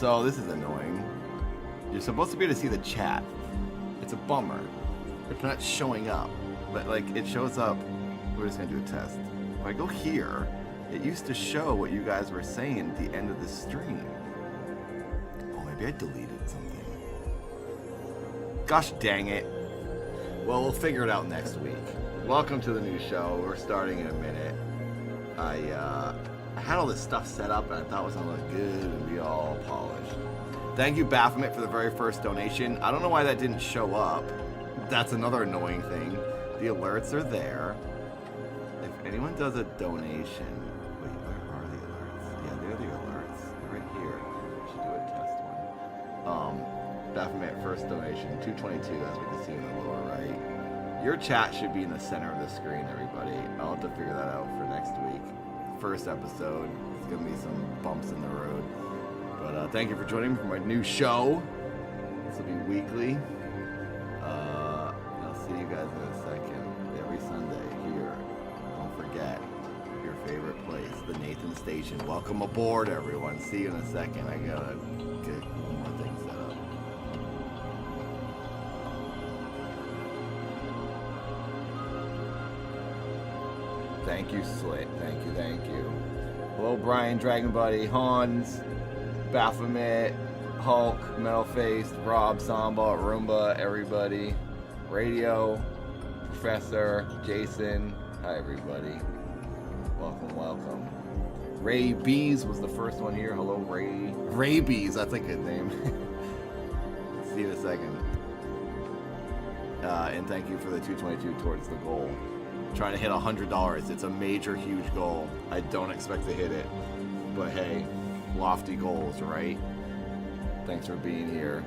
So this is annoying. You're supposed to be able to see the chat. It's a bummer. It's not showing up. But like it shows up. We're just gonna do a test. If I go here, it used to show what you guys were saying at the end of the stream. Oh, maybe I deleted something. Gosh dang it. Well, we'll figure it out next week. Welcome to the new show. We're starting in a minute. I had all this stuff set up and I thought it was gonna look good and be all polished. Thank you, Baphomet, for the very first donation. I don't know why that didn't show up. That's another annoying thing. The alerts are there. If anyone does a donation, wait, where are the alerts? Yeah, they're the alerts. They're right here. Should do a test one. Baphomet, first donation, 222, as we can see in the lower right. Your chat should be in the center of the screen, everybody. I'll have to figure that out for next week. First episode. There's gonna be some bumps in the road. But thank you for joining me for my new show. This will be weekly. I'll see you guys in a second. Every Sunday here. Don't forget your favorite place, the NathanStation. Welcome aboard, everyone. See you in a second. I gotta get one more thing set up. Thank you, Slit. Thank you. Hello, Brian, Dragon Buddy, Hans, Baphomet, Hulk, Metalface, Rob, Samba, Roomba, everybody. Radio, Professor, Jason. Hi, everybody. Welcome. Ray Bees was the first one here. Hello, Ray. Ray Bees, that's a good name. See you in a second. And thank you for the 222 towards the goal. Trying to hit $100. It's a major, huge goal. I don't expect to hit it. But hey, lofty goals, right? Thanks for being here.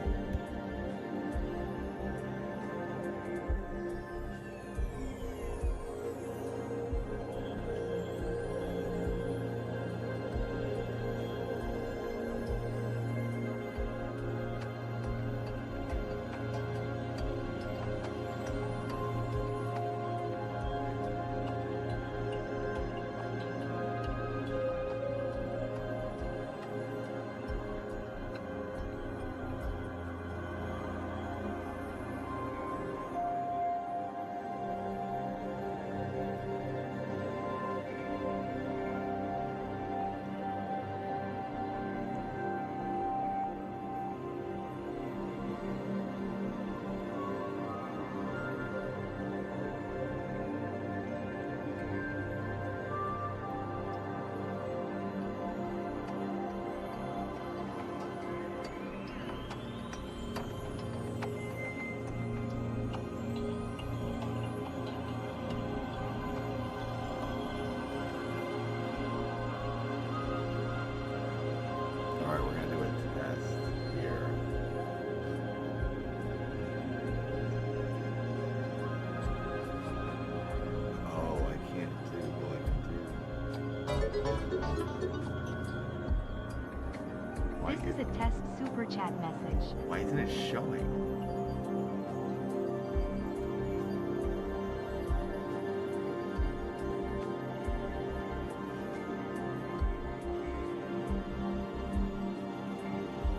This is a test super chat message. Why isn't it showing?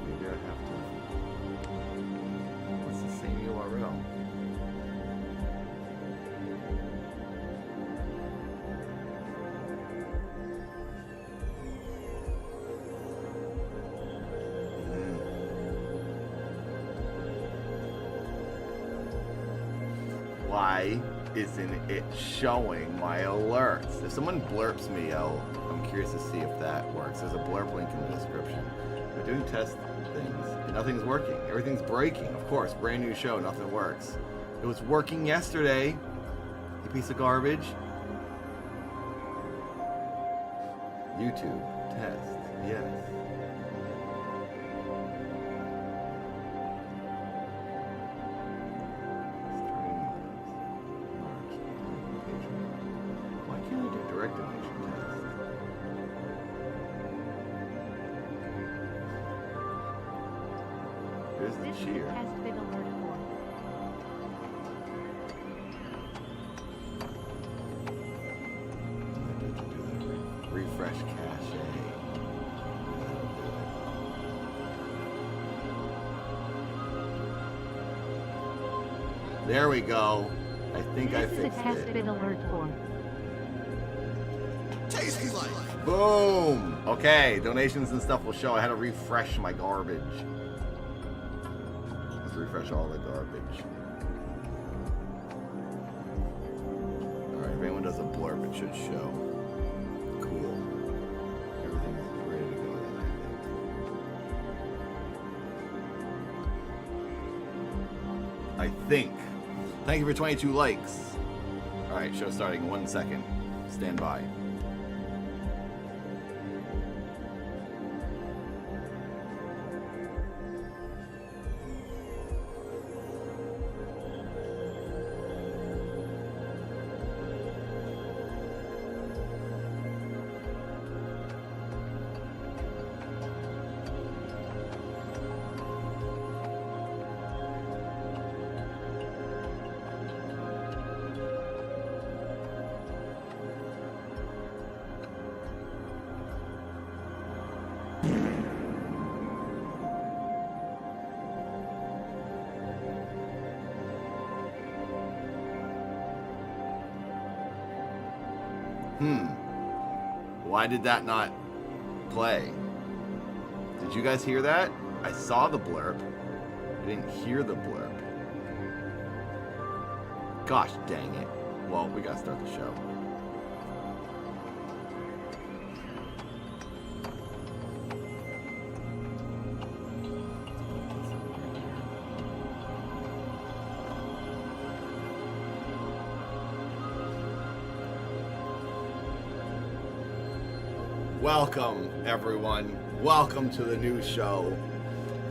Maybe I have to. What's the same URL? Why isn't it showing my alerts? If someone blurps me, I'm curious to see if that works. There's a blurb link in the description. We're doing test things, and nothing's working. Everything's breaking, of course. Brand new show, nothing works. It was working yesterday, you piece of garbage. YouTube, test, yes. This is a test big alert form. Refresh cache. There we go. I think I This is a fixed test it. bit alert for. Tasty life. Boom. Okay, donations and stuff will show. I had to refresh my garbage. Let's refresh all the garbage. Alright, if anyone does a blurb, it should show. Cool. Everything is ready to go then, I think. Thank you for 22 likes. Alright, show starting in 1 second. Stand by. Why did that not play? Did you guys hear that? I saw the blurb. I didn't hear the blurb. Gosh dang it. Well, we gotta start the show. Welcome, everyone. Welcome to the new show.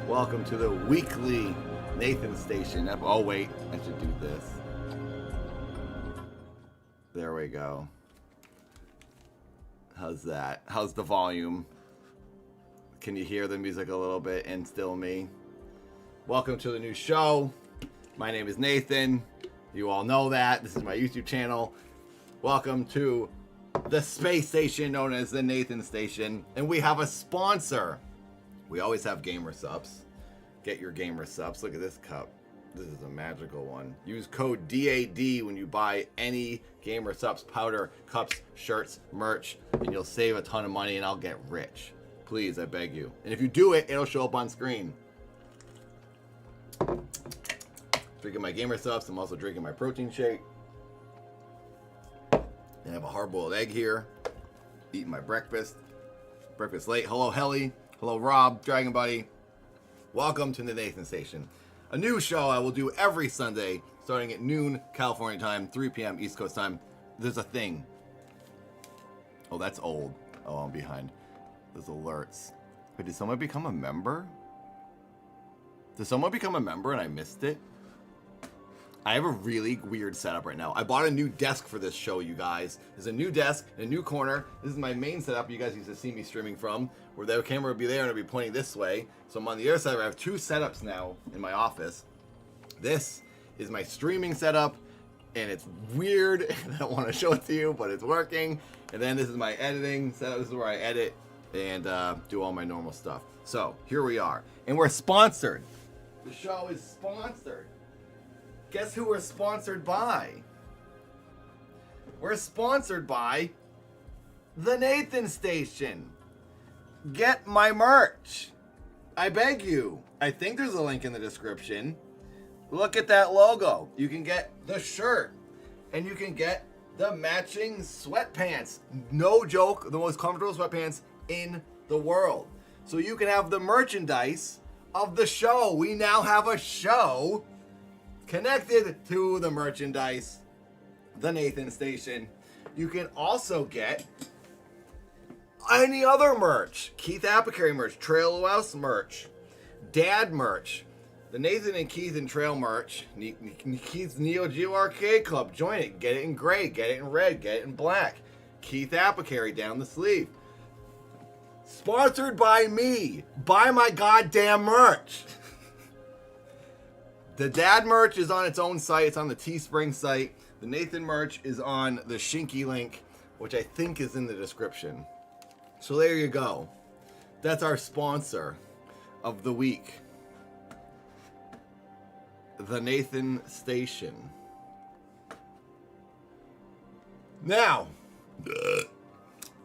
Welcome to the weekly NathanStation. Oh, wait. I should do this. There we go. How's that? How's the volume? Can you hear the music a little bit and still me? Welcome to the new show. My name is Nathan. You all know that. This is my YouTube channel. Welcome to the space station known as the NathanStation, and we have a sponsor. We always have gamer subs. Get your gamer subs. Look at this cup. This is a magical one. Use code DAD when you buy any gamer subs, powder, cups, shirts, merch, and you'll save a ton of money and I'll get rich. Please, I beg you. And if you do it, it'll show up on screen. Drinking my gamer subs. I'm also drinking my protein shake. I have a hard-boiled egg here. Eating my breakfast. Breakfast late. Hello, Helly. Hello, Rob, Dragon Buddy. Welcome to the NathanStation. A new show I will do every Sunday, starting at noon California time, 3 p.m. East Coast time. There's a thing. Oh, that's old. Oh, I'm behind. There's alerts. Wait, did someone become a member? Did someone become a member and I missed it? I have a really weird setup right now. I bought a new desk for this show, you guys. There's a new desk, a new corner. This is my main setup you guys used to see me streaming from, where the camera would be there and it'd be pointing this way. So I'm on the other side. I have two setups now in my office. This is my streaming setup, and it's weird, and I don't want to show it to you, but it's working. And then this is my editing setup. This is where I edit and do all my normal stuff. So here we are, and we're sponsored. The show is sponsored. Guess who we're sponsored by? We're sponsored by the NathanStation. Get my merch. I beg you. I think there's a link in the description. Look at that logo. You can get the shirt and you can get the matching sweatpants. No joke, the most comfortable sweatpants in the world. So you can have the merchandise of the show. We now have a show connected to the merchandise, the NathanStation. You can also get any other merch. Keith Apicary merch, Trail House merch, Dad merch, the Nathan and Keith and Trail merch, Keith's Neo Geo Arcade Club. Join it. Get it in gray, get it in red, get it in black. Keith Apicary down the sleeve. Sponsored by me. Buy my goddamn merch. The Dad merch is on its own site. It's on the Teespring site. The Nathan merch is on the Shinky link, which I think is in the description. So there you go. That's our sponsor of the week. the NathanStation. Now,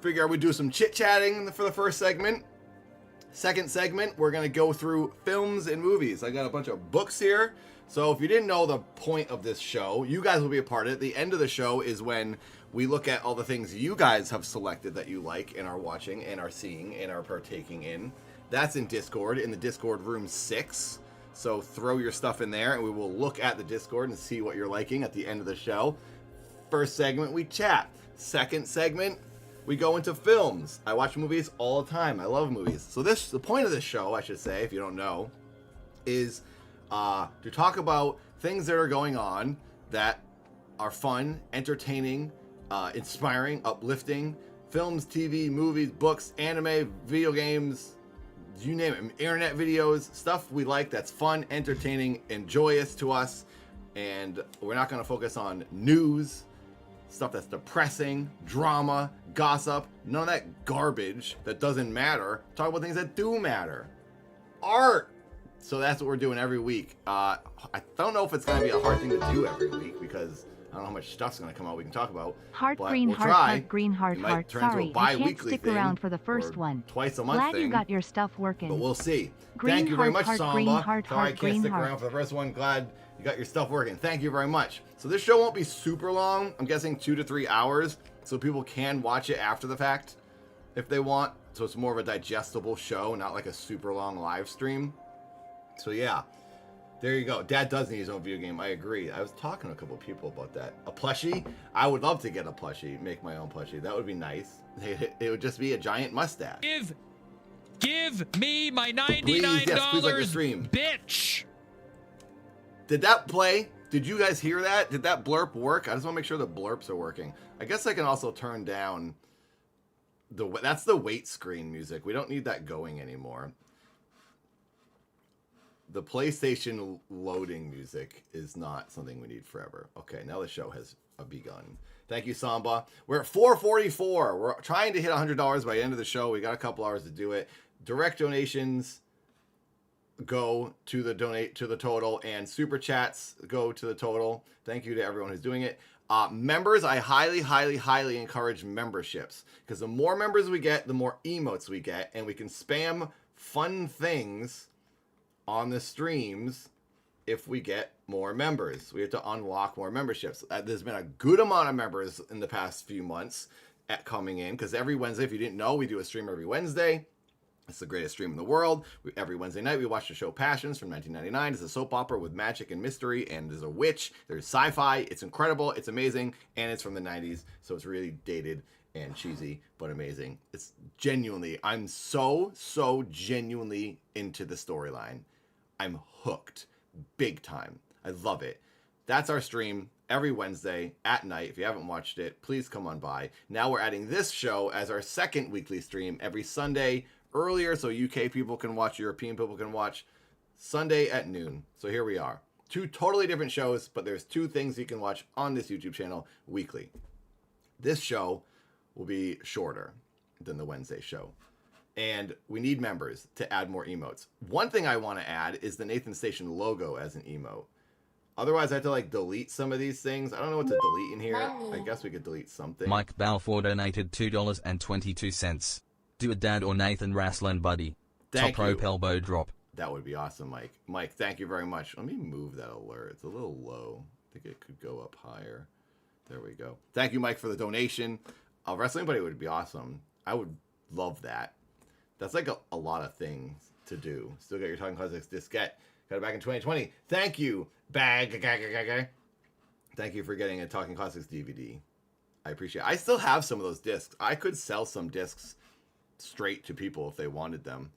figure I would do some chit-chatting for the first segment. Second segment, we're going to go through films and movies. I got a bunch of books here. So if you didn't know the point of this show, you guys will be a part of it. The end of the show is when we look at all the things you guys have selected that you like and are watching and are seeing and are partaking in. That's in Discord, in the Discord room 6. So throw your stuff in there and we will look at the Discord and see what you're liking at the end of the show. First segment, we chat. Second segment, we go into films. I watch movies all the time. I love movies. So the point of this show, I should say, if you don't know, is to talk about things that are going on that are fun, entertaining, inspiring, uplifting. Films, TV, movies, books, anime, video games, you name it. Internet videos, stuff we like that's fun, entertaining, and joyous to us. And we're not going to focus on news, stuff that's depressing, drama, gossip, none of that garbage that doesn't matter. Talk about things that do matter. Art. So that's what we're doing every week. I don't know if it's going to be a hard thing to do every week because I don't know how much stuff's going to come out we can talk about. Heart, but green, we'll heart, try. heart, green, heart, It might heart. turn into a Sorry, I can't bi-weekly stick thing around for the or first one. Twice a month Glad thing. you got your stuff working. But we'll see. Green Thank you very heart, much, heart, Samba. green heart, Sorry I heart, can't green stick heart. around for the first one. Glad you got your stuff working. Thank you very much. So this show won't be super long. I'm guessing 2 to 3 hours, so people can watch it after the fact if they want. So it's more of a digestible show, not like a super long live stream. So yeah, there you go. Dad does need his own video game. I agree. I was talking to a couple of people about that. A plushie? I would love to get a plushie, make my own plushie. That would be nice. It would just be a giant mustache. Give me my $99, Please like the stream. bitch. Did that play? Did you guys hear that? Did that blurp work? I just want to make sure the blurps are working. I guess I can also turn down that's the wait screen music. We don't need that going anymore. The PlayStation loading music is not something we need forever. Okay, now the show has begun. Thank you, Samba. We're at 444. We're trying to hit $100 by the end of the show. We got a couple hours to do it. Direct donations go to the total, and super chats go to the total. Thank you to everyone who's doing it. Members, I highly encourage memberships because the more members we get, the more emotes we get, and we can spam fun things on the streams if we get more members. We have to unlock more memberships. There's been a good amount of members in the past few months coming in because every Wednesday, if you didn't know, we do a stream every Wednesday. It's the greatest stream in the world. Every Wednesday night, we watch the show Passions from 1999. It's a soap opera with magic and mystery, and there's a witch. There's sci-fi. It's incredible. It's amazing, and it's from the 90s, so it's really dated and cheesy, but amazing. It's genuinely, I'm so genuinely into the storyline. I'm hooked big time. I love it. That's our stream every Wednesday at night. If you haven't watched it, please come on by. Now we're adding this show as our second weekly stream every Sunday earlier so UK people can watch, European people can watch Sunday at noon. So here we are. 2 totally different shows, but there's 2 things you can watch on this YouTube channel weekly. This show will be shorter than the Wednesday show. And we need members to add more emotes. One thing I want to add is the NathanStation logo as an emote. Otherwise, I have to like delete some of these things. I don't know what to delete in here. I guess we could delete something. Mike Balfour donated $2.22. Do a Dad or Nathan wrestling buddy. Thank Top you. rope elbow drop. That would be awesome, Mike. Mike, thank you very much. Let me move that alert. It's a little low. I think it could go up higher. There we go. Thank you, Mike, for the donation. A wrestling buddy would be awesome. I would love that. That's like a lot of things to do. Still got your Talking Classics diskette. Got it back in 2020. Thank you, Bag. Thank you for getting a Talking Classics DVD. I appreciate it. I still have some of those discs. I could sell some discs straight to people if they wanted them.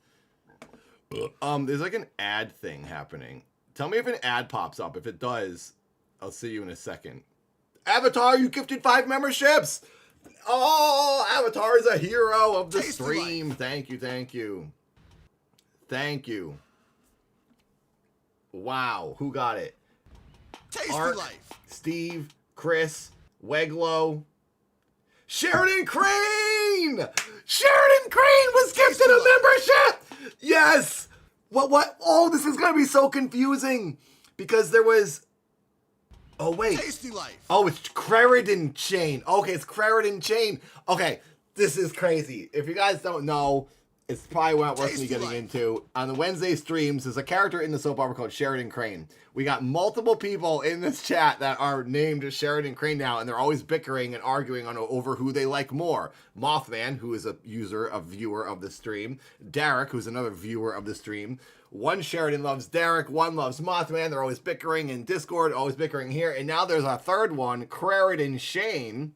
There's like an ad thing happening. Tell me if an ad pops up. If it does, I'll see you in a second. Avatar, you gifted 5 memberships! Oh, Avatar is a hero of the stream. Thank you. Thank you. Wow, who got it? Tasty Art, life. Steve, Chris, Weglow, Sheridan Crane! Sheridan Crane was gifted a membership! Yes! What? Oh, this is going to be so confusing. because there was. Oh wait. Tasty life. Oh, it's Creridan Chain. Okay, it's Creridan Chain. Okay, this is crazy. If you guys don't know, it's probably not worth me getting into. On the Wednesday streams, there's a character in the soap opera called Sheridan Crane. We got multiple people in this chat that are named Sheridan Crane now, and they're always bickering and arguing over who they like more. Mothman, who is a viewer of the stream. Derek, who's another viewer of the stream. One Sheridan loves Derek, one loves Mothman. They're always bickering in Discord, always bickering here. And now there's a third one, Creridan Shane.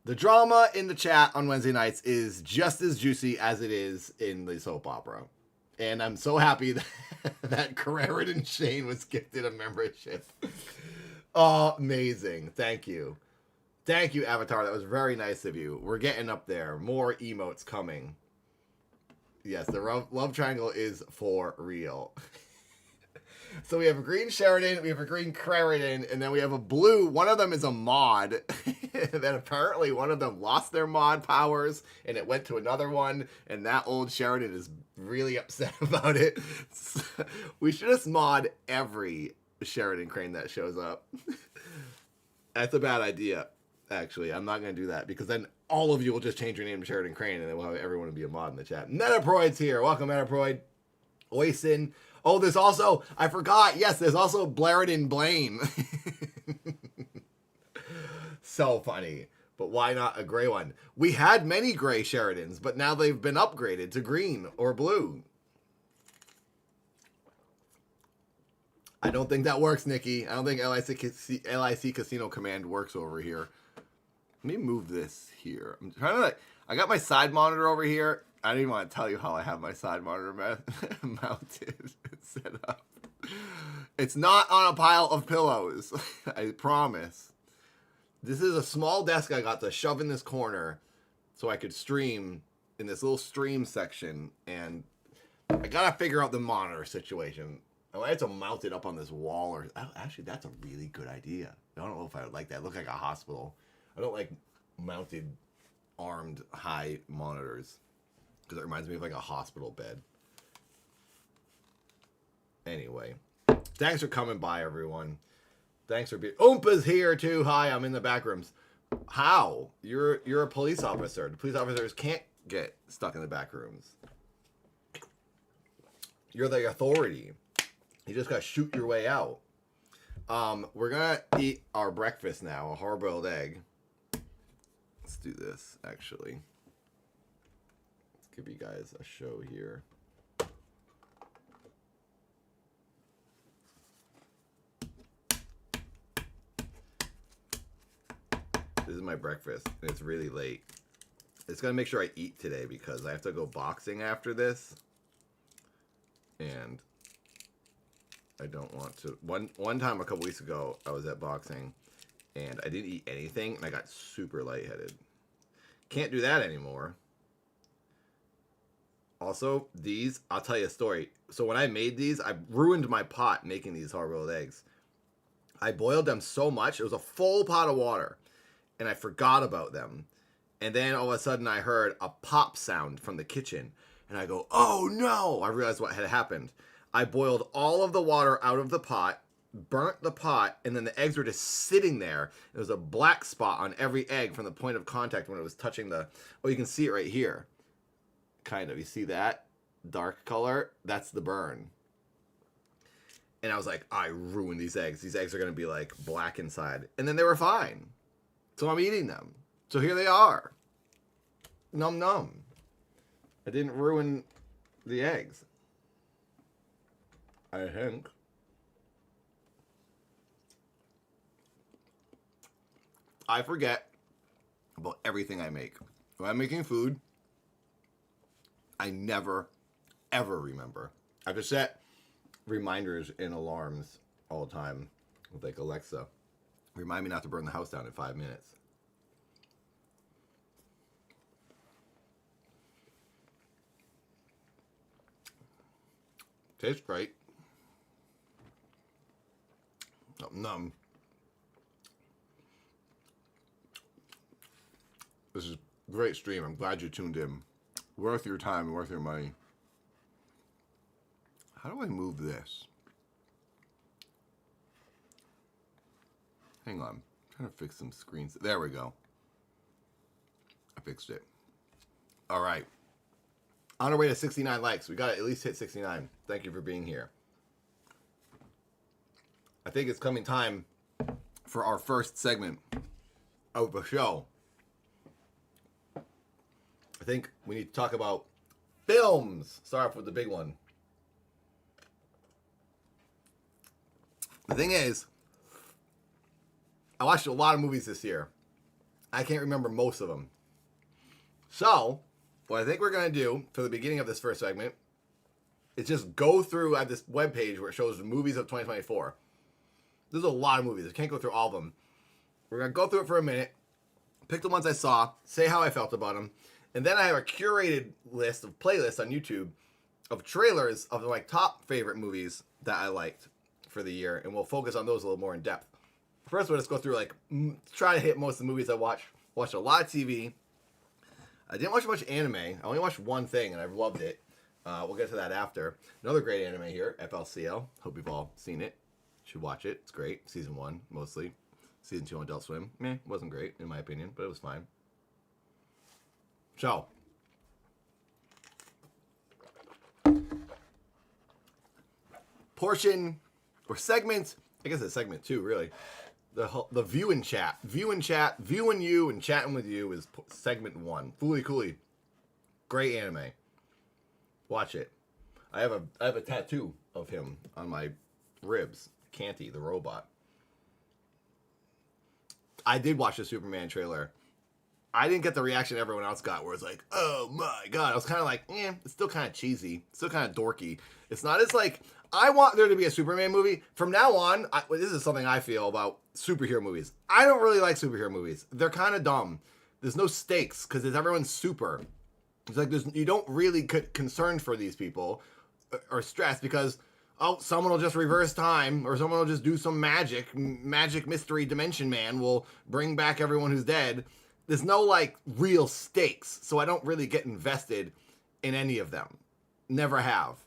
The drama in the chat on Wednesday nights is just as juicy as it is in the soap opera. And I'm so happy that Creridan Shane was gifted a membership. Amazing. Thank you. Thank you, Avatar. That was very nice of you. We're getting up there. More emotes coming. Yes, the love triangle is for real. So we have a green Sheridan, we have a green Creridan, and then we have a blue. One of them is a mod. Then apparently one of them lost their mod powers, and it went to another one, and that old Sheridan is really upset about it. So we should just mod every Sheridan Crane that shows up. That's a bad idea, actually. I'm not going to do that, because then all of you will just change your name to Sheridan Crane, and then we'll have everyone to be a mod in the chat. Metaproid's here. Welcome, Metaproid. Oisin. Oh, there's also, I forgot, yes, there's also Blairidin Blaine. So funny. But why not a gray one? We had many gray Sheridans, but now they've been upgraded to green or blue. I don't think that works, Nikki. I don't think LIC Casino Command works over here. Let me move this here. I'm trying to, I got my side monitor over here. I don't even want to tell you how I have my side monitor mounted and set up. It's not on a pile of pillows. I promise. This is a small desk I got to shove in this corner so I could stream in this little stream section. And I got to figure out the monitor situation. I might have to mount it up on this wall. Or actually, that's a really good idea. I don't know if I would like that. It looks like a hospital. I don't like mounted, armed, high monitors. Because it reminds me of like a hospital bed. Anyway. Thanks for coming by, everyone. Thanks for being... Oompa's here, too. Hi, I'm in the back rooms. How? You're a police officer. The police officers can't get stuck in the back rooms. You're the authority. You just gotta shoot your way out. We're gonna eat our breakfast now. A hard-boiled egg. Let's do this, actually. Give you guys a show here. This is my breakfast, and it's really late. It's gonna make sure I eat today because I have to go boxing after this, and I don't want to. One time a couple weeks ago, I was at boxing, and I didn't eat anything, and I got super lightheaded. Can't do that anymore. Also, these, I'll tell you a story. So when I made these, I ruined my pot making these hard-boiled eggs. I boiled them so much. It was a full pot of water. And I forgot about them. And then all of a sudden I heard a pop sound from the kitchen. And I go, oh no! I realized what had happened. I boiled all of the water out of the pot, burnt the pot, and then the eggs were just sitting there. There was a black spot on every egg from the point of contact when it was touching the... Oh, you can see it right here. Kind of. You see that dark color? That's the burn. And I was like, I ruined these eggs. These eggs are going to be like black inside. And then they were fine. So I'm eating them. So here they are. Num num. I didn't ruin the eggs. I think. I forget about everything I make. When I'm making food, I never, ever remember. I have to set reminders and alarms all the time with like Alexa. Remind me not to burn the house down in 5 minutes. Tastes great. Num. This is a great stream. I'm glad you tuned in. Worth your time and worth your money. How do I move this? There we go. There we go. How do I move this? Hang on. I'm trying to fix some screens. There we go. I fixed it. All right. On our way to 69 likes. We got to at least hit 69. Thank you for being here. I think it's coming time for our first segment of the show. I think we need to talk about films. Start off with the big one. The thing is, I watched a lot of movies this year. I can't remember most of them. So, what I think we're going to do for the beginning of this first segment is just go through at this webpage where it shows the movies of 2024. There's a lot of movies. I can't go through all of them. We're going to go through it for a minute, pick the ones I saw, say how I felt about them, and then I have a curated list of playlists on YouTube of trailers of my top favorite movies that I liked for the year, and we'll focus on those a little more in depth. First, we'll just go through, like, try to hit most of the movies I watched. Watched a lot of TV. I didn't watch much anime. I only watched one thing, and I've loved it. We'll get to that after. Another great anime here, FLCL. Hope you've all seen it. Should watch it. It's great. Season 1, mostly. Season 2 on Adult Swim. Wasn't great, in my opinion, but it was fine. So. Portion, or segment, I guess it's segment 2, really. The view and chat. Viewing you and chatting with you is segment 1. Fooly Cooly. Great anime. Watch it. I have a tattoo of him on my ribs. Canty, the robot. I did watch the Superman trailer. I didn't get the reaction everyone else got where it's like, oh my god. I was kind of like, it's still kind of cheesy. Still kind of dorky. It's not as like, I want there to be a Superman movie. From now on, this is something I feel about superhero movies. I don't really like superhero movies. They're kind of dumb. There's no stakes because everyone's super. It's like you don't really get concerned for these people or stressed because, someone will just reverse time or someone will just do some magic mystery dimension man will bring back everyone who's dead. There's no, like, real stakes, so I don't really get invested in any of them. Never have.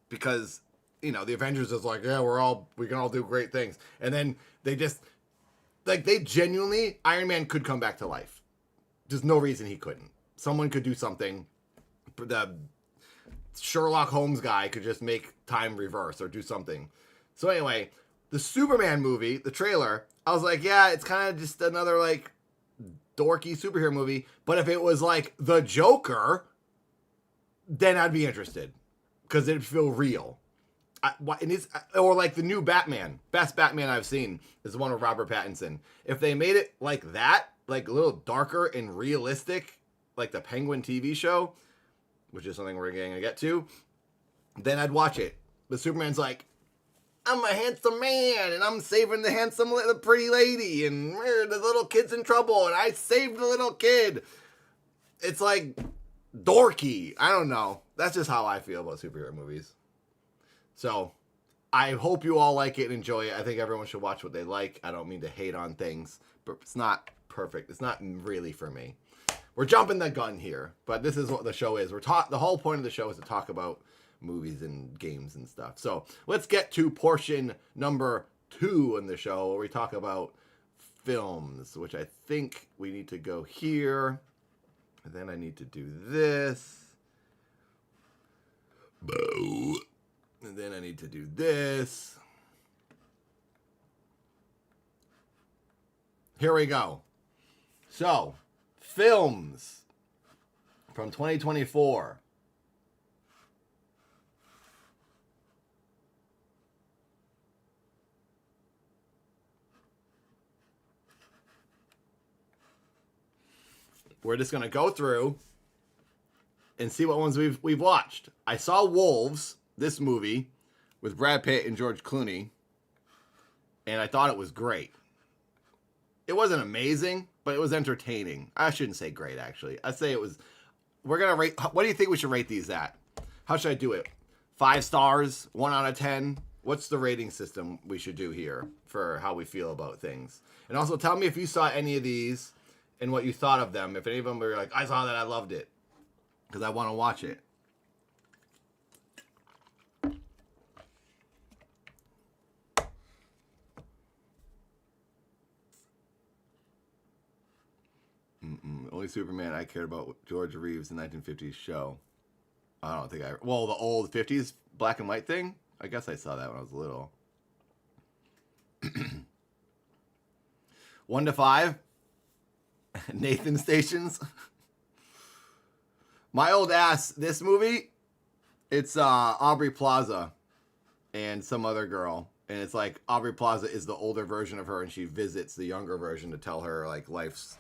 Because, the Avengers is like, yeah, we can all do great things. And then they just, like, they genuinely, Iron Man could come back to life. There's no reason he couldn't. Someone could do something. The Sherlock Holmes guy could just make time reverse or do something. So anyway, the Superman movie, the trailer, I was like, yeah, it's kind of just another, like, dorky superhero movie, but if it was like the Joker, then I'd be interested because it'd feel real. Or like the new Batman, best Batman I've seen is the one with Robert Pattinson. If they made it like that, like a little darker and realistic, like the Penguin TV show, which is something we're going to get to, then I'd watch it. But Superman's like, I'm a handsome man, and I'm saving the pretty lady, and the little kid's in trouble, and I saved the little kid. It's like dorky. I don't know. That's just how I feel about superhero movies. So, I hope you all like it and enjoy it. I think everyone should watch what they like. I don't mean to hate on things, but it's not perfect. It's not really for me. We're jumping the gun here, but this is what the show is. The whole point of the show is to talk about movies and games and stuff. So let's get to portion number 2 in the show where we talk about films, which I think we need to go here. And then I need to do this. Boo. And then I need to do this. Here we go. So, films from 2024. We're just going to go through and see what ones we've watched. I saw Wolves, this movie, with Brad Pitt and George Clooney, and I thought it was great. It wasn't amazing, but it was entertaining. I shouldn't say great, actually. I'd say it was... We're going to rate... What do you think we should rate these at? How should I do it? 5 stars? 1 out of 10? What's the rating system we should do here for how we feel about things? And also, tell me if you saw any of these and what you thought of them. If any of them were like, I saw that, I loved it. Because I want to watch it. only Superman I cared about was George Reeves' 1950s show. I don't think well, the old 50s black and white thing? I guess I saw that when I was little. 1 to 5. Nathan Stations. My old ass, this movie, it's Aubrey Plaza and some other girl. And it's like Aubrey Plaza is the older version of her, and she visits the younger version to tell her like life's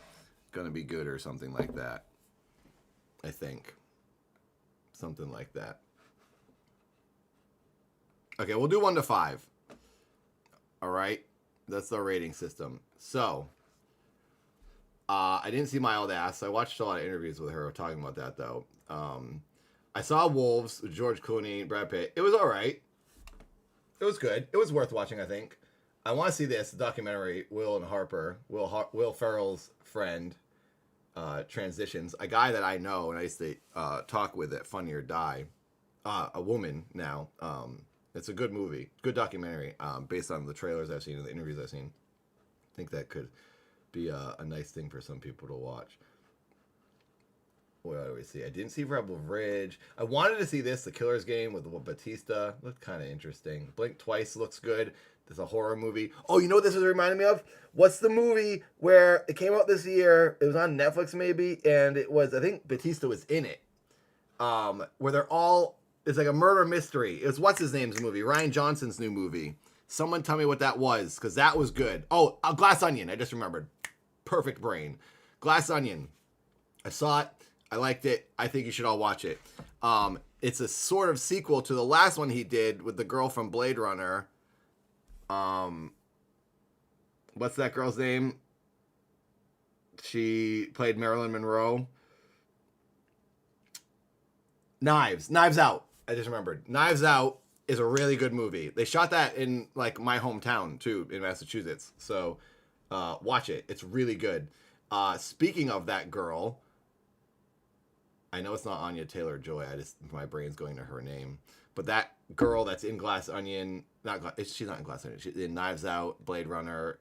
gonna be good or something like that. I think. Something like that. Okay, we'll do 1 to 5. All right. That's the rating system. So, I didn't see my old ass. I watched a lot of interviews with her talking about that, though. I saw Wolves with George Clooney, Brad Pitt. It was all right. It was good. It was worth watching, I think. I want to see this documentary, Will and Harper, Will Ferrell's friend, transitions. A guy that I know and I used to talk with at Funny or Die. A woman now. It's a good movie. Good documentary based on the trailers I've seen and the interviews I've seen. I think that could be a nice thing for some people to watch. What do we see? I didn't see Rebel Ridge. I wanted to see this, The Killer's Game with Batista. Looked kind of interesting. Blink Twice looks good. There's a horror movie. Oh, you know what this was reminding me of? What's the movie where it came out this year? It was on Netflix maybe, and it was, I think Batista was in it. Where they're all, it's like a murder mystery. It was what's his name's movie? Ryan Johnson's new movie. Someone tell me what that was, because that was good. Oh, Glass Onion. I just remembered. Perfect brain. Glass Onion. I saw it. I liked it. I think you should all watch it. It's a sort of sequel to the last one he did with the girl from Blade Runner. What's that girl's name? She played Marilyn Monroe. Knives Out. I just remembered. Knives Out is a really good movie. They shot that in like my hometown too, in Massachusetts. So watch it. It's really good. Speaking of that girl, I know it's not Anya Taylor-Joy. My brain's going to her name. But that girl that's in Glass Onion, she's not in Glass Onion. She's in Knives Out, Blade Runner.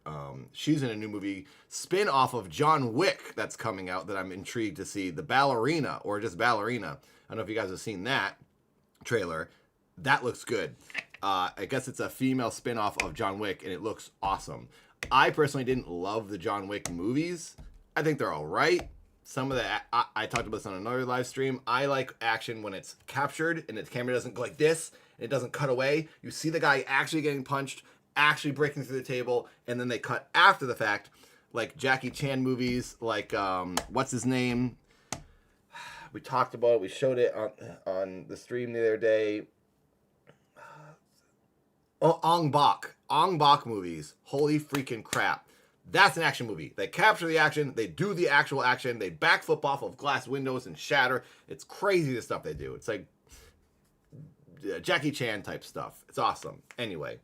She's in a new movie spin off of John Wick that's coming out that I'm intrigued to see. The Ballerina, or just Ballerina. I don't know if you guys have seen that trailer. That looks good. I guess it's a female spin off of John Wick, and it looks awesome. I personally didn't love the John Wick movies. I think they're all right. Some of the, I talked about this on another live stream. I like action when it's captured and the camera doesn't go like this and it doesn't cut away. You see the guy actually getting punched, actually breaking through the table, and then they cut after the fact, like Jackie Chan movies, like what's his name? We talked about it. We showed it on the stream the other day. Oh, Ong Bak. Ong Bak movies. Holy freaking crap. That's an action movie. They capture the action. They do the actual action. They backflip off of glass windows and shatter. It's crazy the stuff they do. It's like Jackie Chan type stuff. It's awesome. Anyway,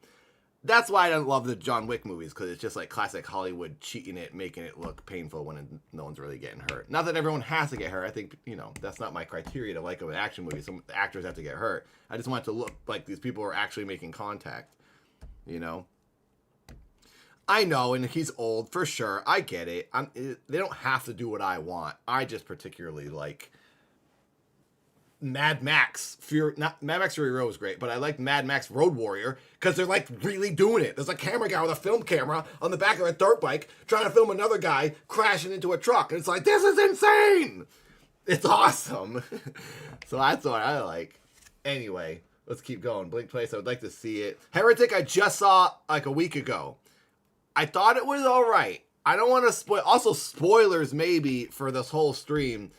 that's why I don't love the John Wick movies, because it's just like classic Hollywood cheating it, making it look painful when no one's really getting hurt. Not that everyone has to get hurt. I think, that's not my criteria to like an action movie. Some actors have to get hurt. I just want it to look like these people are actually making contact, I know, and he's old, for sure. I get it. They don't have to do what I want. I just particularly like Mad Max. Mad Max Fury Road was great, but I like Mad Max Road Warrior because they're like really doing it. There's a camera guy with a film camera on the back of a dirt bike trying to film another guy crashing into a truck. And it's like, this is insane. It's awesome. So that's what I like. Anyway, let's keep going. Blink Twice, I would like to see it. Heretic, I just saw like a week ago. I thought it was all right. I don't want to spoil. Also, spoilers maybe for this whole stream.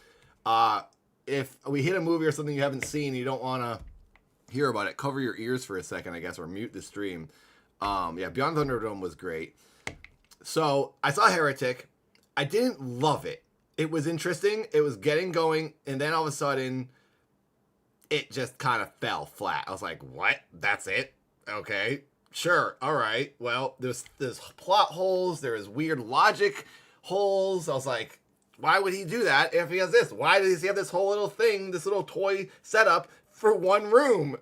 If we hit a movie or something you haven't seen, you don't want to hear about it, cover your ears for a second, I guess, or mute the stream. Beyond Thunderdome was great. So I saw Heretic. I didn't love it. It was interesting. It was getting going, and then all of a sudden, it just kind of fell flat. I was like, what? That's it? Okay. Sure. All right. Well, there's plot holes. There's weird logic holes. I was like, why would he do that if he has this? Why does he have this whole little thing, this little toy setup for one room?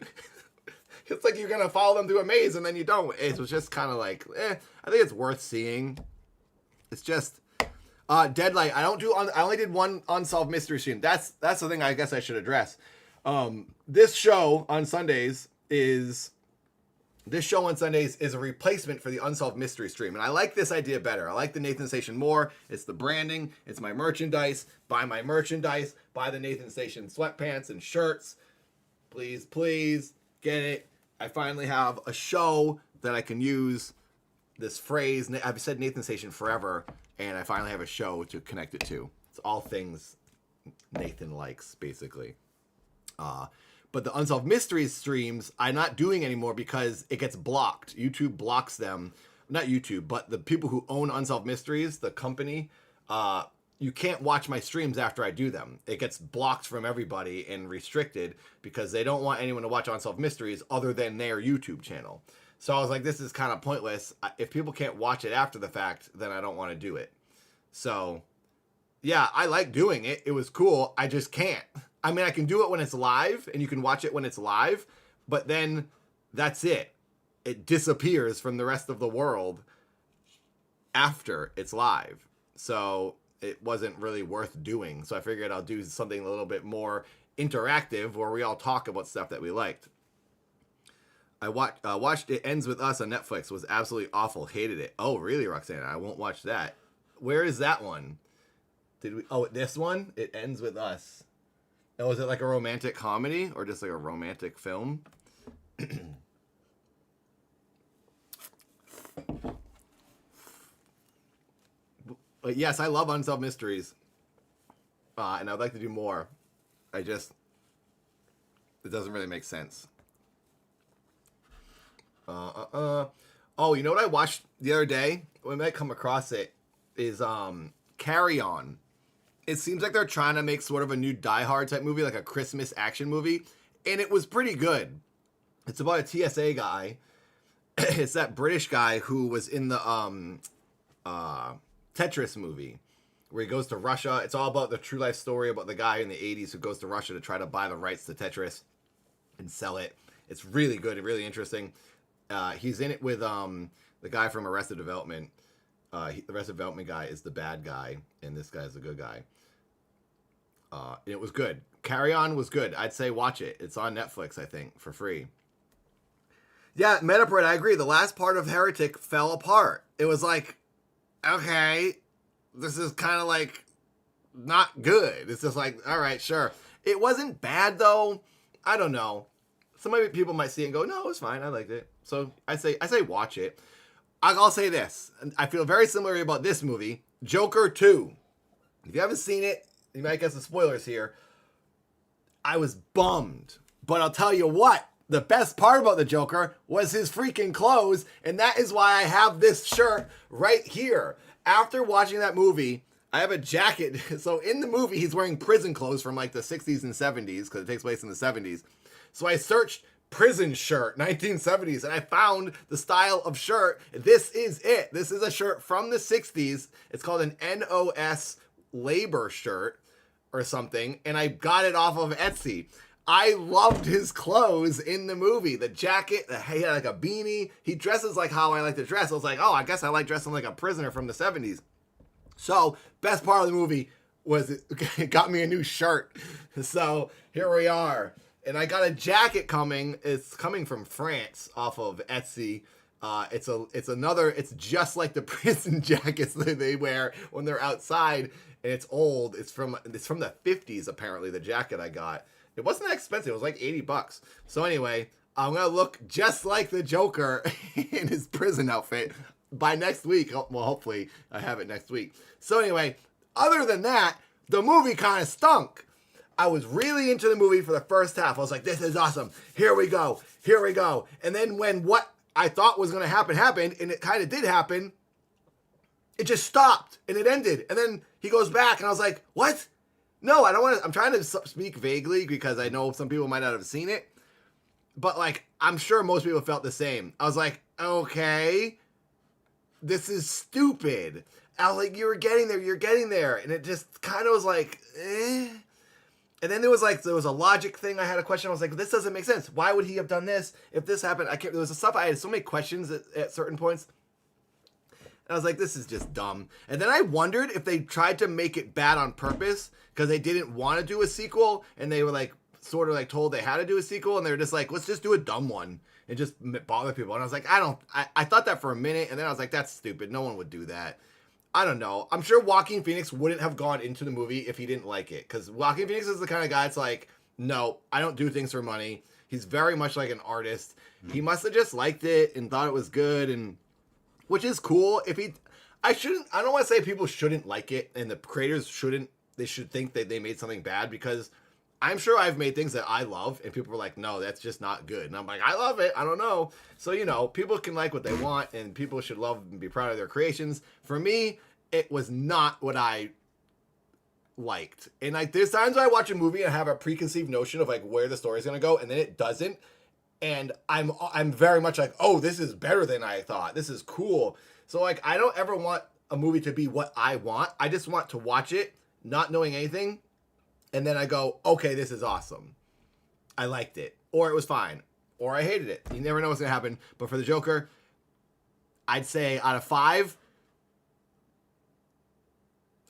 It's like you're going to follow them through a maze and then you don't. It was just kind of like, I think it's worth seeing. It's just, Deadlight. I don't do. I only did one unsolved mystery stream. That's the thing I guess I should address. This show on Sundays is a replacement for the unsolved mystery stream, and I like this idea better. I like the NathanStation more. It's the branding. It's my merchandise. Buy my merchandise. Buy the NathanStation sweatpants and shirts. Please, please get it. I finally have a show that I can use this phrase. I've said NathanStation forever, and I finally have a show to connect it to. It's all things Nathan likes, basically. But the Unsolved Mysteries streams, I'm not doing anymore because it gets blocked. YouTube blocks them. Not YouTube, but the people who own Unsolved Mysteries, the company, you can't watch my streams after I do them. It gets blocked from everybody and restricted because they don't want anyone to watch Unsolved Mysteries other than their YouTube channel. So I was like, this is kind of pointless. If people can't watch it after the fact, then I don't want to do it. So, yeah, I like doing it. It was cool. I just can't. I mean, I can do it when it's live, and you can watch it when it's live, but then that's it. It disappears from the rest of the world after it's live. So it wasn't really worth doing. So I figured I'll do something a little bit more interactive where we all talk about stuff that we liked. I watched It Ends With Us on Netflix. It was absolutely awful. Hated it. Oh, really, Roxana? I won't watch that. Where is that one? This one? It Ends With Us. Oh, is it like a romantic comedy or just like a romantic film? But yes, I love Unsolved Mysteries. And I'd like to do more. It doesn't really make sense. Oh, you know what I watched the other day? We might come across it. Is Carry On. It seems like they're trying to make sort of a new Die Hard type movie, like a Christmas action movie. And it was pretty good. It's about a TSA guy. It's that British guy who was in the Tetris movie where he goes to Russia. It's all about the true life story about the guy in the 80s who goes to Russia to try to buy the rights to Tetris and sell it. It's really good and really interesting. He's in it with the guy from Arrested Development. The Arrested Development guy is the bad guy, and this guy is the good guy. It was good. Carry On was good. I'd say watch it. It's on Netflix, I think, for free. Yeah, Metabread, I agree. The last part of Heretic fell apart. It was like, okay, this is kind of like not good. It's just like, all right, sure. It wasn't bad, though. I don't know. Some people might see it and go, no, it's fine. I liked it. So I say watch it. I'll say this. I feel very similar about this movie, Joker 2. If you haven't seen it, you might get some spoilers here. I was bummed. But I'll tell you what. The best part about the Joker was his freaking clothes. And that is why I have this shirt right here. After watching that movie, I have a jacket. So in the movie, he's wearing prison clothes from like the 60s and 70s because it takes place in the 70s. So I searched prison shirt, 1970s, and I found the style of shirt. This is it. This is a shirt from the 60s. It's called an NOS labor shirt or something, and I got it off of Etsy. I loved his clothes in the movie. The jacket, he had like a beanie. He dresses like how I like to dress. I was like, oh, I guess I like dressing like a prisoner from the 70s. So, best part of the movie was it got me a new shirt. So, here we are. And I got a jacket coming. It's coming from France off of Etsy. It's just like the prison jackets that they wear when they're outside. And it's old. It's from the 50s, apparently, the jacket I got. It wasn't that expensive. It was like $80. So anyway, I'm going to look just like the Joker in his prison outfit by next week. Well, hopefully I have it next week. So anyway, other than that, the movie kind of stunk. I was really into the movie for the first half. I was like, this is awesome. Here we go. Here we go. And then when what I thought was going to happen happened, and it kind of did happen, it just stopped and it ended. And then he goes back and I was like, what? No, I don't want to. I'm trying to speak vaguely because I know some people might not have seen it. But like, I'm sure most people felt the same. I was like, okay, this is stupid. I was like, you're getting there. And it just kind of was like, eh. And then there was a logic thing. I had a question. I was like, this doesn't make sense. Why would he have done this? If this happened, there was stuff. I had so many questions at certain points. And I was like, this is just dumb. And then I wondered if they tried to make it bad on purpose because they didn't want to do a sequel, and they were like sort of like told they had to do a sequel, and they were just like, let's just do a dumb one and just bother people. And I was like, I thought that for a minute, and then I was like, that's stupid. No one would do that. I don't know. I'm sure Joaquin Phoenix wouldn't have gone into the movie if he didn't like it, because Joaquin Phoenix is the kind of guy that's like, no, I don't do things for money. He's very much like an artist. He must have just liked it and thought it was good, and which is cool. I don't want to say people shouldn't like it and the creators shouldn't, they should think that they made something bad, because I'm sure I've made things that I love and people were like, no, that's just not good. And I'm like, I love it. I don't know. So, people can like what they want and people should love and be proud of their creations. For me, it was not what I liked. And like, there's times I watch a movie and I have a preconceived notion of like where the story's going to go, and then it doesn't. And I'm very much like, oh, this is better than I thought. This is cool. So like, I don't ever want a movie to be what I want. I just want to watch it, not knowing anything. And then I go, okay, this is awesome. I liked it. Or it was fine. Or I hated it. You never know what's going to happen. But for the Joker, I'd say out of 5,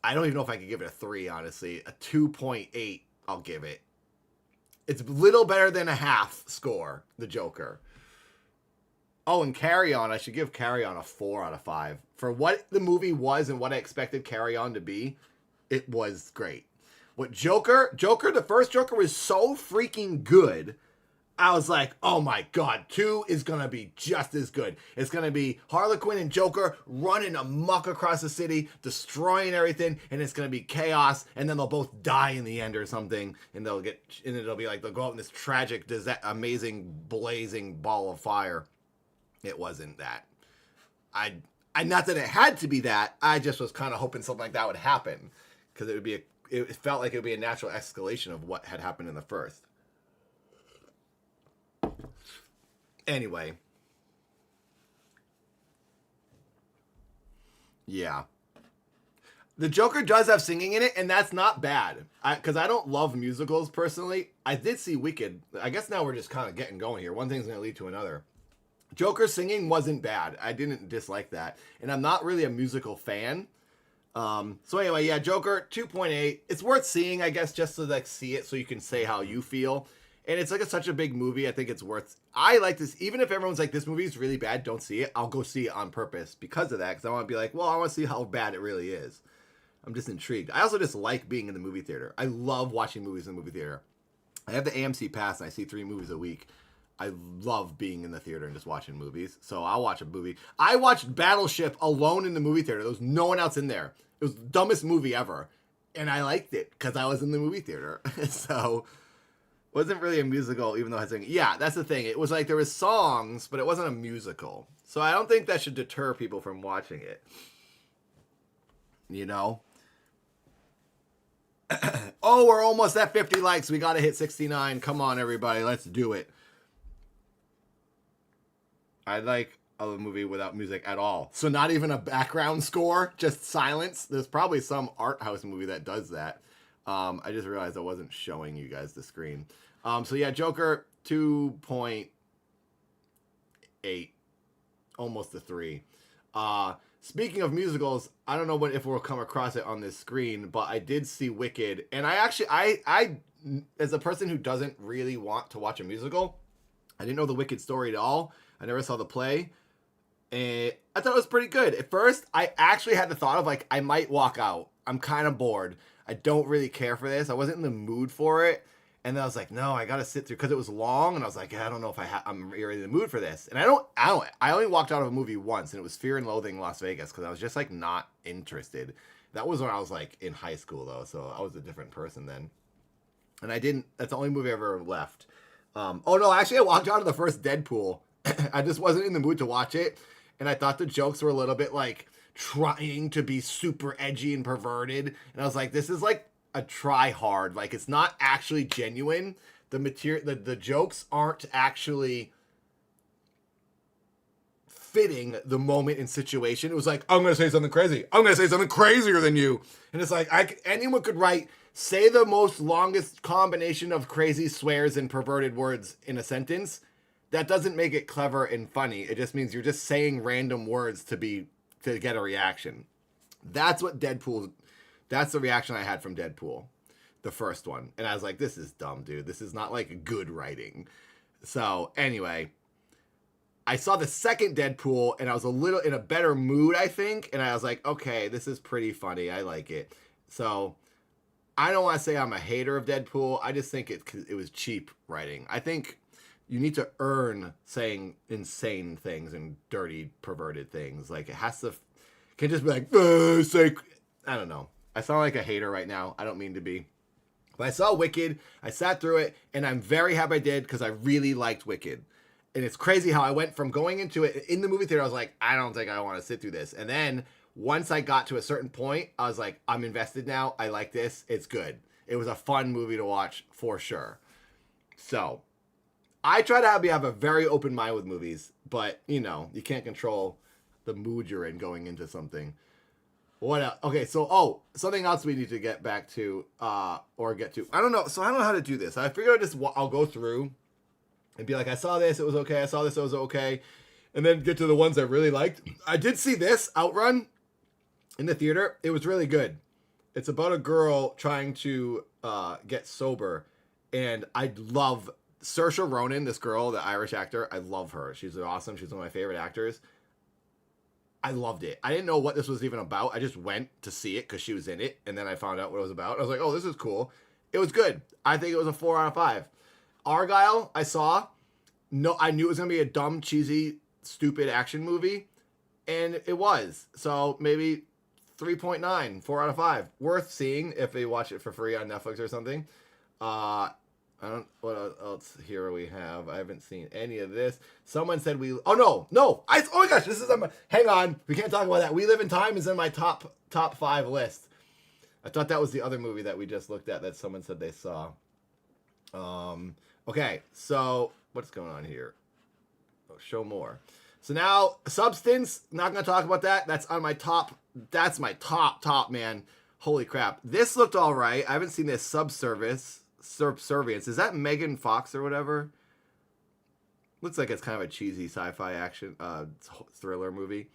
I don't even know if I could give it a 3, honestly. A 2.8, I'll give it. It's a little better than a half score, the Joker. Oh, and Carry On, I should give Carry On a 4 out of 5. For what the movie was and what I expected Carry On to be, it was great. What Joker, the first Joker was so freaking good. I was like, oh my God, 2 is going to be just as good. It's going to be Harley Quinn and Joker running amok across the city, destroying everything, and it's going to be chaos, and then they'll both die in the end or something, and it'll be like, they'll go out in this tragic, amazing, blazing ball of fire. It wasn't that. Not that it had to be that, I just was kind of hoping something like that would happen, because it felt like it would be a natural escalation of what had happened in the first. Anyway. Yeah. The Joker does have singing in it, and that's not bad. Because I don't love musicals, personally. I did see Wicked. I guess now we're just kind of getting going here. One thing's going to lead to another. Joker singing wasn't bad. I didn't dislike that. And I'm not really a musical fan. So anyway, yeah, Joker 2.8. It's worth seeing, I guess, just to like see it so you can say how you feel. And it's like such a big movie. I think it's worth. I like this. Even if everyone's like, this movie is really bad, don't see it. I'll go see it on purpose because of that. Because I want to be like, well, I want to see how bad it really is. I'm just intrigued. I also just like being in the movie theater. I love watching movies in the movie theater. I have the AMC pass and I see 3 movies a week. I love being in the theater and just watching movies. So I'll watch a movie. I watched Battleship alone in the movie theater. There was no one else in there. It was the dumbest movie ever. And I liked it because I was in the movie theater. So it wasn't really a musical, even though I was saying, yeah, that's the thing. It was like there was songs, but it wasn't a musical. So I don't think that should deter people from watching it. Oh, we're almost at 50 likes. We got to hit 69. Come on, everybody. Let's do it. I like a movie without music at all. So not even a background score, just silence. There's probably some art house movie that does that. I just realized I wasn't showing you guys the screen. So yeah, Joker 2.8, almost a 3. Speaking of musicals, I don't know if we'll come across it on this screen, but I did see Wicked, and I as a person who doesn't really want to watch a musical, I didn't know the Wicked story at all. I never saw the play. And I thought it was pretty good. At first, I actually had the thought of like, I might walk out. I'm kind of bored. I don't really care for this. I wasn't in the mood for it. And then I was like, no, I got to sit through, because it was long. And I was like, I don't know if I'm really in the mood for this. And I only walked out of a movie once, and it was Fear and Loathing Las Vegas, because I was just like not interested. That was when I was like in high school though. So I was a different person then. And that's the only movie I ever left. Oh no, actually I walked out of the first Deadpool. I just wasn't in the mood to watch it. And I thought the jokes were a little bit like trying to be super edgy and perverted. And I was like, this is like a try hard. Like, it's not actually genuine. The jokes aren't actually fitting the moment and situation. It was like, I'm going to say something crazy. I'm going to say something crazier than you. And it's like, anyone could say the most longest combination of crazy swears and perverted words in a sentence. That doesn't make it clever and funny. It just means you're just saying random words to be to get a reaction. That's the reaction I had from Deadpool, the first one. And I was like, this is dumb, dude. This is not like good writing. So anyway, I saw the second Deadpool and I was a little in a better mood, I think. And I was like, okay, this is pretty funny. I like it. So I don't want to say I'm a hater of Deadpool. I just think it was cheap writing. I think you need to earn saying insane things and dirty, perverted things. Like, it has to, can't just be like, say, I don't know. I sound like a hater right now. I don't mean to be. But I saw Wicked. I sat through it, and I'm very happy I did because I really liked Wicked. And it's crazy how I went from going into it in the movie theater. I was like, I don't think I want to sit through this. And then once I got to a certain point, I was like, I'm invested now. I like this. It's good. It was a fun movie to watch for sure. So I try to have a very open mind with movies, but you know, you can't control the mood you're in going into something. What else? Okay, so something else we need to get back to or get to. I don't know. So I don't know how to do this. I figured I'll go through and be like, I saw this, it was okay. I saw this, it was okay. And then get to the ones I really liked. I did see this, Outrun, in the theater. It was really good. It's about a girl trying to get sober. And I love Saoirse Ronan, this girl, the Irish actor. I love her. She's awesome. She's one of my favorite actors. I loved it. I didn't know what this was even about. I just went to see it because she was in it. And then I found out what it was about. I was like, oh, this is cool. It was good. I think it was a 4 out of 5. Argyle, I saw. No, I knew it was going to be a dumb, cheesy, stupid action movie. And it was. So maybe 3.9, 4 out of 5. Worth seeing if they watch it for free on Netflix or something. What else here we have? I haven't seen any of this. Someone said oh my gosh, this is hang on. We can't talk about that. We Live in Time is in my top 5 list. I thought that was the other movie that we just looked at that someone said they saw. Okay, so what's going on here? Show more. So now Substance, not going to talk about that. That's on my top. That's my top, man. Holy crap. This looked all right. I haven't seen this Subservience. Is that Megan Fox or whatever? Looks like it's kind of a cheesy sci-fi action thriller movie.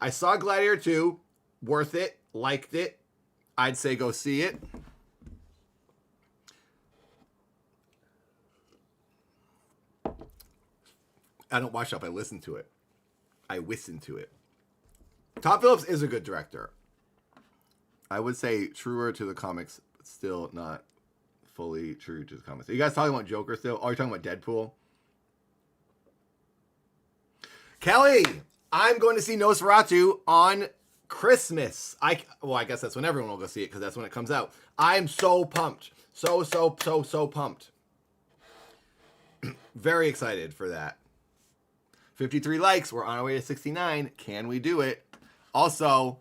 I saw Gladiator 2. Worth it. Liked it. I'd say go see it. I don't watch up. I listen to it. Todd Phillips is a good director. I would say truer to the comics, but still not fully true to the comics. Are you guys talking about Joker still? Oh, you're talking about Deadpool? Kelly, I'm going to see Nosferatu on Christmas. I guess that's when everyone will go see it because that's when it comes out. I'm so pumped. So pumped. Very excited for that. 53 likes. We're on our way to 69. Can we do it? Also,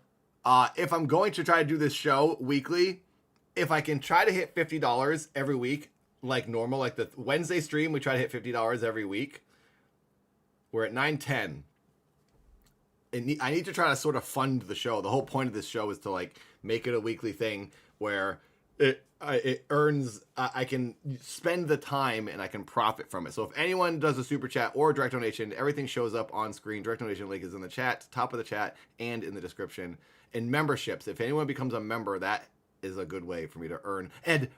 if I'm going to try to do this show weekly, if I can try to hit $50 every week, like normal, like the Wednesday stream, we try to hit $50 every week. We're at 910. I need to try to sort of fund the show. The whole point of this show is to like make it a weekly thing where it earns, I can spend the time and I can profit from it. So if anyone does a super chat or direct donation, everything shows up on screen. Direct donation link is in the chat, top of the chat, and in the description. And memberships, if anyone becomes a member, that is a good way for me to earn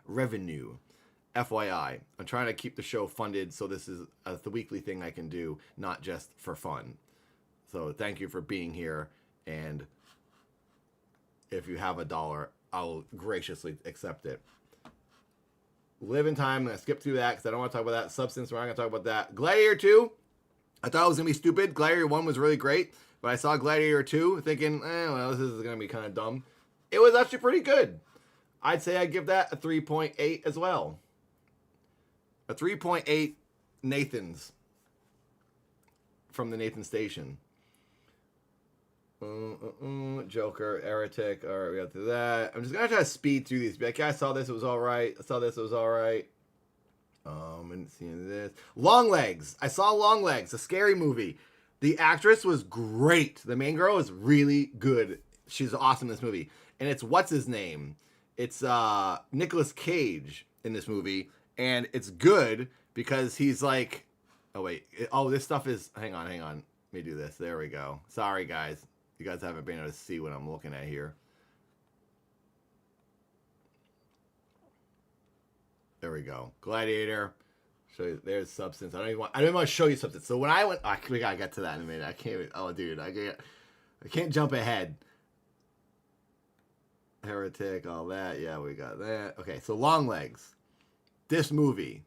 revenue. FYI, I'm trying to keep the show funded, so this is the weekly thing I can do, not just for fun. So thank you for being here, and if you have $1, I'll graciously accept it. Live in Time, I'm going to skip through that because I don't want to talk about that. Substance, we're not going to talk about that. Gladiator 2, I thought it was going to be stupid. Gladiator 1 was really great, but I saw Gladiator 2 thinking, well, this is going to be kind of dumb. It was actually pretty good. I'd say I'd give that a 3.8 as well. A 3.8 Nathans from the NathanStation. Joker, Heretic. All right, we got through that. I'm just going to try to speed through these. Be like, yeah, I saw this. It was all right. I saw this. It was all right. I didn't see any of this. Longlegs. I saw Longlegs, a scary movie. The actress was great. The main girl is really good. She's awesome in this movie. And it's what's his name? It's Nicolas Cage in this movie. And it's good because he's like, oh, wait. This stuff is, hang on. Let me do this. There we go. Sorry, guys. You guys haven't been able to see what I'm looking at here. There we go. Gladiator. Show you, there's Substance. I don't even want to show you Substance. So when I went, we gotta get to that in a minute. I can't even, oh dude, I can't jump ahead. Heretic, all that. Yeah, we got that. Okay, so Longlegs. This movie.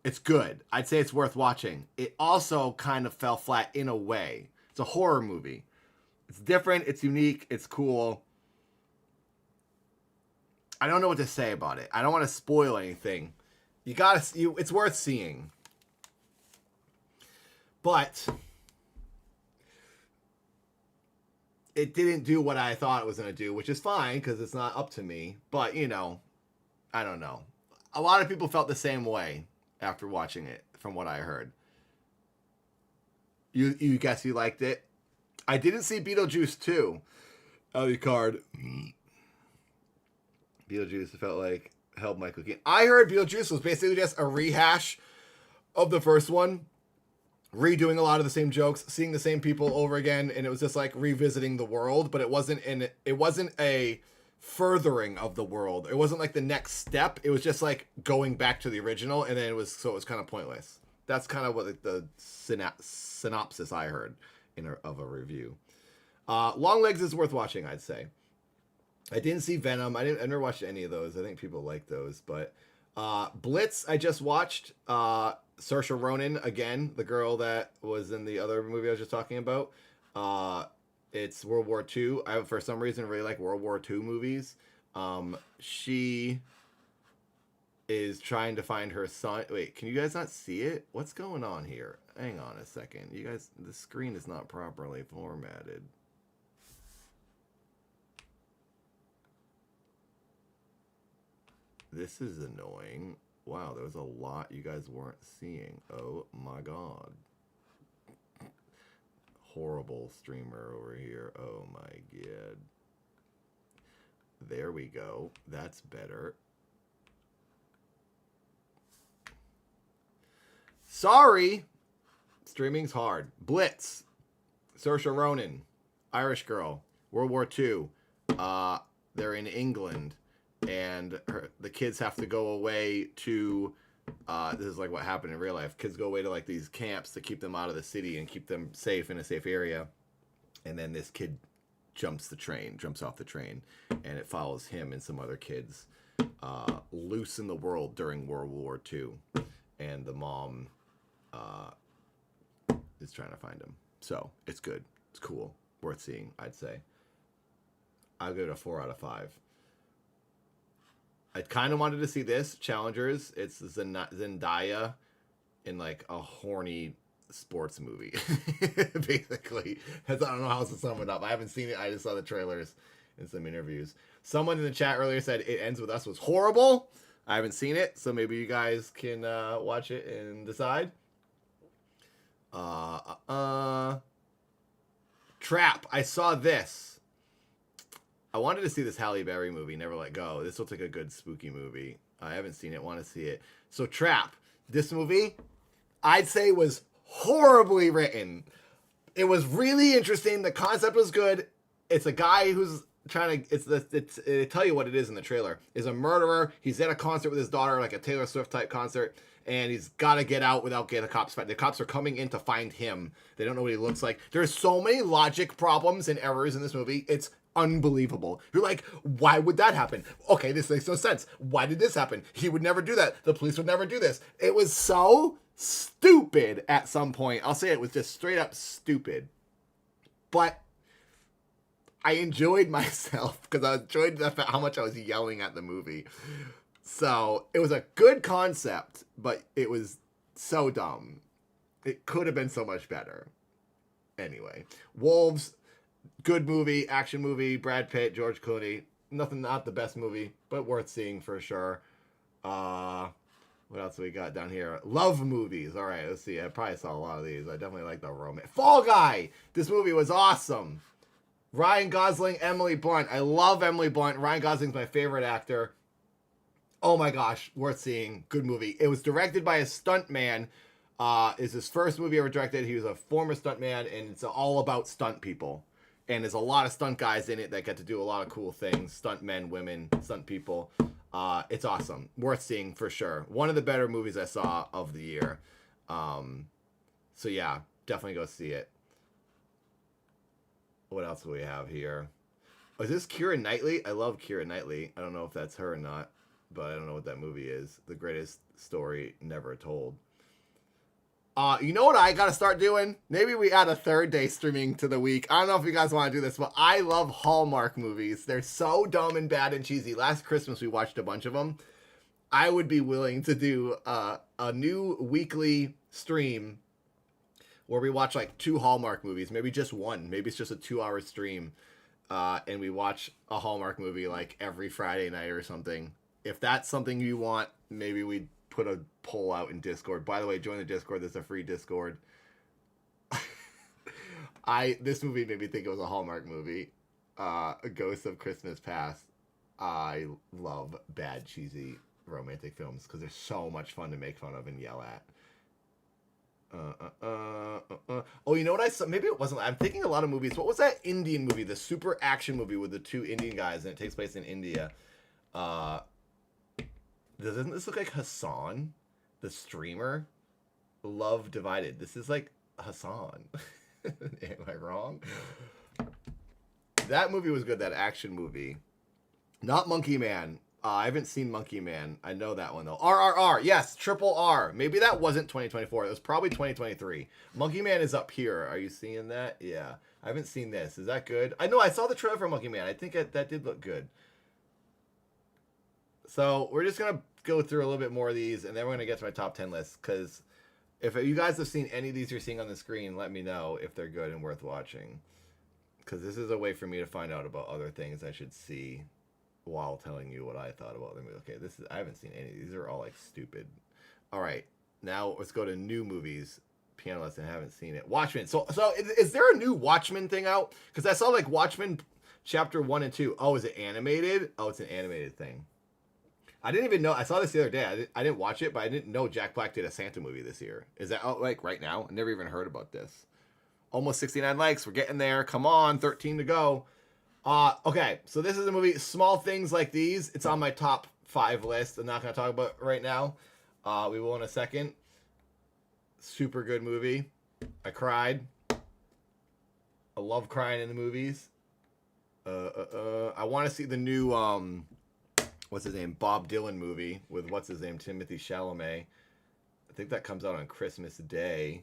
It's good. I'd say it's worth watching. It also kind of fell flat in a way. It's a horror movie. It's different. It's unique. It's cool. I don't know what to say about it. I don't want to spoil anything. It's worth seeing. But it didn't do what I thought it was going to do, which is fine because it's not up to me. But, you know, I don't know. A lot of people felt the same way after watching it, from what I heard. You guess you liked it? I didn't see Beetlejuice 2. Ellie card. Beetlejuice felt like helped Michael Keaton. I heard Beetlejuice was basically just a rehash of the first one, redoing a lot of the same jokes, seeing the same people over again, and it was just like revisiting the world, but it wasn't a furthering of the world. It wasn't like the next step. It was just like going back to the original, and then it was kind of pointless. That's kind of what the synopsis I heard of a review. Longlegs is worth watching, I'd say. I didn't see Venom. I never watched any of those. I think people like those. But Blitz, I just watched. Saoirse Ronan, again, the girl that was in the other movie I was just talking about. It's World War II. I, for some reason, really like World War II movies. She is trying to find her son. Wait, can you guys not see it? What's going on here? Hang on a second. You guys, the screen is not properly formatted. This is annoying. Wow, there was a lot you guys weren't seeing. Oh my god. Horrible streamer over here. Oh my god. There we go. That's better. Sorry. Streaming's hard. Blitz. Saoirse Ronan. Irish girl. World War II. They're in England. And the kids have to go away to, this is like what happened in real life. Kids go away to like these camps to keep them out of the city and keep them safe in a safe area. And then this kid jumps off the train, and it follows him and some other kids loose in the world during World War II. And the mom is trying to find him. So it's good. It's cool. Worth seeing, I'd say. I'll give it a 4 out of 5. I kind of wanted to see this, Challengers. It's Zendaya in like a horny sports movie, basically. I don't know how else to sum it up. I haven't seen it. I just saw the trailers and some interviews. Someone in the chat earlier said It Ends With Us was horrible. I haven't seen it, so maybe you guys can watch it and decide. Trap. I saw this. I wanted to see this Halle Berry movie, Never Let Go. This looks like a good spooky movie. I haven't seen it. Want to see it. So Trap. This movie, I'd say, was horribly written. It was really interesting. The concept was good. It's a guy who's trying to, they tell you what it is in the trailer. Is a murderer. He's at a concert with his daughter, like a Taylor Swift type concert, and he's got to get out without getting the cops find. The cops are coming in to find him. They don't know what he looks like. There's so many logic problems and errors in this movie. It's unbelievable. You're like, why would that happen? Okay, this makes no sense. Why did this happen? He would never do that. The police would never do this. It was so stupid at some point. I'll say it was just straight up stupid. But I enjoyed myself because I enjoyed how much I was yelling at the movie. So it was a good concept, but it was so dumb. It could have been so much better. Anyway, Wolves. Good movie, action movie, Brad Pitt, George Clooney. Not the best movie, but worth seeing for sure. What else do we got down here? Love movies. All right, let's see. I probably saw a lot of these. I definitely like the romance. Fall Guy. This movie was awesome. Ryan Gosling, Emily Blunt. I love Emily Blunt. Ryan Gosling's my favorite actor. Oh my gosh, worth seeing. Good movie. It was directed by a stuntman Is his first movie ever directed. He was a former stuntman, and it's all about stunt people. And there's a lot of stunt guys in it that get to do a lot of cool things. Stunt men, women, stunt people. It's awesome. Worth seeing for sure. One of the better movies I saw of the year. So yeah, definitely go see it. What else do we have here? Oh, is this Keira Knightley? I love Keira Knightley. I don't know if that's her or not, but I don't know what that movie is. The Greatest Story Never Told. You know what I gotta start doing? Maybe we add a third day streaming to the week. I don't know if you guys want to do this, but I love Hallmark movies. They're so dumb and bad and cheesy. Last Christmas we watched a bunch of them. I would be willing to do a new weekly stream where we watch like 2 Hallmark movies, maybe just one. Maybe it's just a 2-hour stream, and we watch a Hallmark movie like every Friday night or something. If that's something you want, maybe we'd put a poll out in Discord. By the way, join the Discord. There's a free Discord. This movie made me think it was a Hallmark movie. Ghosts of Christmas Past. I love bad, cheesy romantic films because they're so much fun to make fun of and yell at. Oh, you know what I saw? Maybe it wasn't. I'm thinking a lot of movies. What was that Indian movie? The super action movie with the 2 Indian guys, and it takes place in India. Doesn't this look like Hassan, the streamer? Love Divided. This is like Hassan. Am I wrong? That movie was good, that action movie. Not Monkey Man. I haven't seen Monkey Man. I know that one, though. RRR. Yes, Triple R. Maybe that wasn't 2024. It was probably 2023. Monkey Man is up here. Are you seeing that? Yeah. I haven't seen this. Is that good? I know. I saw the trailer for Monkey Man. I think that did look good. So we're just going to go through a little bit more of these, and then we're going to get to my top 10 list, because if you guys have seen any of these you're seeing on the screen, let me know if they're good and worth watching, because this is a way for me to find out about other things I should see while telling you what I thought about them. Okay, I haven't seen any of these. Are all like stupid. All right, now let's go to new movies. Piano Lesson, I haven't seen it. Watchmen. So is there a new Watchmen thing out? Because I saw like Watchmen Chapter 1 and 2. Oh, is it animated? Oh, it's an animated thing. I didn't even know. I saw this the other day. I didn't watch it, but I didn't know Jack Black did a Santa movie this year. Is that out like right now? I never even heard about this. Almost 69 likes. We're getting there. Come on, 13 to go. Okay, so this is a movie. Small Things Like These. It's on my top 5 list. I'm not going to talk about it right now. We will in a second. Super good movie. I cried. I love crying in the movies. I want to see the new what's his name, Bob Dylan movie with what's his name, Timothy Chalamet. I think that comes out on Christmas Day.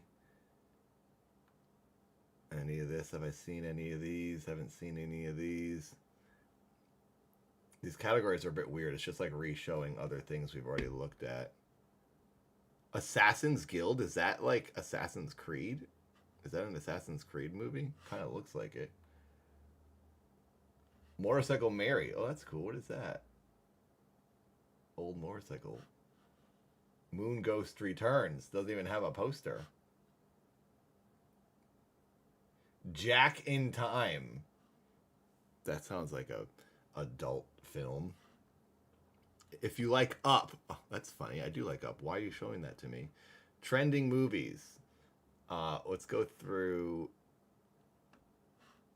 Any of this? Have I seen any of these? Haven't seen any of these. These categories are a bit weird. It's just like re-showing other things we've already looked at. Assassin's Guild? Is that like Assassin's Creed? Is that an Assassin's Creed movie? Kind of looks like it. Motorcycle Mary. Oh, that's cool. What is that? Old motorcycle. Moon Ghost Returns. Doesn't even have a poster. Jack in Time. That sounds like a adult film. If you like Up. Oh, that's funny. I do like Up. Why are you showing that to me? Trending movies. Let's go through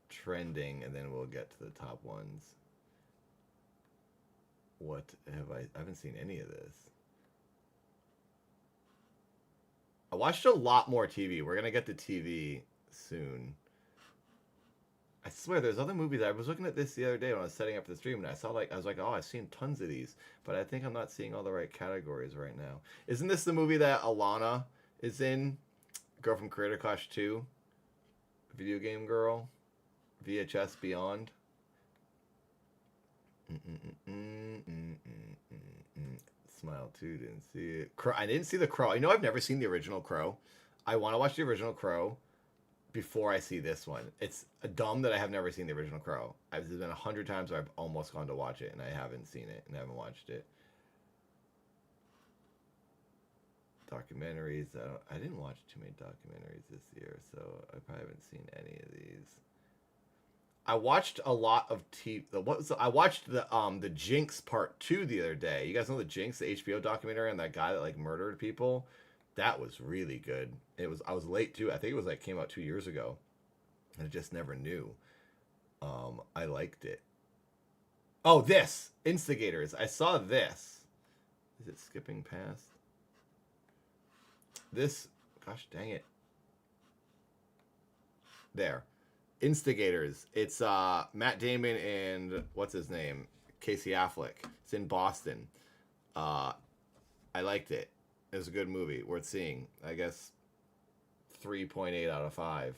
trending, and then we'll get to the top ones. What have I haven't seen any of this. I watched a lot more TV. We're going to get to TV soon. I swear there's other movies. I was looking at this the other day when I was setting up the stream, and I was like, oh, I've seen tons of these, but I think I'm not seeing all the right categories right now. Isn't this the movie that Alana is in? Girl from Creator Clash 2? Video game girl? VHS Beyond? Smile 2, didn't see it. Crow, I didn't see The Crow. I know I've never seen the original Crow. I want to watch the original Crow before I see this one. It's dumb that I have never seen the original Crow. There's been 100 times where I've almost gone to watch it, and I haven't seen it, and I haven't watched it. Documentaries. I didn't watch too many documentaries this year, so I probably haven't seen any of these. I watched a lot of TV. I watched the Jinx Part 2 the other day. You guys know the Jinx, the HBO documentary on that guy that like murdered people? That was really good. I was late too. I think it was like came out 2 years ago. And I just never knew. I liked it. Oh, this Instigators. I saw this. Is it skipping past? This, gosh dang it. There. Instigators. It's Matt Damon and what's his name? Casey Affleck. It's in Boston. I liked it. It was a good movie. Worth seeing. I guess 3.8 out of 5.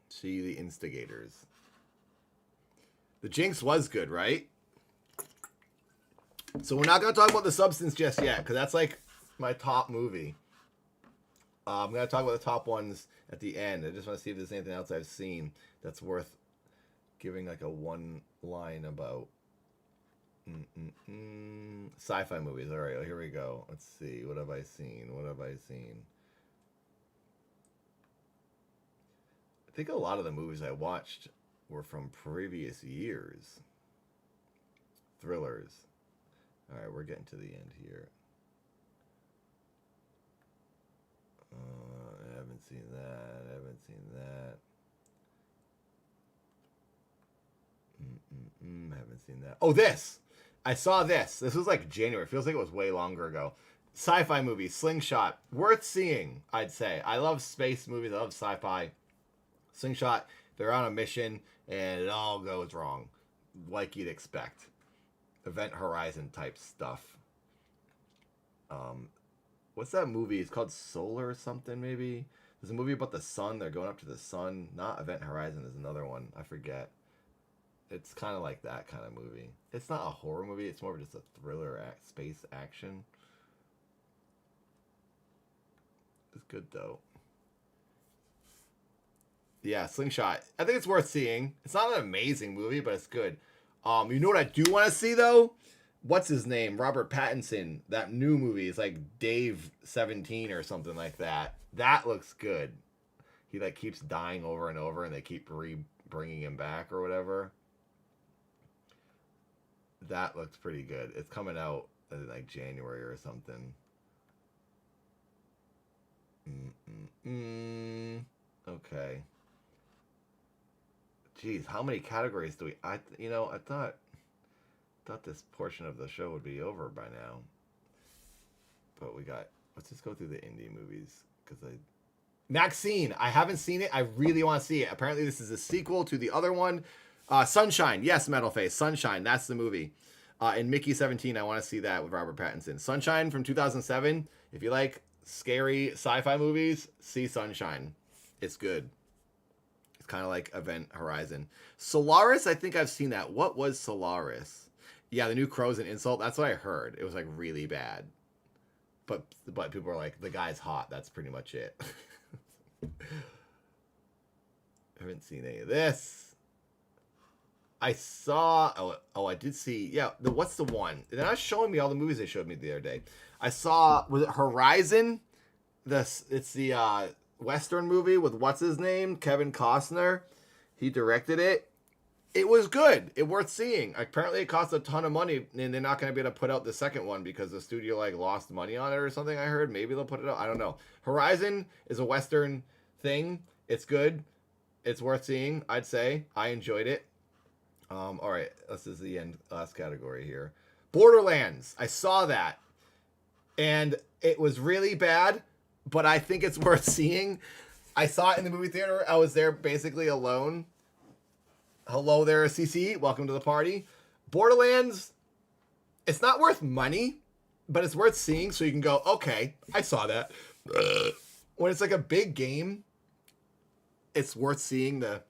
See the Instigators. The Jinx was good, right? So we're not going to talk about The Substance just yet, because that's like my top movie. I'm going to talk about the top ones at the end. I just want to see if there's anything else I've seen that's worth giving like a one line about. Sci-fi movies. All right, here we go. Let's see. What have I seen? What have I seen? I think a lot of the movies I watched were from previous years. Thrillers. All right, we're getting to the end here. I haven't seen that. I haven't seen that. Haven't seen that. Oh, this! I saw this. This was like January. It feels like it was way longer ago. Sci-fi movie, Slingshot. Worth seeing, I'd say. I love space movies. I love sci-fi. Slingshot, they're on a mission, and it all goes wrong. Like you'd expect. Event Horizon type stuff. What's that movie? It's called Solar or something, maybe? There's a movie about the sun. They're going up to the sun. Not Event Horizon. There's another one. I forget. It's kind of like that kind of movie. It's not a horror movie. It's more of just a thriller space action. It's good, though. Yeah, Slingshot. I think it's worth seeing. It's not an amazing movie, but it's good. You know what I do want to see, though? What's his name? Robert Pattinson. That new movie is like Dave 17 or something like that. That looks good. He like keeps dying over and over, and they keep bringing him back or whatever. That looks pretty good. It's coming out in like January or something. Okay. Jeez, how many categories do we? I thought this portion of the show would be over by now. But we got. Let's just go through the indie movies Maxine. I haven't seen it. I really want to see it. Apparently, this is a sequel to the other one. Sunshine. Yes, Metal Face. Sunshine. That's the movie. And Mickey 17. I want to see that with Robert Pattinson. Sunshine from 2007. If you like scary sci-fi movies, see Sunshine. It's good. It's kind of like Event Horizon. Solaris. I think I've seen that. What was Solaris? Yeah, the new Crow's an insult. That's what I heard. It was like really bad. But people are like, the guy's hot. That's pretty much it. I haven't seen any of this. I saw. I did see. Yeah, what's the one? They're not showing me all the movies they showed me the other day. I saw. Was it Horizon? It's the Western movie with what's his name? Kevin Costner. He directed it. It was good. It worth seeing. Apparently, it cost a ton of money, and they're not going to be able to put out the second one because the studio like lost money on it or something. I heard. Maybe they'll put it out. I don't know. Horizon is a Western thing. It's good. It's worth seeing. I'd say I enjoyed it. All right, this is the last category here. Borderlands. I saw that, and it was really bad, but I think it's worth seeing. I saw it in the movie theater. I was there basically alone. Hello there, CC. Welcome to the party. Borderlands, it's not worth money, but it's worth seeing so you can go, okay, I saw that. When it's like a big game, it's worth seeing the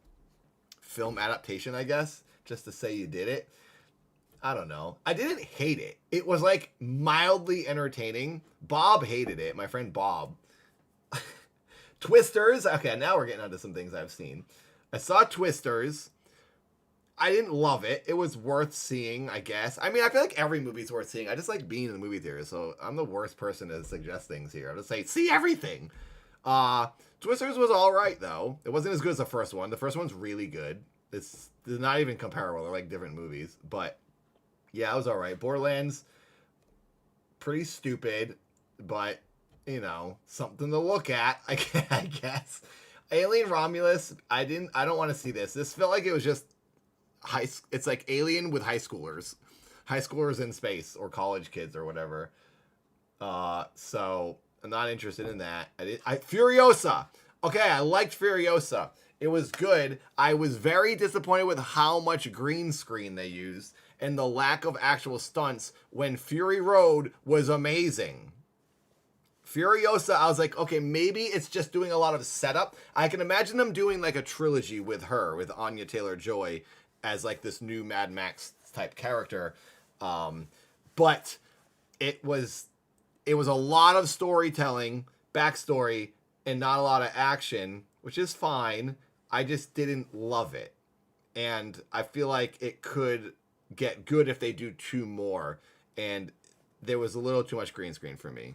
film adaptation, I guess, just to say you did it. I don't know. I didn't hate it. It was like mildly entertaining. Bob hated it. My friend Bob. Twisters. Okay, now we're getting onto some things I've seen. I saw Twisters. I didn't love it. It was worth seeing, I guess. I mean, I feel like every movie's worth seeing. I just like being in the movie theater, so I'm the worst person to suggest things here. I'm just saying, see everything. Twisters was all right, though. It wasn't as good as the first one. The first one's really good. It's not even comparable. They're like different movies. But, yeah, it was all right. Borderlands, pretty stupid, but you know, something to look at, I guess. Alien Romulus, I don't want to see this. This felt like it was just it's like Alien with high schoolers in space, or college kids or whatever. So I'm not interested in that. Furiosa. Okay, I liked Furiosa. It was good. I was very disappointed with how much green screen they used and the lack of actual stunts when Fury Road was amazing. Furiosa, I was like, okay, maybe it's just doing a lot of setup. I can imagine them doing like a trilogy with her, with Anya Taylor-Joy as like this new Mad Max type character. But it was a lot of storytelling, backstory, and not a lot of action, which is fine. I just didn't love it. And I feel like it could get good if they do 2 more. And there was a little too much green screen for me.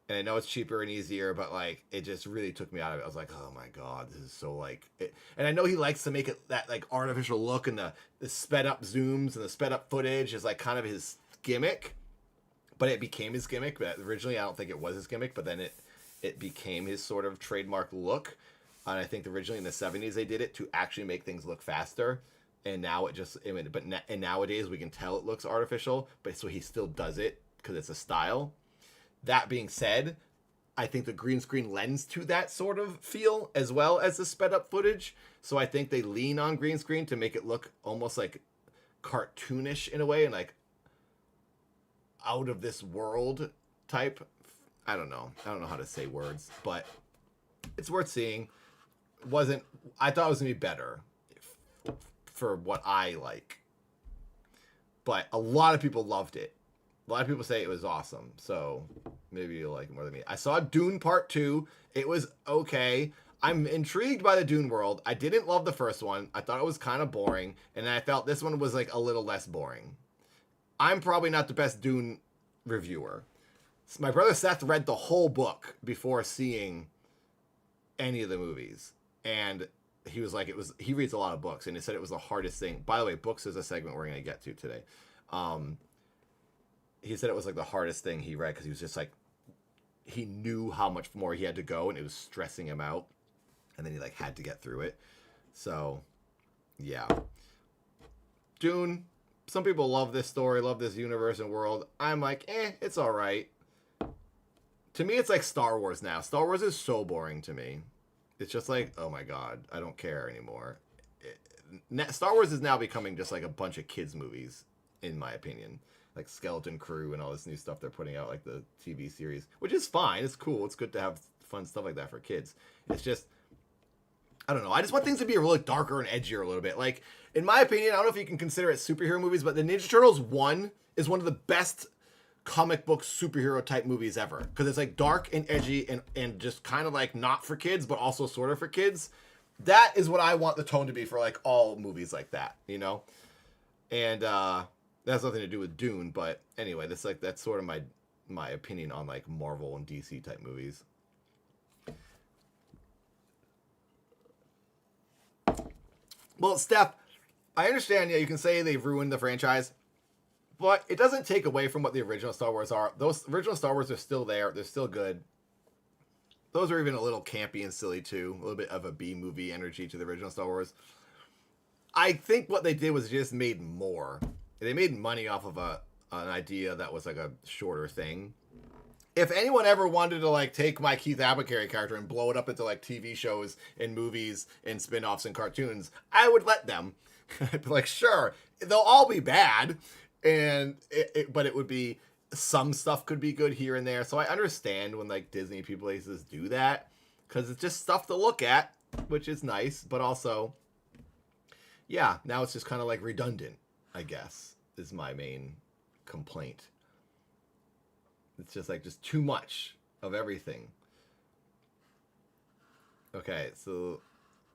And I know it's cheaper and easier, but like it just really took me out of it. I was like, oh my god, this is so like it. And I know he likes to make it that like artificial look, and the sped up zooms and the sped up footage is like kind of his gimmick. But it became his gimmick. But originally I don't think it was his gimmick, but then it became his sort of trademark look. And I think originally in the 70s they did it to actually make things look faster. And now and nowadays we can tell it looks artificial, but so he still does it because it's a style. That being said, I think the green screen lends to that sort of feel as well as the sped up footage. So I think they lean on green screen to make it look almost like cartoonish in a way, and like out of this world type. I don't know how to say words, but it's worth seeing. I thought it was gonna be better for what I like, but a lot of people loved it. A lot of people say it was awesome, so maybe you'll like it more than me. I saw Dune Part 2. It was okay. I'm intrigued by the Dune world. I didn't love the first one. I thought it was kind of boring, and I felt this one was like a little less boring. I'm probably not the best Dune reviewer. My brother Seth read the whole book before seeing any of the movies, and he was like, he reads a lot of books, and he said it was the hardest thing. By the way, books is a segment we're going to get to today. He said it was like the hardest thing he read because he was just like, he knew how much more he had to go, and it was stressing him out, and then he like had to get through it. So yeah, Dune, some people love this story, love this universe and world. I'm like, it's all right. To me, it's like Star Wars now. Star Wars is so boring to me. It's just like, oh my god, I don't care anymore. Star Wars is now becoming just like a bunch of kids movies, in my opinion. Like Skeleton Crew and all this new stuff they're putting out, like the TV series, which is fine. It's cool. It's good to have fun stuff like that for kids. It's just, I don't know. I just want things to be really darker and edgier a little bit. Like, in my opinion, I don't know if you can consider it superhero movies, but the Ninja Turtles 1 is one of the best comic book superhero type movies ever. Because it's like dark and edgy and just kind of like not for kids, but also sort of for kids. That is what I want the tone to be for like all movies like that, you know? And, that has nothing to do with Dune, but anyway, that's sort of my opinion on like Marvel and DC type movies. Well, Steph, I understand, yeah, you can say they've ruined the franchise, but it doesn't take away from what the original Star Wars are. Those original Star Wars are still there. They're still good. Those are even a little campy and silly too. A little bit of a B-movie energy to the original Star Wars. I think what they did was just made more. They made money off of an idea that was like a shorter thing. If anyone ever wanted to like take my Keith Abacary character and blow it up into like TV shows and movies and spin-offs and cartoons, I would let them. I'd be like, sure, they'll all be bad, and but it would be, some stuff could be good here and there. So I understand when like Disney places do that, because it's just stuff to look at, which is nice, but also, yeah, now it's just kind of like redundant, I guess, is my main complaint. It's just like just too much of everything. Okay, so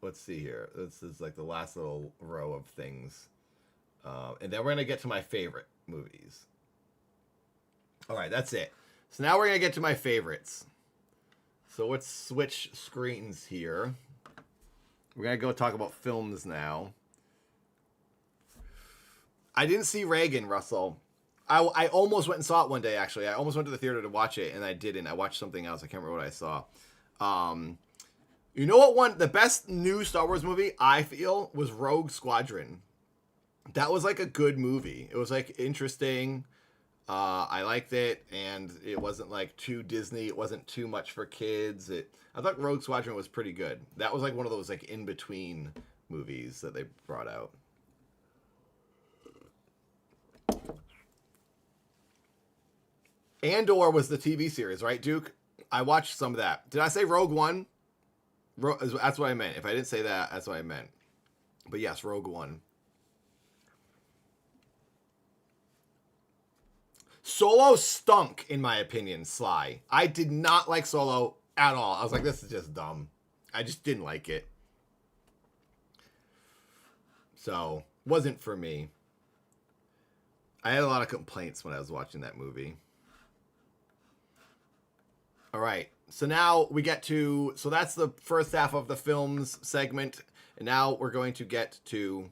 let's see here. This is like the last little row of things. And then we're going to get to my favorite movies. All right, that's it. So now we're going to get to my favorites. So let's switch screens here. We're going to go talk about films now. I didn't see Reagan, Russell. I almost went and saw it one day, actually. I almost went to the theater to watch it, and I didn't. I watched something else. I can't remember what I saw. You know what the best new Star Wars movie, I feel, was Rogue Squadron. That was like a good movie. It was like interesting. I liked it, and it wasn't like too Disney. It wasn't too much for kids. I thought Rogue Squadron was pretty good. That was like one of those like in-between movies that they brought out. Andor was the TV series, right, Duke? I watched some of that. Did I say Rogue One? That's what I meant. If I didn't say that, that's what I meant. But yes, Rogue One. Solo stunk, in my opinion, Sly. I did not like Solo at all. I was like, this is just dumb. I just didn't like it. So, wasn't for me. I had a lot of complaints when I was watching that movie. All right. So now we get to... So that's the first half of the films segment. And now we're going to get to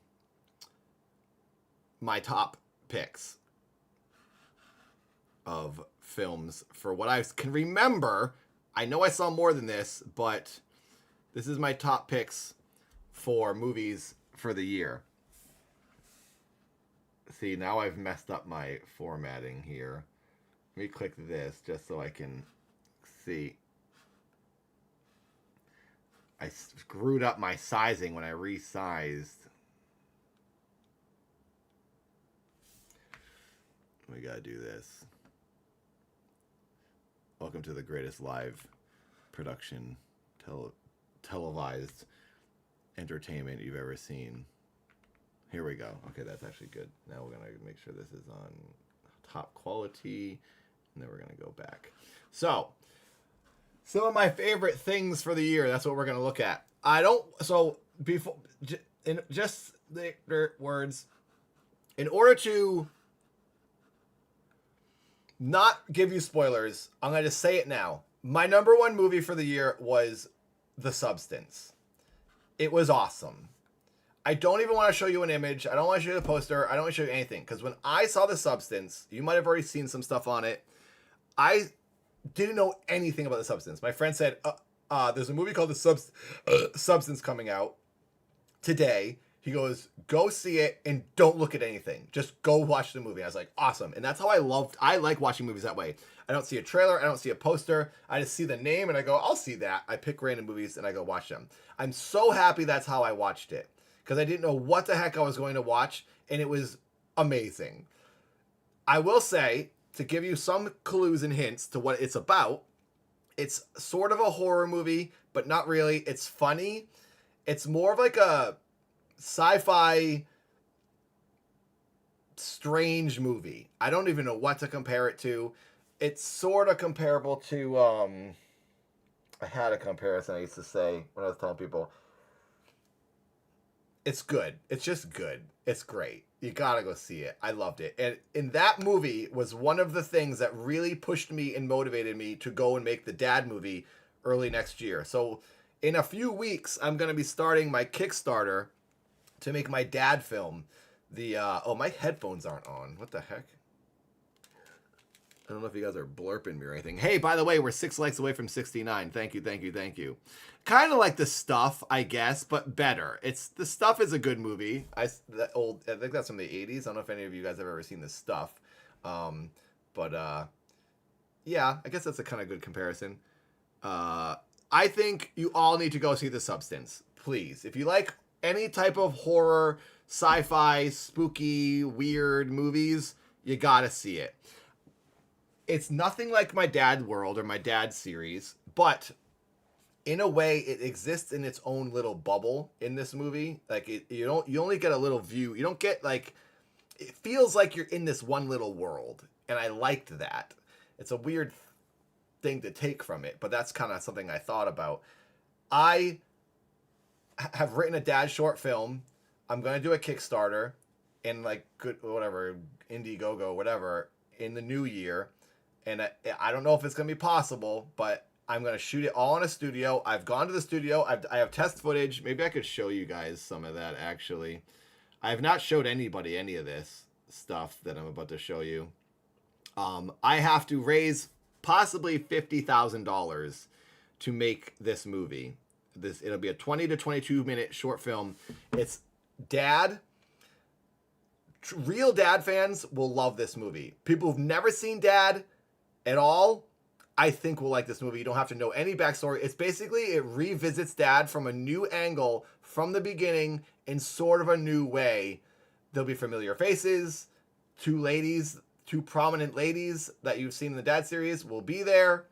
my top picks of films for what I can remember. I know I saw more than this, but this is my top picks for movies for the year. See, now I've messed up my formatting here. Let me click this just so I can see. I screwed up my sizing when I resized. We gotta do this. Welcome to the greatest live production televised entertainment you've ever seen. Here we go. Okay, that's actually good. Now we're going to make sure this is on top quality, and then we're going to go back. So, some of my favorite things for the year, that's what we're going to look at. In just the words, in order to not give you spoilers, I'm going to say it now. My number one movie for the year was The Substance. It was awesome. I don't even want to show you an image. I don't want to show you the poster. I don't want to show you anything. Because when I saw The Substance, you might have already seen some stuff on it. I didn't know anything about The Substance. My friend said, there's a movie called The Substance coming out today. He goes, go see it and don't look at anything. Just go watch the movie. I was like, awesome. And that's how I like watching movies that way. I don't see a trailer. I don't see a poster. I just see the name and I go, I'll see that. I pick random movies and I go watch them. I'm so happy that's how I watched it. Because I didn't know what the heck I was going to watch. And it was amazing. I will say, to give you some clues and hints to what it's about, it's sort of a horror movie, but not really. It's funny. It's more of like a sci-fi strange movie. I don't even know what to compare it to. It's sort of comparable to I had a comparison I used to say when I was telling people. It's good. It's just good. It's great. You gotta go see it. I loved it. And in that movie was one of the things that really pushed me and motivated me to go and make the Dad movie early next year. So in a few weeks, I'm going to be starting my Kickstarter to make my Dad film. My headphones aren't on. What the heck? I don't know if you guys are blurping me or anything. Hey, by the way, we're 6 likes away from 69. Thank you, thank you, thank you. Kind of like The Stuff, I guess, but better. The Stuff is a good movie. I think that's from the 80s. I don't know if any of you guys have ever seen The Stuff. Yeah, I guess that's a kind of good comparison. I think you all need to go see The Substance, please. If you like any type of horror, sci-fi, spooky, weird movies, you gotta see it. It's nothing like my Dad World or my Dad series, but in a way, it exists in its own little bubble in this movie. Like you only get a little view. You don't get like, it feels like you're in this one little world, and I liked that. It's a weird thing to take from it, but that's kind of something I thought about. I have written a Dad short film. I'm gonna do a Kickstarter and like Indiegogo, whatever, in the new year. And I don't know if it's going to be possible, but I'm going to shoot it all in a studio. I've gone to the studio. I have test footage. Maybe I could show you guys some of that, actually. I have not showed anybody any of this stuff that I'm about to show you. I have to raise possibly $50,000 to make this movie. It'll be a 20 to 22 minute short film. It's Dad. Real Dad fans will love this movie. People who've never seen Dad at all, I think will like this movie. You don't have to know any backstory. It's basically, it revisits Dad from a new angle from the beginning in sort of a new way. There'll be familiar faces. Two prominent ladies that you've seen in the Dad series will be there.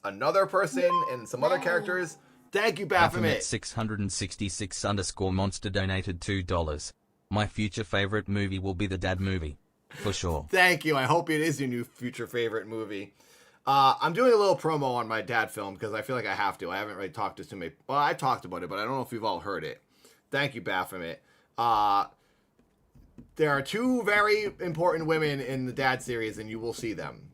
Another person and some other characters. Thank you, Baphomet. 666 underscore monster donated $2. My future favorite movie will be the Dad movie. For sure. Thank you. I hope it is your new future favorite movie. I'm doing a little promo on my Dad film because I feel like I have to. I haven't really talked to too many. Well, I talked about it, but I don't know if you've all heard it. Thank you, Baphomet. There are two very important women in the Dad series, and you will see them.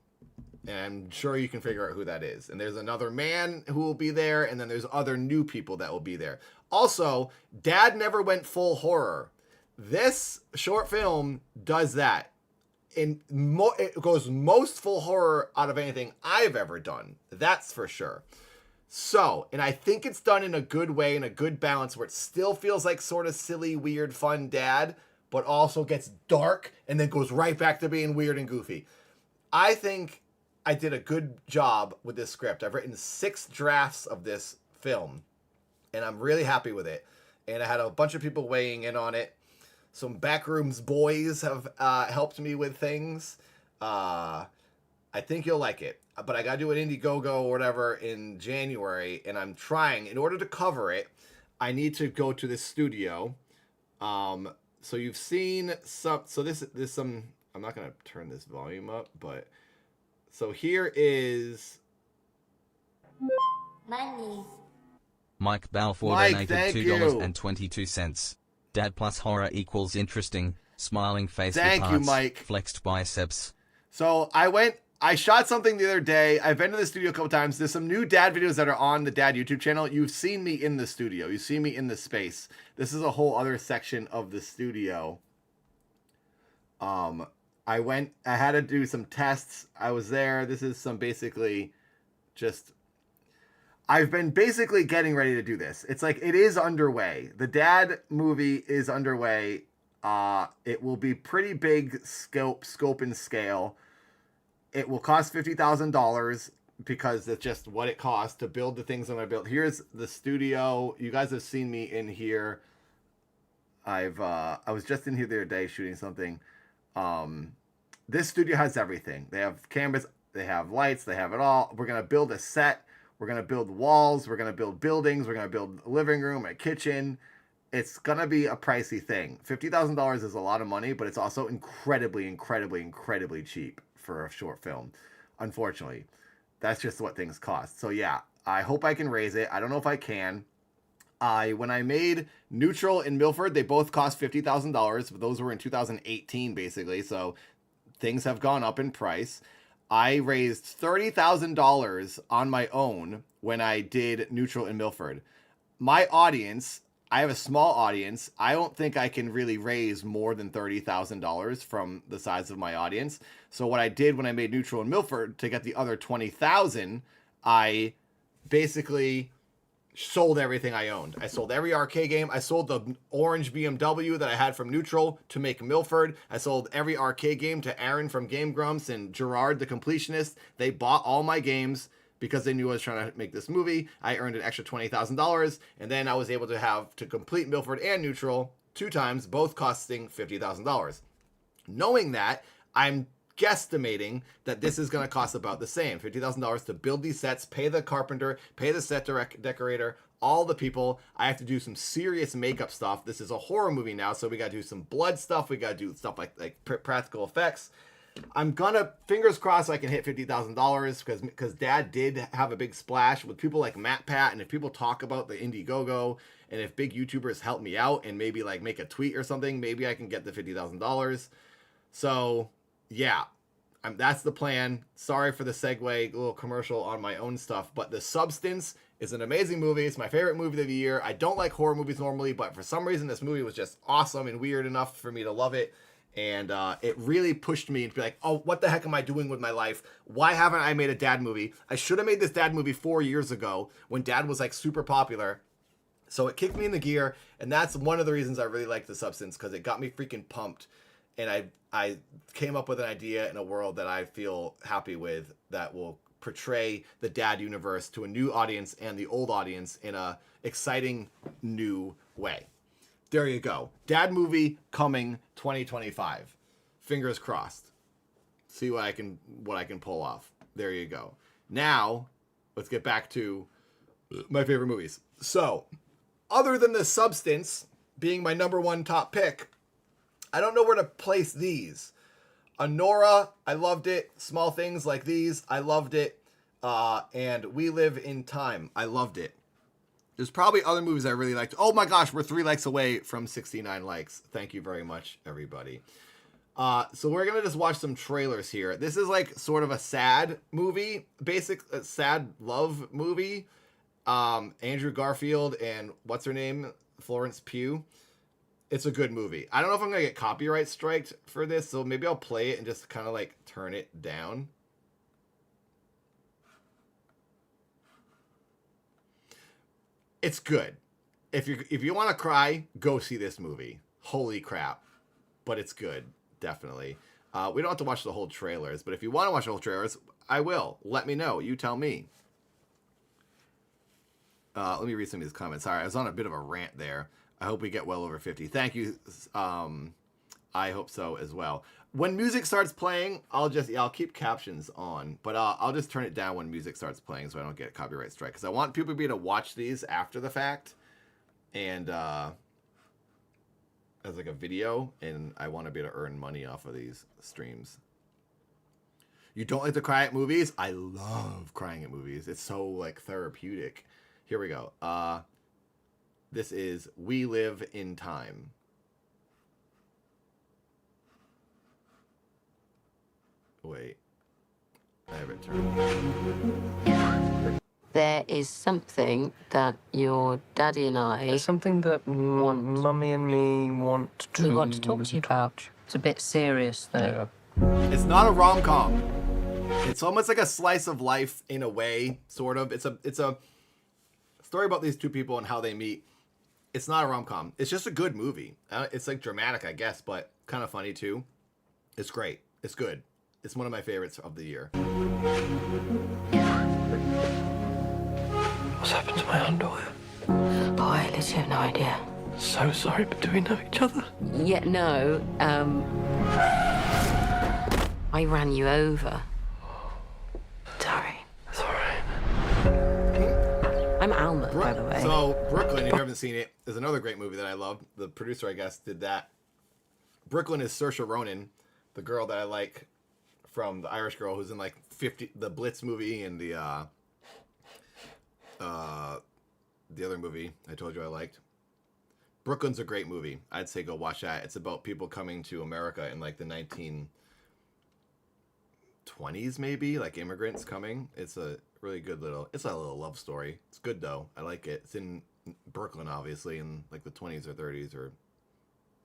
And I'm sure you can figure out who that is. And there's another man who will be there, and then there's other new people that will be there. Also, Dad never went full horror. This short film does that. It goes most full horror out of anything I've ever done. That's for sure. So, and I think it's done in a good way, in a good balance, where it still feels like sort of silly, weird, fun Dad, but also gets dark and then goes right back to being weird and goofy. I think I did a good job with this script. I've written 6 drafts of this film, and I'm really happy with it. And I had a bunch of people weighing in on it. Some Backrooms boys have helped me with things. I think you'll like it. But I got to do an Indiegogo or whatever in January, and I'm trying. In order to cover it, I need to go to this studio. So you've seen some... So this some... I'm not going to turn this volume up, but... So here is... Money. Mike Balfour Mike, donated thank you. $2.22. Dad plus horror equals interesting. Smiling face Thank with you, hearts, Mike. flexed biceps. So I shot something the other day. I've been to the studio a couple times. There's some new Dad videos that are on the Dad YouTube channel. You've seen me in the studio. You see me in the space. This is a whole other section of the studio. I had to do some tests. I was there. This is some basically just... I've been basically getting ready to do this. It's like, it is underway. The Dad movie is underway. It will be pretty big scope and scale. It will cost $50,000 because that's just what it costs to build the things I'm going to build. Here's the studio. You guys have seen me in here. I was just in here the other day shooting something. This studio has everything. They have cameras, they have lights, they have it all. We're going to build a set. We're going to build walls. We're going to build buildings. We're going to build a living room, a kitchen. It's going to be a pricey thing. $50,000 is a lot of money, but it's also incredibly, incredibly, incredibly cheap for a short film. Unfortunately, that's just what things cost. So yeah, I hope I can raise it. I don't know if I can. When I made Neutral and Milford, they both cost $50,000, but those were in 2018 basically. So things have gone up in price. I raised $30,000 on my own when I did Neutral and Milford. My audience, I have a small audience. I don't think I can really raise more than $30,000 from the size of my audience. So what I did when I made Neutral and Milford to get the other $20,000, I basically sold everything I owned. I sold every arcade game. I sold the orange BMW that I had from Neutral to make Milford. I sold every arcade game to Aaron from Game Grumps and Gerard the Completionist. They bought all my games because they knew I was trying to make this movie. I earned an extra $20,000, and then I was able to complete Milford and Neutral 2 times, both costing $50,000. Knowing that, I'm guesstimating that this is going to cost about the same, $50,000 to build these sets, pay the carpenter, pay the set decorator, all the people. I have to do some serious makeup stuff. This is a horror movie now, so we got to do some blood stuff. We got to do stuff like practical effects. I'm gonna, fingers crossed, I can hit $50,000 because Dad did have a big splash with people like Matt Pat, and if people talk about the Indiegogo, and if big YouTubers help me out and maybe like make a tweet or something, maybe I can get the $50,000. So yeah, that's the plan. Sorry for the segue, little commercial on my own stuff, but The Substance is an amazing movie. It's my favorite movie of the year. I don't like horror movies normally, but for some reason this movie was just awesome and weird enough for me to love it. And it really pushed me to be like, oh, what the heck am I doing with my life? Why haven't I made a dad movie? I should have made this dad movie 4 years ago when dad was like super popular. So it kicked me in the gear, and that's one of the reasons I really like The Substance, because it got me freaking pumped. And I came up with an idea in a world that I feel happy with that will portray the dad universe to a new audience and the old audience in a exciting new way. There you go. Dad movie coming 2025. Fingers crossed. See what I can pull off. There you go. Now, let's get back to my favorite movies. So, other than The Substance being my number one top pick, I don't know where to place these. Honora, I loved it. Small Things Like These, I loved it. And We Live in Time, I loved it. There's probably other movies I really liked. Oh my gosh, we're 3 likes away from 69 likes. Thank you very much, everybody. So we're going to just watch some trailers here. This is like sort of a sad movie, sad love movie. Andrew Garfield and what's her name? Florence Pugh. It's a good movie. I don't know if I'm going to get copyright striked for this, so maybe I'll play it and just kind of like turn it down. It's good. If you want to cry, go see this movie. Holy crap. But it's good, definitely. We don't have to watch the whole trailers, but if you want to watch the whole trailers, I will. Let me know. You tell me. Let me read some of these comments. Sorry, I was on a bit of a rant there. I hope we get well over 50. Thank you. I hope so as well. When music starts playing, I'll keep captions on, but I'll just turn it down when music starts playing so I don't get a copyright strike. Because I want people to be able to watch these after the fact, and as like a video, and I want to be able to earn money off of these streams. You don't like to cry at movies? I love crying at movies. It's so like therapeutic. Here we go. This is We Live in Time. Wait. I have it turned. There is something that your daddy and I... There's something that Mummy and me want to... We want to talk to you about. It's a bit serious, though. Yeah. It's not a rom-com. It's almost like a slice of life in a way, sort of. It's a story about these two people and how they meet. It's not a rom-com. It's just a good movie. It's like dramatic, I guess, but kind of funny too. It's great. It's good. It's one of my favorites of the year. What's happened to my underwear? Oh, I literally have no idea. So sorry, but do we know each other? Yeah, no, I ran you over. Sorry. It's all right. I'm Alma, by the way. So, Brooklyn, if you haven't seen it, is another great movie that I love. The producer, I guess, did that. Brooklyn is Saoirse Ronan, the girl that I like from The Irish Girl, who's in like the Blitz movie and the other movie I told you I liked. Brooklyn's a great movie. I'd say go watch that. It's about people coming to America in like the 1920s, maybe, like immigrants coming. It's a really good little love story. It's good though. I like it. It's in Brooklyn, obviously, in like the 20s or 30s or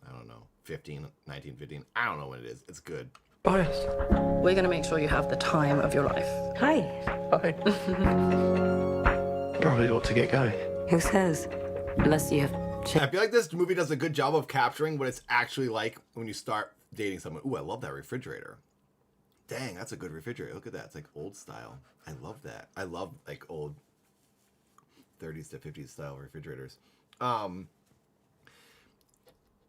I don't know, 1915. I don't know when it is. It's good. Bias. We're going to make sure you have the time of your life. Hi. Hi. Probably ought to get going. Who says? Unless you have... I feel like this movie does a good job of capturing what it's actually like when you start dating someone. Ooh, I love that refrigerator. Dang, that's a good refrigerator. Look at that. It's like old style. I love that. I love like old 30s to 50s style refrigerators.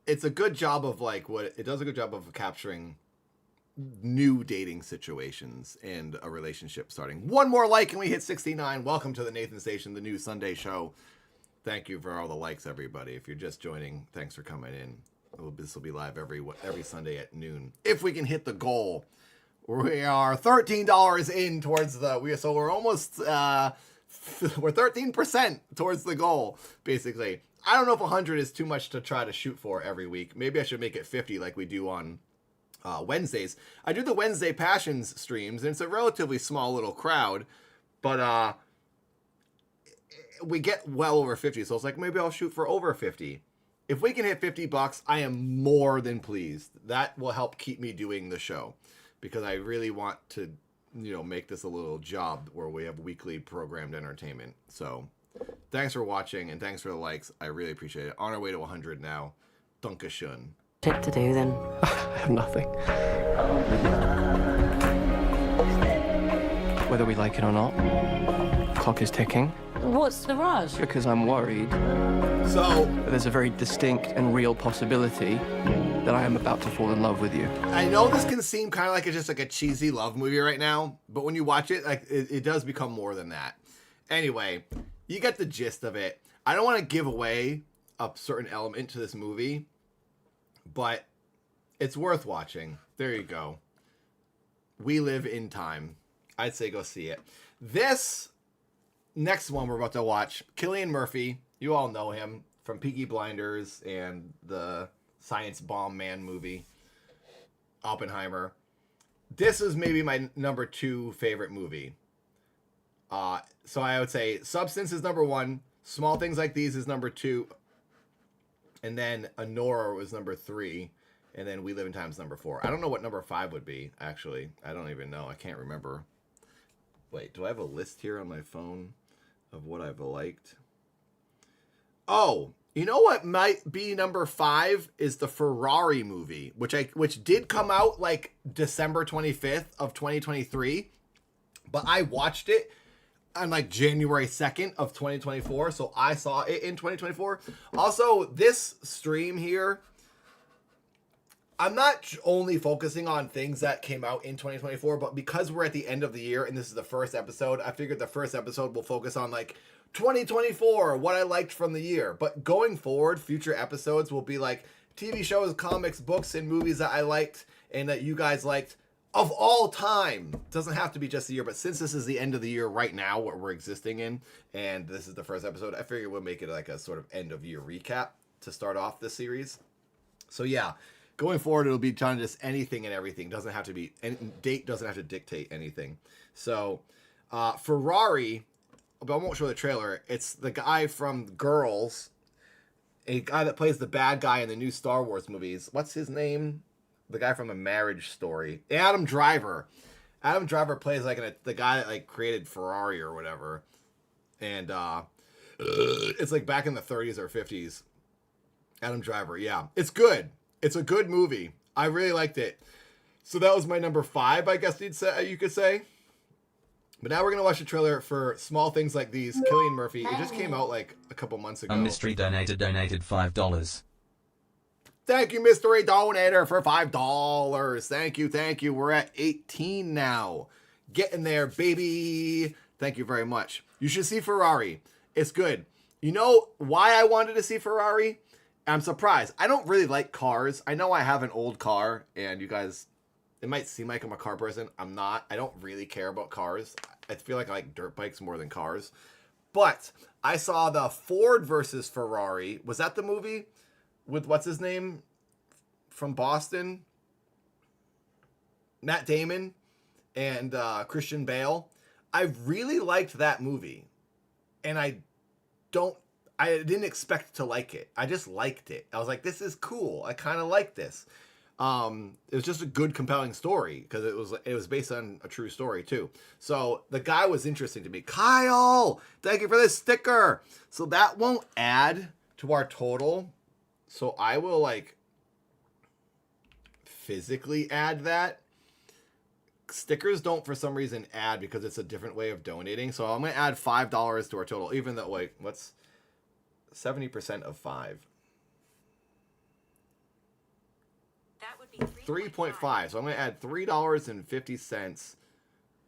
It's a good job of like it does a good job of capturing new dating situations and a relationship starting. One more like and we hit 69. Welcome to the Nathan Station, the new Sunday show. Thank you for all the likes, everybody. If you're just joining, thanks for coming in. This will be live every Sunday at noon. If we can hit the goal. We are $13 in towards so we're almost we're 13% towards the goal, basically. I don't know if 100 is too much to try to shoot for every week. Maybe I should make it 50 like we do on Wednesdays. I do the Wednesday Passions streams, and it's a relatively small little crowd, but we get well over 50, so it's like maybe I'll shoot for over 50 If we can hit $50, I am more than pleased. That will help keep me doing the show because I really want to, make this a little job where we have weekly programmed entertainment. So thanks for watching and thanks for the likes. I really appreciate it. On our way to 100 now. Dankeschön. Shit to do then. I have nothing. Whether we like it or not, clock is ticking What's the rush? because I'm worried So that there's a very distinct and real possibility that I am about to fall in love with you. I know this can seem kind of like it's just like a cheesy love movie right now, but when you watch it, like it does become more than that. Anyway, you get the gist of it. I don't want to give away a certain element to this movie, but it's worth watching. There you go. We Live in Time. I'd say go see it. This next one we're about to watch, Cillian Murphy. You all know him from Peaky Blinders and the Science Bomb Man movie, Oppenheimer. This is maybe my number 2 favorite movie. So I would say Substance is number 1. Small Things Like These is number 2. And then Honora was number 3. And then We Live in Time is number 4. I don't know what number 5 would be, actually. I don't even know. I can't remember. Wait, do I have a list here on my phone of what I've liked? Oh, you know what might be number 5 is the Ferrari movie, which did come out like December 25th of 2023, but I watched it on like January 2nd of 2024, so I saw it in 2024. Also, this stream here, I'm not only focusing on things that came out in 2024, but because we're at the end of the year and this is the first episode, I figured the first episode will focus on like 2024, what I liked from the year. But going forward, future episodes will be like TV shows, comics, books, and movies that I liked and that you guys liked of all time. Doesn't have to be just the year, but since this is the end of the year right now, what we're existing in, and this is the first episode, I figured we'll make it like a sort of end of year recap to start off this series. So yeah. Going forward, it'll be done just anything and everything. Doesn't have to be, date doesn't have to dictate anything. So, Ferrari, but I won't show the trailer. It's the guy from Girls, a guy that plays the bad guy in the new Star Wars movies. What's his name? The guy from A Marriage Story. Adam Driver. Adam Driver plays like the guy that like created Ferrari or whatever. And it's like back in the 30s or 50s. Adam Driver, yeah. It's good. It's a good movie. I really liked it. So that was my number 5, I guess you could say. But now we're going to watch the trailer for Small Things Like These, Cillian Murphy. It just came out like a couple months ago. A mystery donated $5. Thank you, mystery donator, for $5. Thank you. We're at 18 now. Getting there, baby. Thank you very much. You should see Ferrari. It's good. You know why I wanted to see Ferrari? I'm surprised. I don't really like cars. I know I have an old car, and you guys, it might seem like I'm a car person. I'm not. I don't really care about cars. I feel like I like dirt bikes more than cars. But I saw the Ford versus Ferrari. Was that the movie with what's his name from Boston? Matt Damon and Christian Bale. I really liked that movie, and I didn't expect to like it. I just liked it. I was like, this is cool. I kind of like this. It was just a good, compelling story because it was based on a true story too. So the guy was interesting to me. Kyle, thank you for this sticker. So that won't add to our total. So I will like physically add that. Stickers don't for some reason add because it's a different way of donating. So I'm going to add $5 to our total, even though like what's 70% of 5. That would be 3.5. So I'm going to add $3.50.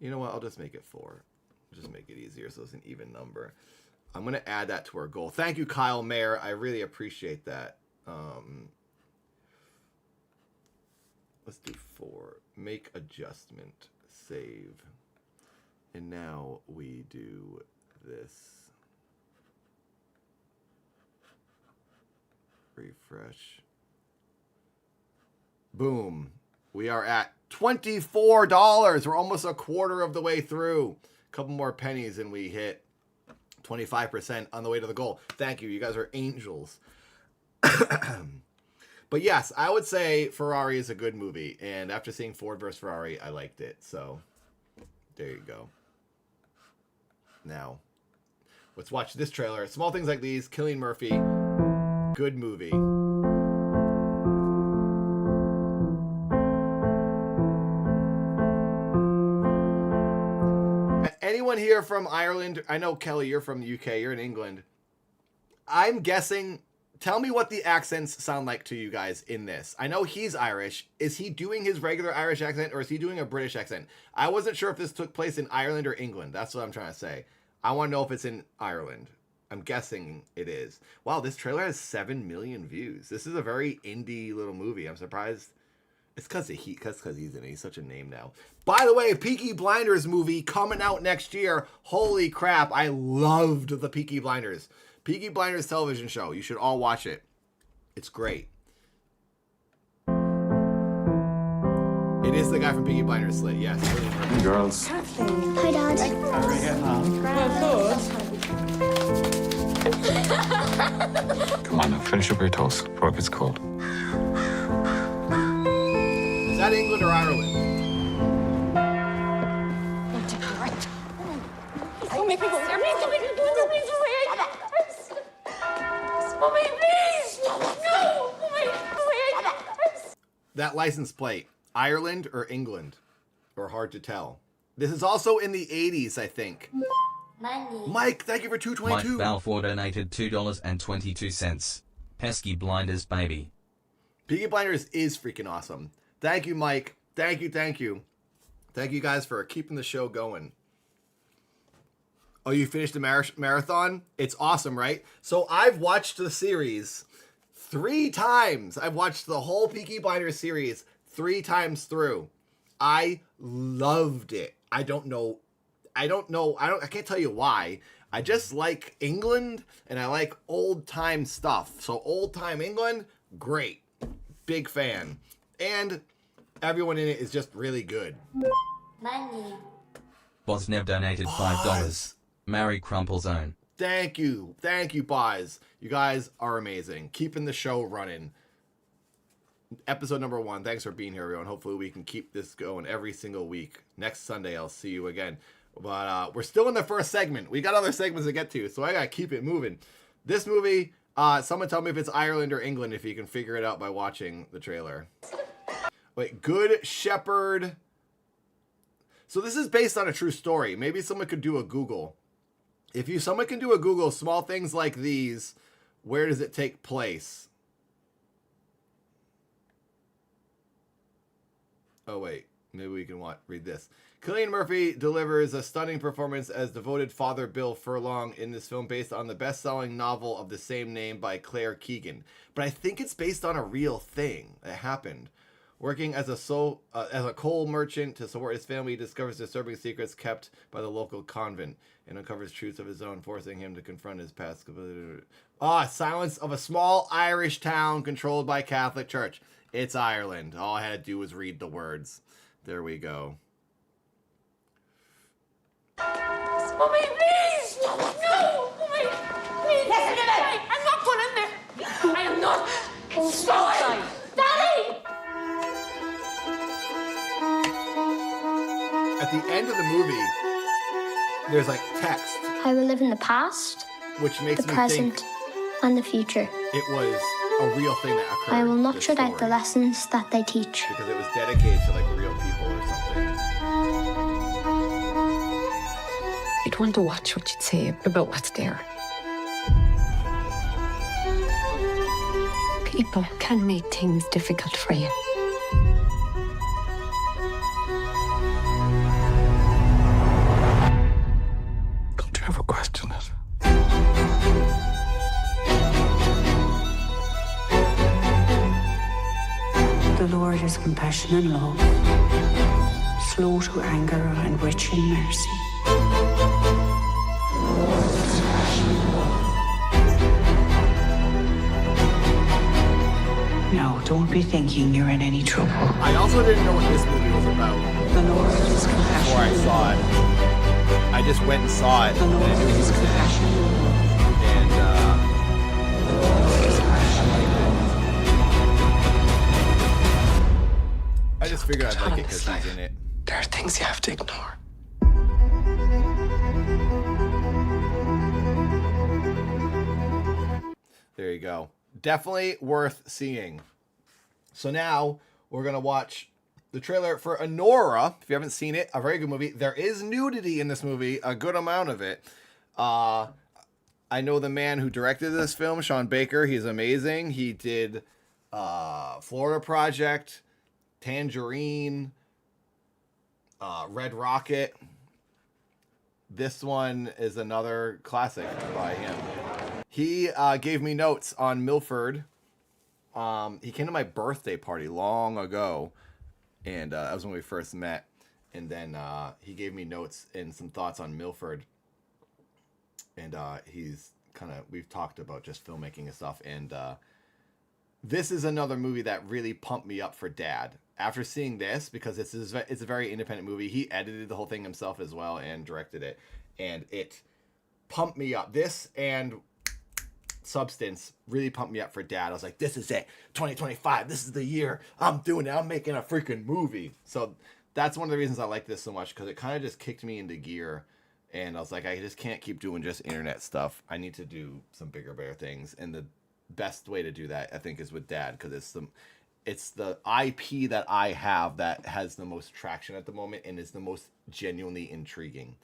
You know what? I'll just make it 4. Just make it easier so it's an even number. I'm going to add that to our goal. Thank you, Kyle Mayer. I really appreciate that. Let's do 4. Make adjustment. Save. And now we do this. Refresh. Boom. We are at $24. We're almost a quarter of the way through. A couple more pennies and we hit 25% on the way to the goal. Thank you. You guys are angels. But yes, I would say Ferrari is a good movie. And after seeing Ford vs. Ferrari, I liked it. So there you go. Now, let's watch this trailer. Small Things Like These, Cillian Murphy. Good movie. Anyone here from Ireland? I know, Kelly, you're from the UK. You're in England. I'm guessing... Tell me what the accents sound like to you guys in this. I know he's Irish. Is he doing his regular Irish accent or is he doing a British accent? I wasn't sure if this took place in Ireland or England. That's what I'm trying to say. I want to know if it's in Ireland. I'm guessing it is. Wow, this trailer has 7 million views. This is a very indie little movie. I'm surprised. It's because he's in it. He's such a name now. By the way, Peaky Blinders movie coming out next year. Holy crap. I loved the Peaky Blinders. Peaky Blinders television show. You should all watch it. It's great. It is the guy from Peaky Blinders Slit, yes. Girls. Hi, Dad. Come on now, finish up your toast. What if it's cold? Is that England or Ireland? That license plate, Ireland or England? Or hard to tell. This is also in the 80s, I think. Mike, thank you for Mike $2.22. Balfour donated $2.22. Pesky Blinders, baby. Peaky Blinders is freaking awesome. Thank you, Mike. Thank you, thank you. Thank you guys for keeping the show going. Oh, you finished the marathon? It's awesome, right? So I've watched the series 3 times. I've watched the whole Peaky Blinders series 3 times through. I loved it. I can't tell you why. I just like England and I like old time stuff. So old time England, great. Big fan. And everyone in it is just really good. Bosnev donated $5. Mary Crumplezone. Thank you. Thank you, Boz. You guys are amazing. Keeping the show running. Episode number 1. Thanks for being here, everyone. Hopefully we can keep this going every single week. Next Sunday, I'll see you again. But we're still in the first segment. We got other segments to get to, so I got to keep it moving. This movie, someone tell me if it's Ireland or England, if you can figure it out by watching the trailer. Wait, Good Shepherd. So this is based on a true story. Maybe someone could do a Google. If someone can do a Google, Small Things Like These, where does it take place? Oh, wait. Maybe we can read this. Cillian Murphy delivers a stunning performance as devoted father Bill Furlong in this film based on the best-selling novel of the same name by Claire Keegan. But I think it's based on a real thing that happened. Working as a coal merchant to support his family, he discovers disturbing secrets kept by the local convent and uncovers truths of his own, forcing him to confront his past. Silence of a small Irish town controlled by Catholic Church. It's Ireland. All I had to do was read the words. There we go. Mommy, please! No! Mommy, please! Listen to me! I'm not going in there! I am not inside! Daddy! At the end of the movie, there's like text, I will live in the past, which makes the me present, think and the future. it was a real thing that occurred. I will not this shut out the story, lessons that they teach. because it was dedicated to like real people or something. You'd want to watch what you'd say about what's there. People can make things difficult for you. Don't you ever question it? The Lord is compassion and love, slow to anger and rich in mercy. No, don't be thinking you're in any trouble. I also didn't know what this movie was about The Lord is compassion. before I saw it. I just went and saw it, The and I Lord knew it is was compassion. and I liked it. figured I'd like it because he's in it. There are things you have to ignore. There you go. Definitely worth seeing. So now we're going to watch the trailer for Honora. If you haven't seen it, a very good movie. There is nudity in this movie, a good amount of it. I know the man who directed this film, Sean Baker. He's amazing. He did Florida Project, Tangerine, Red Rocket. This one is another classic by him. He gave me notes on Milford. He came to my birthday party long ago, and that was when we first met. And then he gave me notes and some thoughts on Milford. And we've talked about just filmmaking and stuff. And this is another movie that really pumped me up for Dad. After seeing this, because it's a very independent movie, he edited the whole thing himself as well and directed it. And it pumped me up. This and Substance really pumped me up for Dad. I was like, this is it. 2025. This is the year. I'm doing it. I'm making a freaking movie. So that's one of the reasons I like this so much, because it kind of just kicked me into gear. And I was like, I just can't keep doing just internet stuff. I need to do some bigger, better things. And the best way to do that, I think, is with Dad, because it's the IP that I have that has the most traction at the moment and is the most genuinely intriguing,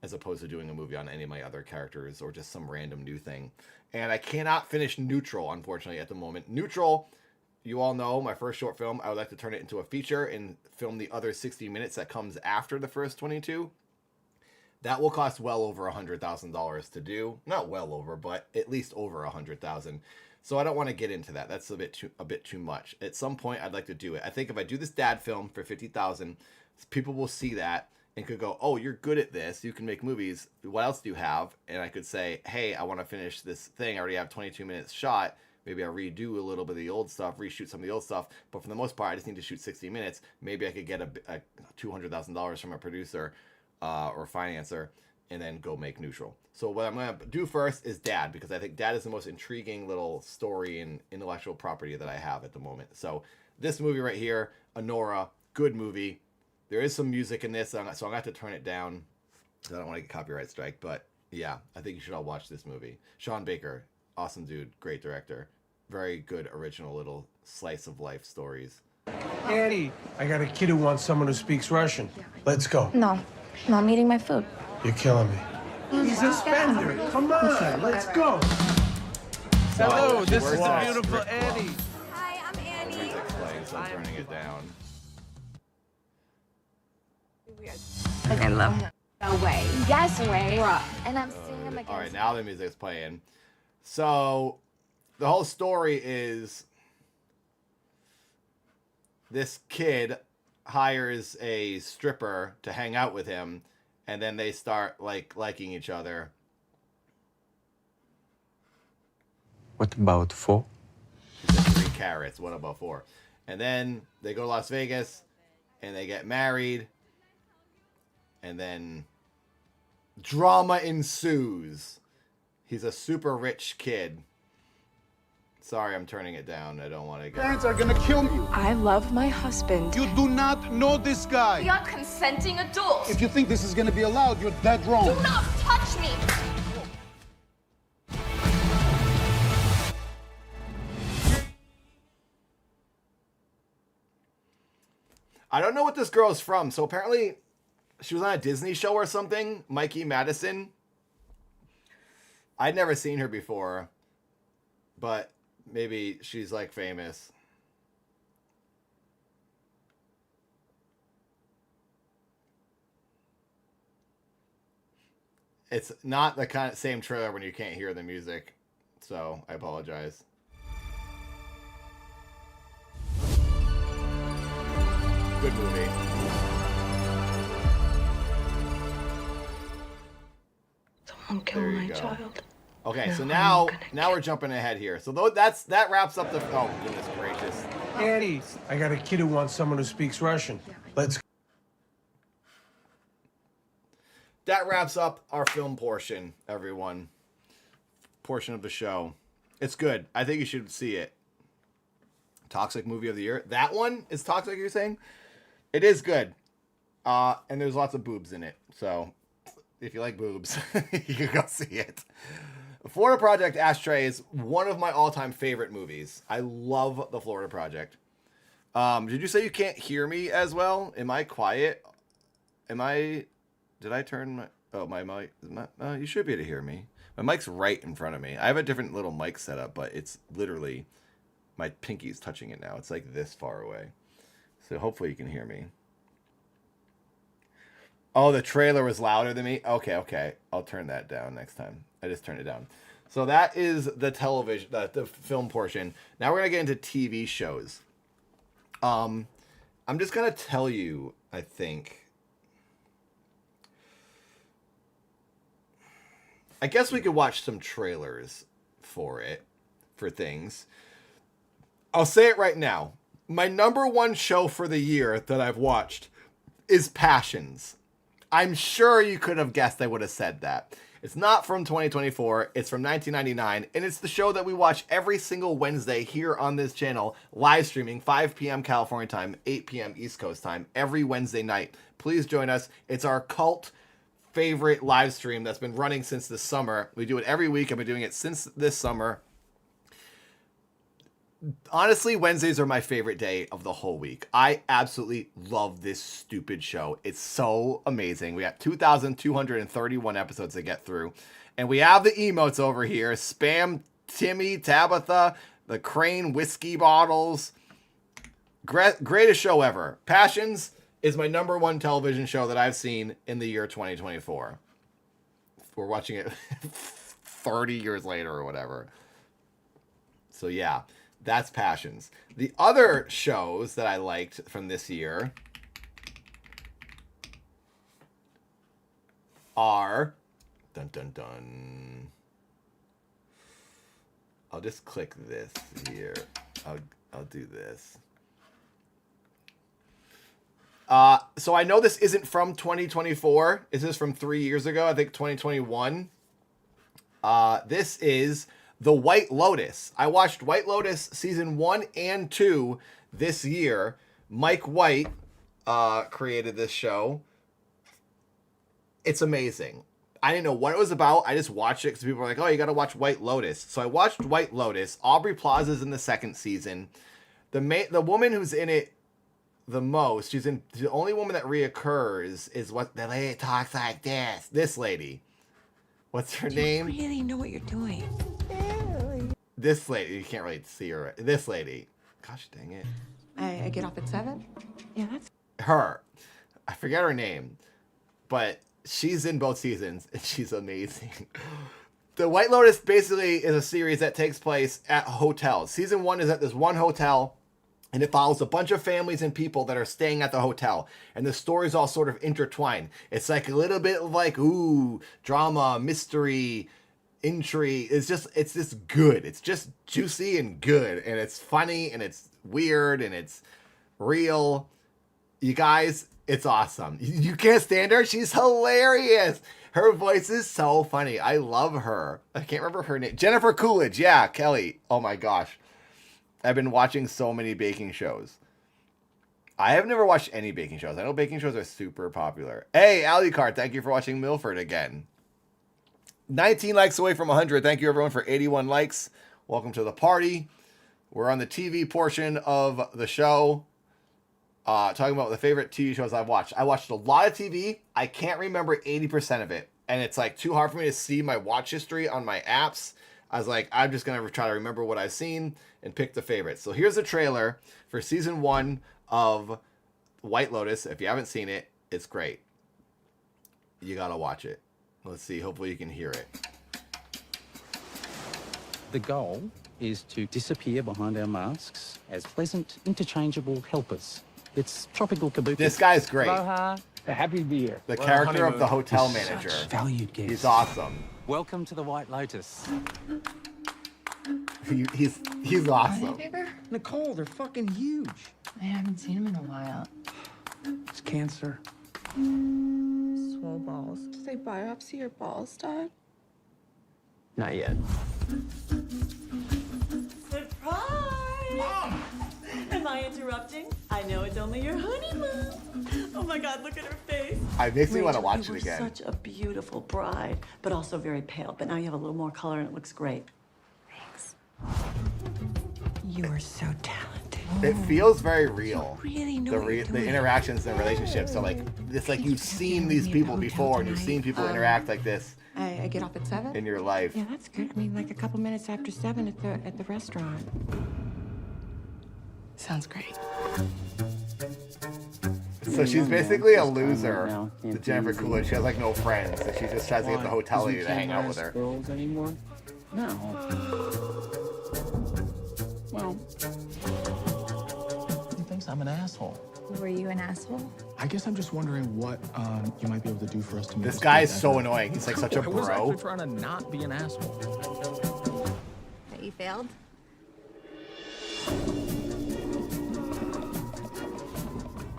as opposed to doing a movie on any of my other characters or just some random new thing. And I cannot finish Neutral, unfortunately, at the moment. Neutral, you all know, my first short film. I would like to turn it into a feature and film the other 60 minutes that comes after the first 22. That will cost well over $100,000 to do. Not well over, but at least over $100,000. So I don't want to get into that. That's a bit too much. At some point, I'd like to do it. I think if I do this Dad film for $50,000, people will see that and could go, oh, you're good at this. You can make movies. What else do you have? And I could say, hey, I want to finish this thing. I already have 22 minutes shot. Maybe I'll redo a little bit of the old stuff, reshoot some of the old stuff. But for the most part, I just need to shoot 60 minutes. Maybe I could get a $200,000 from a producer or financer and then go make Neutral. So what I'm going to do first is Dad, because I think Dad is the most intriguing little story and intellectual property that I have at the moment. So this movie right here, Honora, good movie. There is some music in this, so I'm going to have to turn it down. I don't want to get copyright strike, but yeah, I think you should all watch this movie. Sean Baker, awesome dude, great director. Very good original little slice of life stories. Annie, I got a kid who wants someone who speaks Russian. Let's go. No, I'm eating my food. You're killing me. He's a spender. Come on, let's go. Hello, this is the Wow. beautiful Annie. Hi, I'm Annie. Music's playing, so I'm turning it down. I love it. No way. Yes way. And I'm seeing him again. All right, now the music's playing. So the whole story is this kid hires a stripper to hang out with him, and then they start liking each other. What about 4? He said 3 carrots. What about 4? And then they go to Las Vegas, and they get married, and then drama ensues. He's a super rich kid. Sorry, I'm turning it down. I don't want to go. Parents are gonna kill you. I love my husband. You do not know this guy. We are consenting adults. If you think this is gonna be allowed, you're dead wrong. Do not touch me. I don't know what this girl's from. So apparently she was on a Disney show or something. Mikey Madison. I'd never seen her before, but maybe she's like famous. It's not the kind of same trailer when you can't hear the music, so I apologize. Good movie. Someone kill There you my go. child. Okay, No, so I'm now gonna we're jumping ahead here. So that wraps up the. Oh goodness gracious! Annie, I got a kid who wants someone who speaks Russian. Let's go. That wraps up our film portion, everyone. Portion of the show. It's good. I think you should see it. Toxic movie of the year. That one is toxic, you're saying? It is good. And there's lots of boobs in it. So if you like boobs, you can go see it. Florida Project Ashtray is one of my all-time favorite movies. I love the Florida Project. Did you say you can't hear me as well? Am I quiet? Did I turn my... Oh, my mic... you should be able to hear me. My mic's right in front of me. I have a different little mic setup, but it's literally... My pinky's touching it now. It's like this far away. So hopefully you can hear me. Oh, the trailer was louder than me? Okay. I'll turn that down next time. I just turned it down. So that is the television, the film portion. Now we're going to get into TV shows. I'm just going to tell you, I think... I guess we could watch some trailers for things. I'll say it right now. My number one show for the year that I've watched is Passions. I'm sure you could have guessed I would have said that. It's not from 2024. It's from 1999. And it's the show that we watch every single Wednesday here on this channel, live streaming 5 p.m. California time, 8 p.m. East Coast time, every Wednesday night. Please join us. It's our cult favorite live stream that's been running since the summer. We do it every week. I've been doing it since this summer. Honestly, Wednesdays are my favorite day of the whole week. I absolutely love this stupid show. It's so amazing. We got 2,231 episodes to get through. And we have the emotes over here. Spam, Timmy, Tabitha, the Crane whiskey bottles. Greatest show ever. Passions is my number one television show that I've seen in the year 2024. We're watching it 30 years later or whatever. So yeah. That's Passions. The other shows that I liked from this year are... Dun, dun, dun. I'll just click this here. I'll do this. So I know this isn't from 2024. This is from 3 years ago. I think 2021. This is... The White Lotus. I watched White Lotus season 1 and 2 this year. Mike White created this show. It's amazing. I didn't know what it was about. I just watched it because people were like, oh, you got to watch White Lotus. So I watched White Lotus. Aubrey Plaza's in the second season. The woman who's in it the most, the only woman that reoccurs is what the lady talks like this. This lady. What's her name? You really know what you're doing. This lady, you can't really see her. This lady. Gosh dang it. I get off at 7? Yeah, that's... Her. I forget her name. But she's in both seasons, and she's amazing. The White Lotus basically is a series that takes place at hotels. Season 1 is at this one hotel, and it follows a bunch of families and people that are staying at the hotel. And the stories all sort of intertwine. It's like a little bit of like, ooh, drama, mystery, intrigue. It's just good. It's just juicy and good. And it's funny and it's weird and it's real. You guys, it's awesome. You can't stand her. She's hilarious. Her voice is so funny. I love her. I can't remember her name. Jennifer Coolidge. Yeah, Kelly. Oh my gosh. I've been watching so many baking shows. I have never watched any baking shows. I know baking shows are super popular. Hey, Alucard, thank you for watching Milford again. 19 likes away from 100. Thank you, everyone, for 81 likes. Welcome to the party. We're on the TV portion of the show. Talking about the favorite TV shows I've watched. I watched a lot of TV. I can't remember 80% of it. And it's like too hard for me to see my watch history on my apps. I was like, I'm just going to try to remember what I've seen and pick the favorites. So here's the trailer for season 1 of White Lotus. If you haven't seen it, it's great. You got to watch it. Let's see. Hopefully you can hear it. The goal is to disappear behind our masks as pleasant, interchangeable helpers. It's tropical kabuki. This guy's great. Aloha. Happy to be here. The character of the hotel manager. Valued guest. He's awesome. Welcome to the White Lotus. He's awesome. Nicole, they're fucking huge. I haven't seen him in a while. It's cancer. Swole balls. Did they biopsy your balls, Dad? Not yet. Surprise! Mom! Am I interrupting? interrupting. I know it's only your honeymoon. Oh my God, look at her face. It makes me want to Rachel, watch you it were again. such a beautiful bride, but also very pale. But now you have a little more color and it looks great. Thanks. You are so talented. It feels very real. Really know The, what you're the doing. interactions and relationships. So like, it's like you've seen these people before, and you've seen people interact like this I get off at 7? in your life. Yeah, that's good. I mean, like a couple minutes after 7 at the restaurant. Sounds great. So she's basically a loser, the Jennifer Coolidge. She has like no friends, so she just tries to get the hotel lady to hang out with her. Girls anymore? No. Well, he thinks I'm an asshole. Were you an asshole? I guess I'm just wondering what you might be able to do for us to make This guy is so annoying. He's like such a I was bro. actually trying to not be an asshole. That you failed?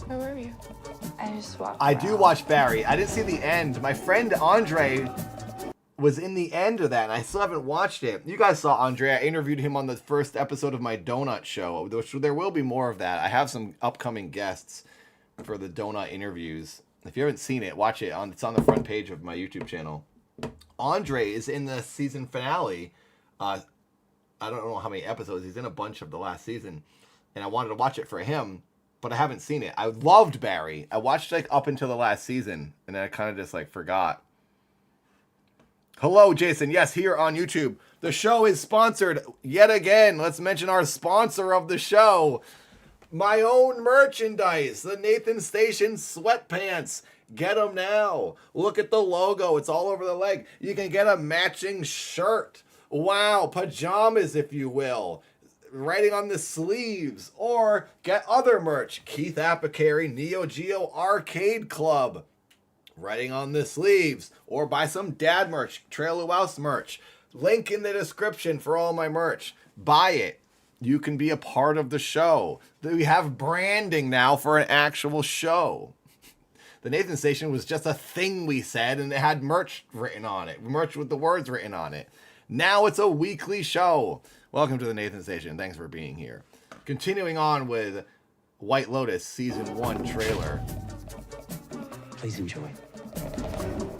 Where were you? I just walked I do watch Barry. I didn't see the end. My friend Andre was in the end of that, and I still haven't watched it. You guys saw Andre. I interviewed him on the first episode of my donut show, which there will be more of that. I have some upcoming guests for the donut interviews. If you haven't seen it, watch it. It's on the front page of my YouTube channel. Andre is in the season finale. I don't know how many episodes. He's in a bunch of the last season, and I wanted to watch it for him, but I haven't seen it. I loved Barry. I watched like up until the last season, and then I kind of just like forgot. Hello, Jason. Yes, here on YouTube. The show is sponsored yet again. Let's mention our sponsor of the show. My own merchandise, the NathanStation sweatpants. Get them now. Look at the logo. It's all over the leg. You can get a matching shirt. Wow, pajamas, if you will. Writing on the sleeves. Or get other merch. Keith Apicary, Neo Geo Arcade Club. Writing on the sleeves, or buy some dad merch, Trail Luaus merch. Link in the description for all my merch. Buy it. You can be a part of the show. We have branding now for an actual show. The Nathan Station was just a thing we said, and it had merch written on it. Merch with the words written on it. Now it's a weekly show. Welcome to the Nathan Station. Thanks for being here. Continuing on with White Lotus Season 1 trailer. Please enjoy.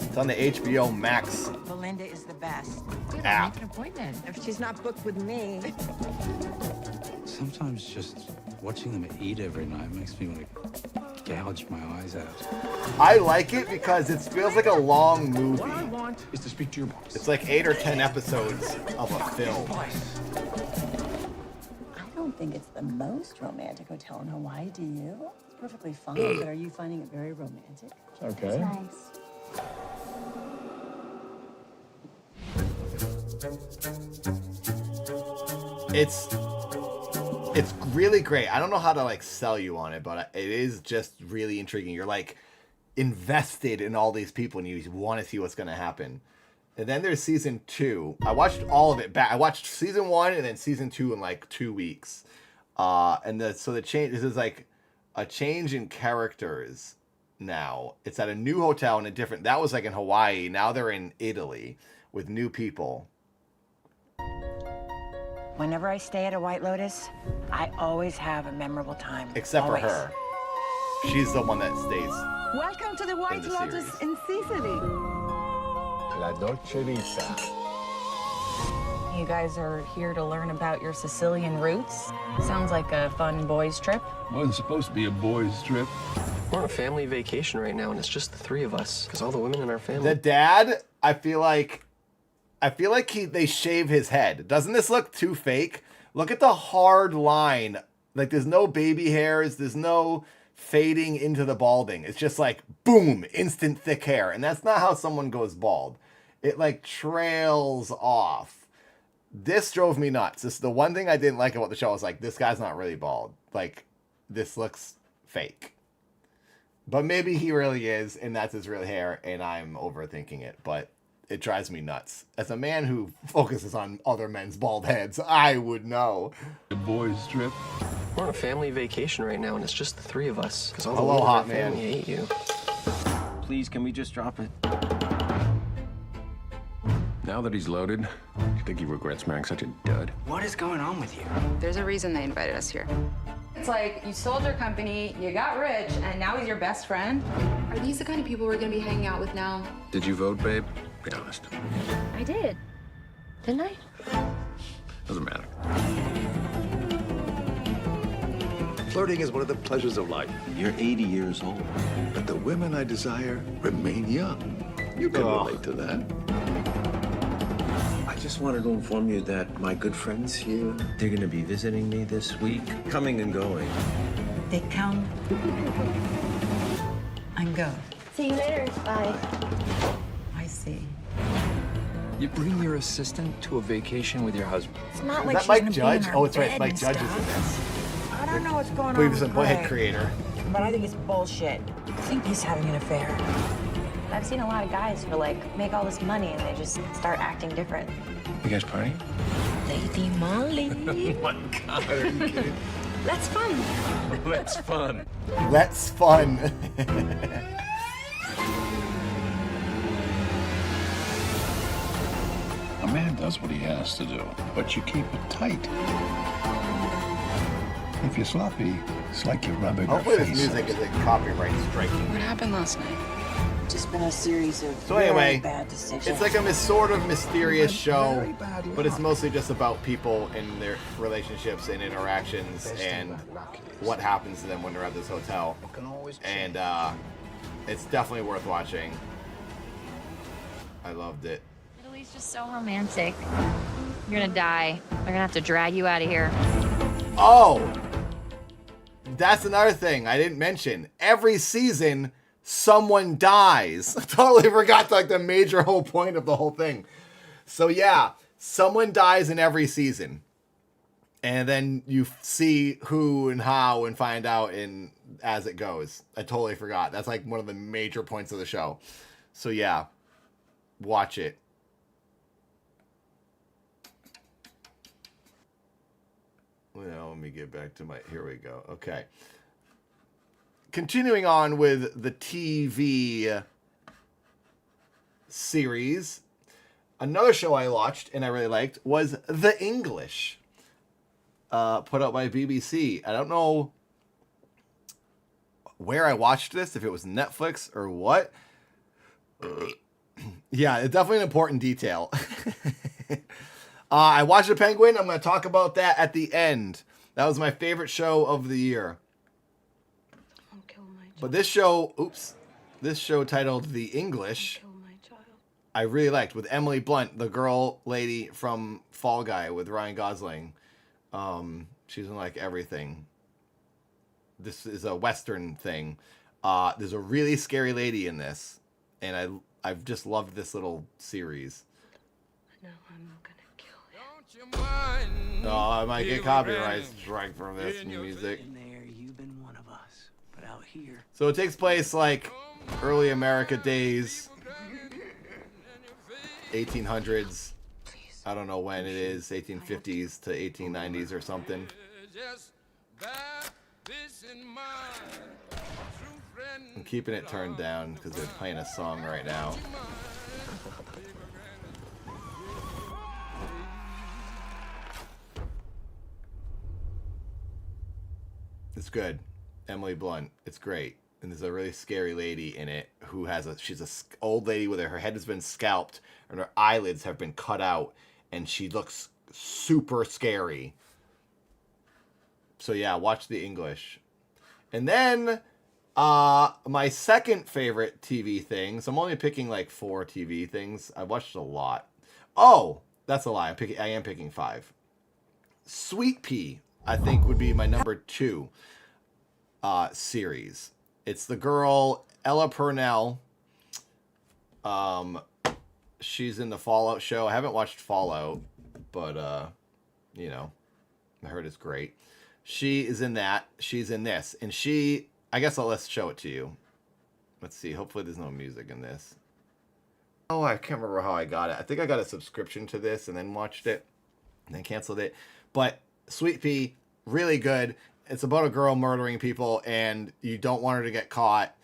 It's on the HBO Max Belinda is the best. app. Make an appointment. If she's not booked with me. Sometimes just watching them eat every night makes me want to gouge my eyes out. I like it because it feels like a long movie. What I want is to speak to your boss. It's like 8 or 10 episodes of a film. I don't think it's the most romantic hotel in Hawaii, do you? It's perfectly fine, but are you finding it very romantic? Okay. It's nice. It's really great. I don't know how to like sell you on it, but it is just really intriguing. You're like invested in all these people, and you want to see what's going to happen. And then there's season 2. I watched all of it back. I watched season 1 and then season 2 in like 2 weeks. So the change, this is like a change in characters now. It's at a new hotel in a different, that was like in Hawaii. Now they're in Italy with new people. Whenever I stay at a White Lotus, I always have a memorable time. Except Always. for her. She's the one that stays. Welcome to the White the Lotus series. in Sicily. La Dolce Vita. You guys are here to learn about your Sicilian roots. Sounds like a fun boys' trip. Wasn't supposed to be a boys' trip. We're on a family vacation right now, and it's just the 3 of us, because all the women in our family... The dad, I feel like they shave his head. Doesn't this look too fake? Look at the hard line. Like there's no baby hairs. There's no fading into the balding. It's just like, boom, instant thick hair. And that's not how someone goes bald. It like trails off. This drove me nuts. This is the one thing I didn't like about the show. I was like, this guy's not really bald. Like, this looks fake. But maybe he really is, and that's his real hair, and I'm overthinking it. But it drives me nuts. As a man who focuses on other men's bald heads, I would know. The boys' trip. We're on a family vacation right now, and it's just the 3 of us, because all the Hello, women in our hot man. family hate you. Please, can we just drop it? Now that he's loaded, you think he regrets marrying such a dud? What is going on with you? There's a reason they invited us here. It's like you sold your company, you got rich, and now he's your best friend? Are these the kind of people we're gonna be hanging out with now? Did you vote, babe? Be honest. I did. Didn't I? Doesn't matter. Flirting is one of the pleasures of life. You're 80 years old, but the women I desire remain young. You can relate to that. I just wanted to inform you that my good friends here, they're going to be visiting me this week, coming and going. They come and go. See you later. Bye. I see. You bring your assistant to a vacation with your husband. It's not Is like that she's Mike gonna Judge? be in Oh, our it's right. bed Mike and Judge is in stuff. this. I don't know what's going on Cleve's with and Boyhead Greg, creator. but I think it's bullshit. I think he's having an affair. I've seen a lot of guys who like make all this money and they just start acting different. You guys party? Lady Molly. Oh my God, are you kidding? That's fun. That's fun. That's fun. A man does what he has to do, but you keep it tight. If you're sloppy, it's like you're rubbing your Hopefully this face. music isn't copyright striking. What happened last night? Just been a series of So anyway, very bad decisions. it's like a sort of mysterious show, but it's mostly just about people and their relationships and interactions and what happens to them when they're at this hotel. And it's definitely worth watching. I loved it. Italy's just so romantic. You're gonna die. They're gonna have to drag you out of here. Oh! That's another thing I didn't mention. Every season, someone dies. I totally forgot like the major whole point of the whole thing. So yeah, someone dies in every season. And then you see who and how and find out in as it goes. I totally forgot. That's like one of the major points of the show. So yeah, watch it. Well, let me get back to my... Here we go. Okay. Continuing on with the TV series, another show I watched and I really liked was The English, put out by BBC. I don't know where I watched this, if it was Netflix or what. Yeah, it's definitely an important detail. I watched The Penguin. I'm going to talk about that at the end. That was my favorite show of the year. But this show, this show titled The English, I really liked, with Emily Blunt, the girl lady from Fall Guy with Ryan Gosling. She's in like everything. This is a Western thing. There's a really scary lady in this, and I've just loved this little series. No, I'm gonna kill him. Oh, I might get copyright strike from this music. There, you've been one of us, but out here. So it takes place like early America days, 1800s. I don't know when it is, 1850s to 1890s or something. I'm keeping it turned down because they're playing a song right now. It's good. Emily Blunt. It's great. And there's a really scary lady in it who has she's a old lady with her head has been scalped and her eyelids have been cut out and she looks super scary. So yeah, watch The English. And then my second favorite TV thing. So I'm only picking like 4 TV things. I watched a lot. Oh, that's a lie. I am picking 5. Sweet Pea, I think, would be my number 2 series. It's the girl Ella Purnell. She's in the Fallout show. I haven't watched Fallout, but you know, I heard it's great. She is in that. She's in this, and I guess let's show it to you. Let's see. Hopefully, there's no music in this. Oh, I can't remember how I got it. I think I got a subscription to this and then watched it, and then canceled it. But Sweet Pea, really good. It's about a girl murdering people, and you don't want her to get caught.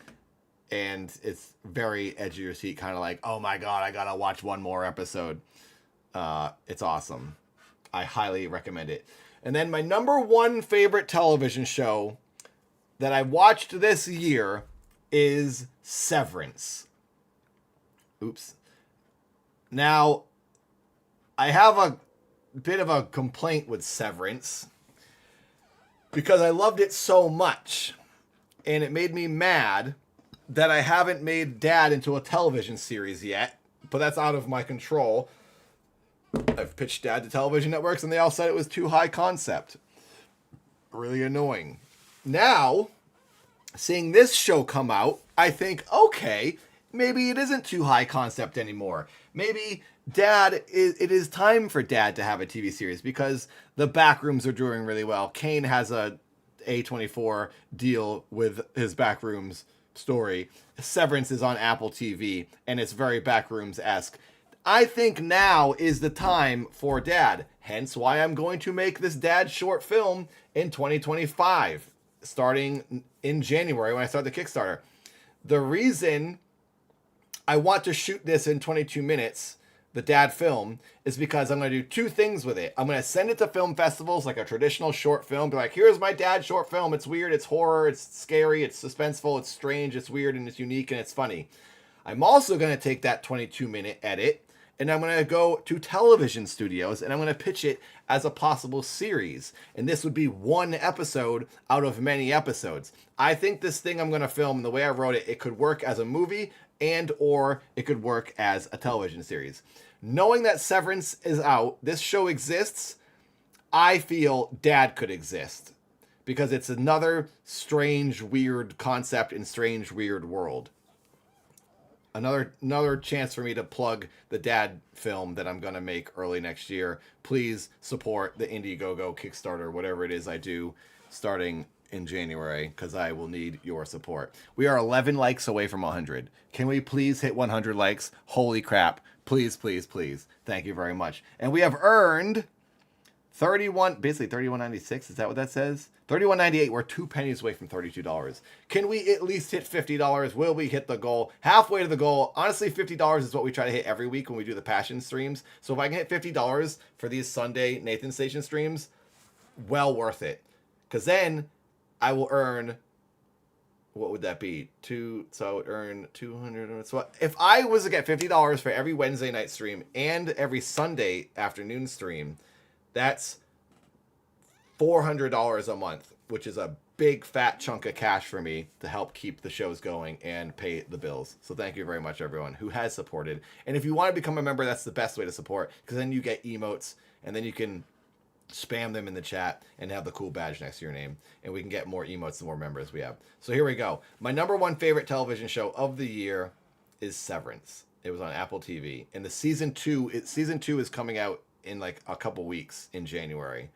And it's very edge of your seat, kind of like, oh my god, I gotta watch one more episode. It's awesome. I highly recommend it. And then my number one favorite television show that I watched this year is Severance. Oops. Now, I have a bit of a complaint with Severance because I loved it so much, and it made me mad that I haven't made Dad into a television series yet, but that's out of my control. I've pitched Dad to television networks, and they all said it was too high concept. Really annoying. Now, seeing this show come out, I think, okay, maybe it isn't too high concept anymore. Maybe it is time for Dad to have a TV series because the Backrooms are doing really well. Kane has a A24 deal with his Backrooms story. Severance is on Apple TV, and it's very Backrooms-esque. I think now is the time for Dad. Hence why I'm going to make this Dad short film in 2025, starting in January when I start the Kickstarter. The reason I want to shoot this in 22 minutes, the Dad film, is because I'm going to do two things with it. I'm going to send it to film festivals like a traditional short film. Be like, here's my Dad short film. It's weird, it's horror, it's scary, it's suspenseful, it's strange, it's weird, and it's unique, and it's funny. I'm also going to take that 22-minute edit, and I'm going to go to television studios, and I'm going to pitch it as a possible series. And this would be one episode out of many episodes. I think this thing I'm going to film, the way I wrote it, it could work as a movie and or it could work as a television series. Knowing that Severance is out, this show exists, I feel Dad could exist. Because it's another strange, weird concept in strange, weird world. Another chance for me to plug the Dad film that I'm going to make early next year. Please support the Indiegogo Kickstarter, whatever it is I do, starting in January, because I will need your support. We are 11 likes away from 100. Can we please hit 100 likes? Holy crap. Please, please, please. Thank you very much. And we have earned basically $31.96. Is that what that says? $31.98. We're 2 pennies away from $32. Can we at least hit $50? Will we hit the goal? Halfway to the goal. Honestly, $50 is what we try to hit every week when we do the Passion streams. So if I can hit $50 for these Sunday NathanStation streams, well worth it. Because then I will earn, what would that be? So I would earn 200. So if I was to get $50 for every Wednesday night stream and every Sunday afternoon stream, that's $400 a month, which is a big fat chunk of cash for me to help keep the shows going and pay the bills. So thank you very much, everyone who has supported. And if you want to become a member, that's the best way to support, because then you get emotes and then you can spam them in the chat and have the cool badge next to your name, and we can get more emotes the more members we have. So here we go. My number one favorite television show of the year is Severance. It was on Apple TV, and the season two is coming out in like a couple weeks in January.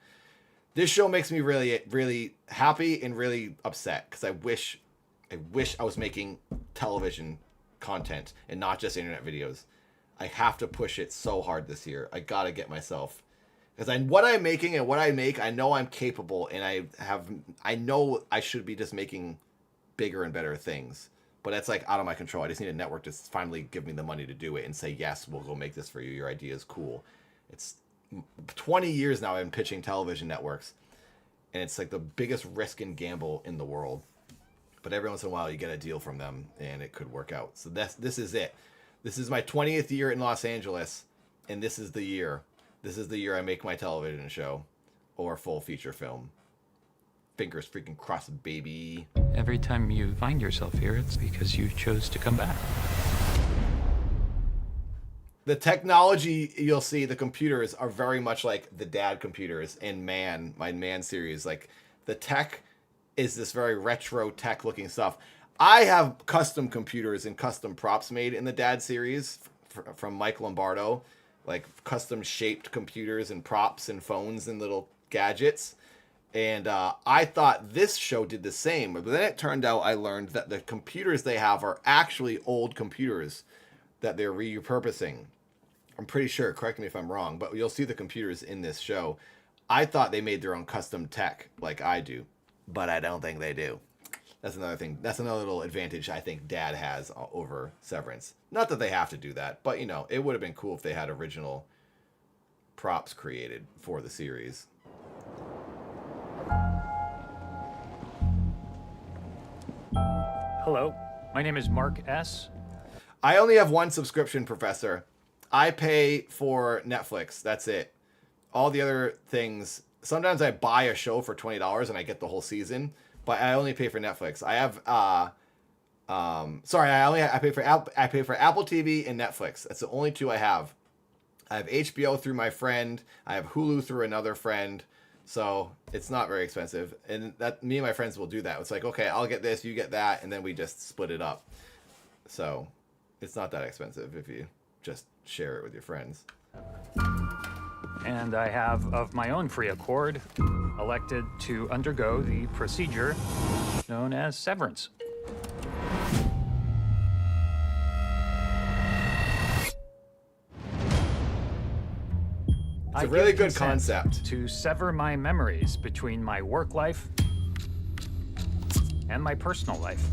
This show makes me really, really happy and really upset because I wish I was making television content and not just internet videos. I have to push it so hard this year. I gotta get myself, because what I'm making and what I make, I know I'm capable, and I know I should be just making bigger and better things. But that's like out of my control. I just need a network to finally give me the money to do it and say, yes, we'll go make this for you. Your idea is cool. It's 20 years now I've been pitching television networks, and it's like the biggest risk and gamble in the world. But every once in a while you get a deal from them, and it could work out. So this is it. This is my 20th year in Los Angeles, and this is the year. This is the year I make my television show or full feature film. Fingers freaking crossed, baby. Every time you find yourself here, it's because you chose to come back. The technology you'll see, the computers are very much like the Dad computers in my Man series. Like, the tech is this very retro tech looking stuff. I have custom computers and custom props made in the Dad series from Mike Lombardo, like custom shaped computers and props and phones and little gadgets. And I thought this show did the same, but then it turned out I learned that the computers they have are actually old computers that they're repurposing. I'm pretty sure, correct me if I'm wrong, but you'll see the computers in this show. I thought they made their own custom tech like I do, but I don't think they do. That's another thing. That's another little advantage I think Dad has over Severance. Not that they have to do that, but, you know, it would have been cool if they had original props created for the series. Hello, my name is Mark S. I only have one subscription, Professor. I pay for Netflix. That's it. All the other things, sometimes I buy a show for $20 and I get the whole season, but I only pay for Netflix. I have I pay for Apple TV and Netflix. That's the only two I have. I have HBO through my friend. I have Hulu through another friend. So it's not very expensive. And that me and my friends will do that. It's like, okay, I'll get this, you get that, and then we just split it up. So it's not that expensive if you just share it with your friends. And I have, of my own free accord, elected to undergo the procedure known as severance. It's a really good concept. To sever my memories between my work life and my personal life.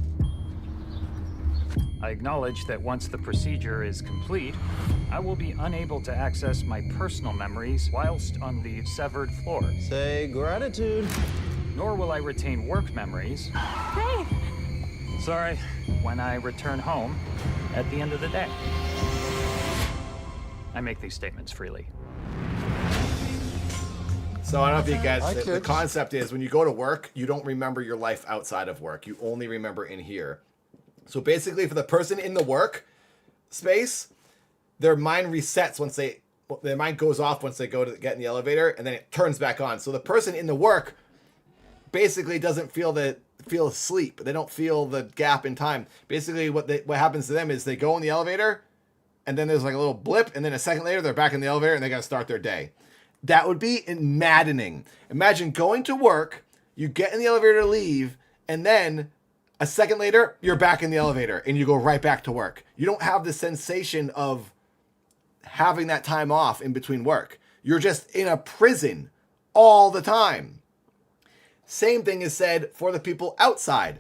I acknowledge that once the procedure is complete, I will be unable to access my personal memories whilst on the severed floor. Say gratitude. Nor will I retain work memories. Hey! Sorry, when I return home at the end of the day. I make these statements freely. So I don't know if you guys, the concept is when you go to work, you don't remember your life outside of work. You only remember in here. So basically for the person in the work space, their mind resets once their mind goes off once they go to get in the elevator, and then it turns back on. So the person in the work basically doesn't feel asleep. They don't feel the gap in time. Basically what happens to them is they go in the elevator, and then there's like a little blip, and then a second later they're back in the elevator and they got to start their day. That would be maddening. Imagine going to work, you get in the elevator to leave, and then a second later, you're back in the elevator and you go right back to work. You don't have the sensation of having that time off in between work. You're just in a prison all the time. Same thing is said for the people outside.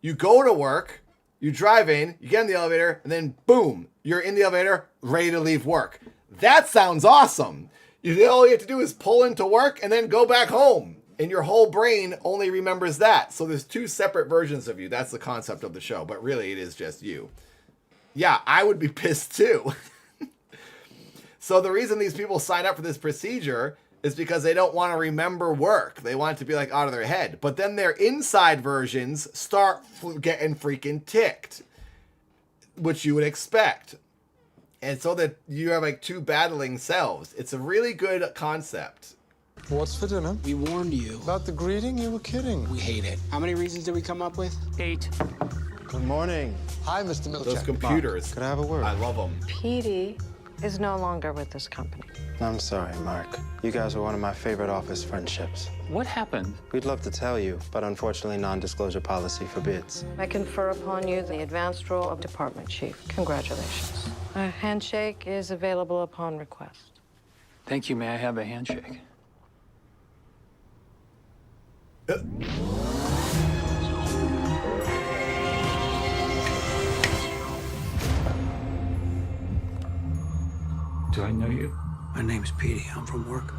You go to work, you drive in, you get in the elevator, and then boom, you're in the elevator, ready to leave work. That sounds awesome. All you have to do is pull into work and then go back home. And your whole brain only remembers that. So there's two separate versions of you. That's the concept of the show. But really, it is just you. Yeah, I would be pissed too. So the reason these people sign up for this procedure is because they don't want to remember work. They want it to be like out of their head. But then their inside versions start getting freaking ticked, which you would expect. And so that you have like two battling selves. It's a really good concept. What's for dinner? We warned you. About the greeting? You were kidding. We hate it. How many reasons did we come up with? 8. Good morning. Hi, Mr. Milchek. Those computers. Mark, could I have a word? I love them. Petey is no longer with this company. I'm sorry, Mark. You guys were one of my favorite office friendships. What happened? We'd love to tell you, but unfortunately, non-disclosure policy forbids. I confer upon you the advanced role of department chief. Congratulations. A handshake is available upon request. Thank you. May I have a handshake? Do I know you? My name's Petey. I'm from work.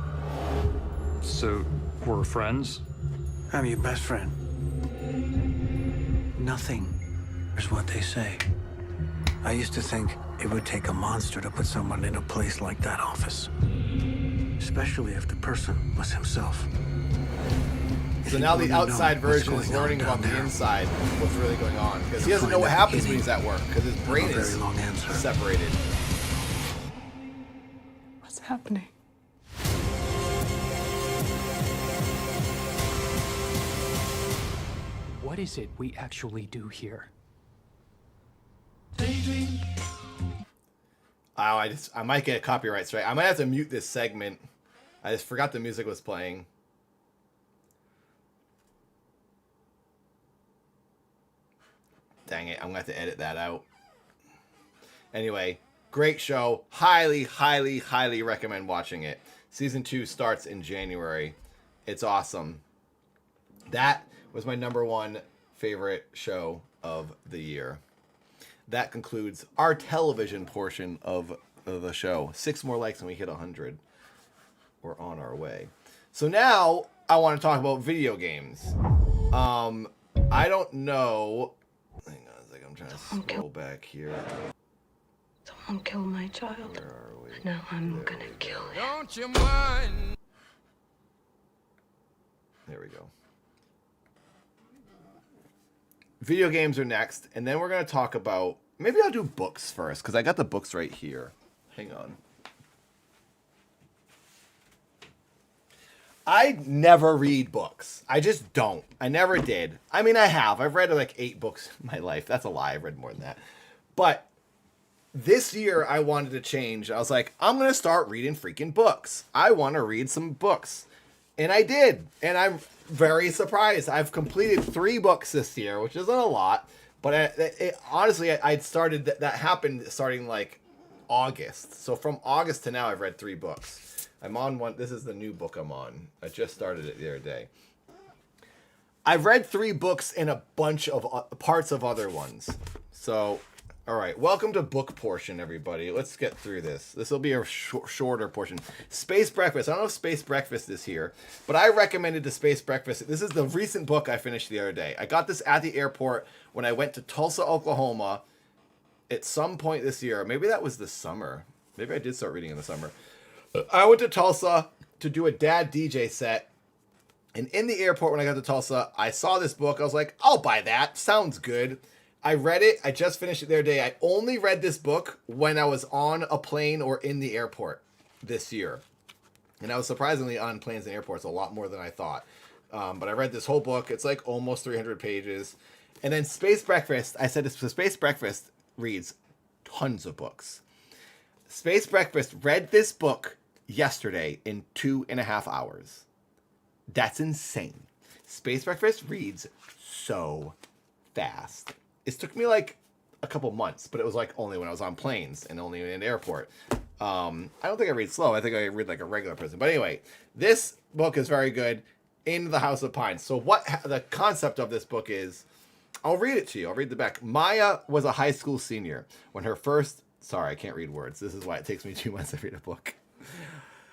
So, we're friends? I'm your best friend. Nothing is what they say. I used to think it would take a monster to put someone in a place like that office. Especially if the person was himself. So now the outside version is learning about the inside, what's really going on. Because he doesn't know what happens when he's at work, because his brain is separated. What's happening? What is it we actually do here? Oh, I might get a copyright strike. I might have to mute this segment. I just forgot the music was playing. Dang it, I'm going to have to edit that out. Anyway, great show. Highly, highly, highly recommend watching it. Season 2 starts in January. It's awesome. That was my #1 favorite show of the year. That concludes our television portion of the show. 6 more likes and we hit 100. We're on our way. So now I want to talk about video games. I don't know Hang on a second, I'm trying to scroll back here. Someone killed my child. Where are we? Now I'm gonna kill him. Don't you mind? There we go. Video games are next, and then we're going to talk about... Maybe I'll do books first, because I got the books right here. Hang on. I never read books. I just don't. I never did. I mean, I have. I've read like 8 books in my life. That's a lie. I've read more than that. But this year, I wanted to change. I was like, I'm going to start reading freaking books. I want to read some books. And I did. And I'm very surprised. I've completed 3 books this year, which isn't a lot. But honestly, I'd started... That happened starting like August. So from August to now, I've read 3 books. I'm on one. This is the new book I'm on. I just started it the other day. I've read 3 books and a bunch of parts of other ones. So, all right. Welcome to book portion, everybody. Let's get through this. This will be a shorter portion. Space Breakfast. I don't know if Space Breakfast is here, but I recommended the Space Breakfast. This is the recent book I finished the other day. I got this at the airport when I went to Tulsa, Oklahoma at some point this year. Maybe that was the summer. Maybe I did start reading in the summer. I went to Tulsa to do a dad DJ set. And in the airport when I got to Tulsa, I saw this book. I was like, I'll buy that. Sounds good. I read it. I just finished it the other day. I only read this book when I was on a plane or in the airport this year. And I was surprisingly on planes and airports a lot more than I thought. But I read this whole book. It's like almost 300 pages. And then Space Breakfast, I said Space Breakfast reads tons of books. Space Breakfast read this book yesterday in 2.5 hours. That's insane. Space Breakfast reads so fast. It took me like a couple months, but it was like only when I was on planes and only in an airport. I don't think I read slow. I think I read like a regular person. But anyway, this book is very good. In the House of Pines. So what the concept of this book is, I'll read it to you. I'll read the back. Maya was a high school senior when her first... Sorry, I can't read words. This is why it takes me 2 months to read a book.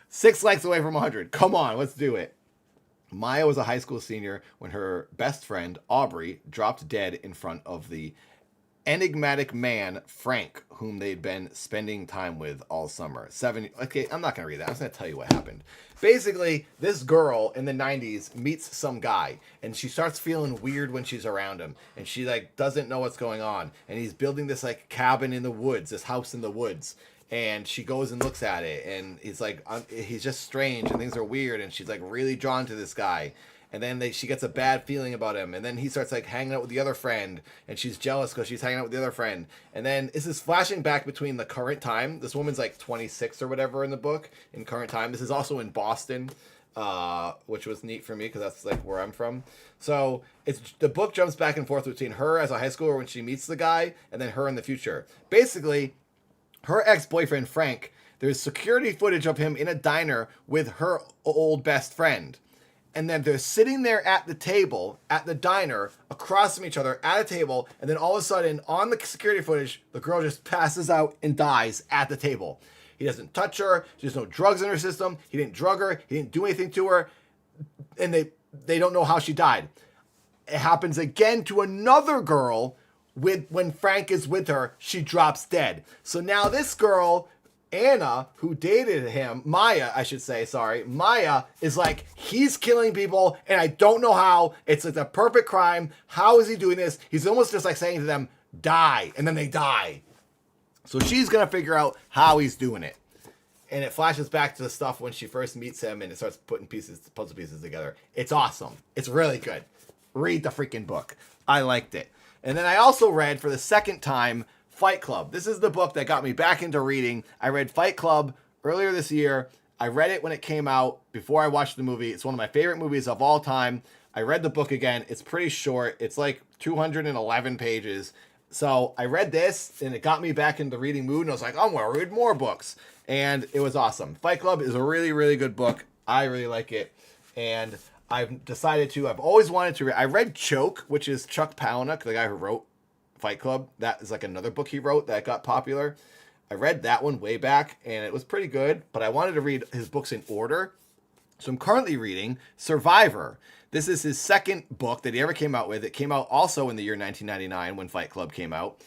6 likes away from 100. Come on, let's do it. Maya was a high school senior when her best friend, Aubrey, dropped dead in front of the enigmatic man, Frank, whom they'd been spending time with all summer. Okay, I'm not going to read that. I'm just going to tell you what happened. Basically, this girl in the 90s meets some guy, and she starts feeling weird when she's around him, and she, like, doesn't know what's going on, and he's building this, like, cabin in the woods, this house in the woods, and she goes and looks at it, and he's like, he's just strange, and things are weird, and she's, like, really drawn to this guy. And then she gets a bad feeling about him. And then he starts like hanging out with the other friend. And she's jealous because she's hanging out with the other friend. And then this is flashing back between the current time. This woman's like 26 or whatever in the book in current time. This is also in Boston, which was neat for me because that's like where I'm from. So the book jumps back and forth between her as a high schooler when she meets the guy and then her in the future. Basically, her ex-boyfriend, Frank, there's security footage of him in a diner with her old best friend. And then they're sitting there at the table, at the diner, across from each other, at a table, and then all of a sudden, on the security footage, the girl just passes out and dies at the table. He doesn't touch her, there's no drugs in her system, he didn't drug her, he didn't do anything to her, and they don't know how she died. It happens again to another girl, when Frank is with her, she drops dead. So now this girl... Anna, who dated him, Maya, I should say, sorry. Maya is like, he's killing people and I don't know how. It's like the perfect crime. How is he doing this? He's almost just like saying to them, die. And then they die. So she's going to figure out how he's doing it. And it flashes back to the stuff when she first meets him and it starts putting puzzle pieces together. It's awesome. It's really good. Read the freaking book. I liked it. And then I also read for the second time Fight Club. This is the book that got me back into reading. I read Fight Club earlier this year. I read it when it came out before I watched the movie. It's one of my favorite movies of all time. I read the book again. It's pretty short. It's like 211 pages. So I read this and it got me back into the reading mood. And I was like, I'm going to read more books. And it was awesome. Fight Club is a really, really good book. I really like it. And I've decided to, I've always wanted to read. I read Choke, which is Chuck Palahniuk, the guy who wrote Fight Club. That is like another book he wrote that got popular. I read that one way back and it was pretty good, but I wanted to read his books in order. So I'm currently reading Survivor. This is his second book that he ever came out with. It came out also in the year 1999 when Fight Club came out.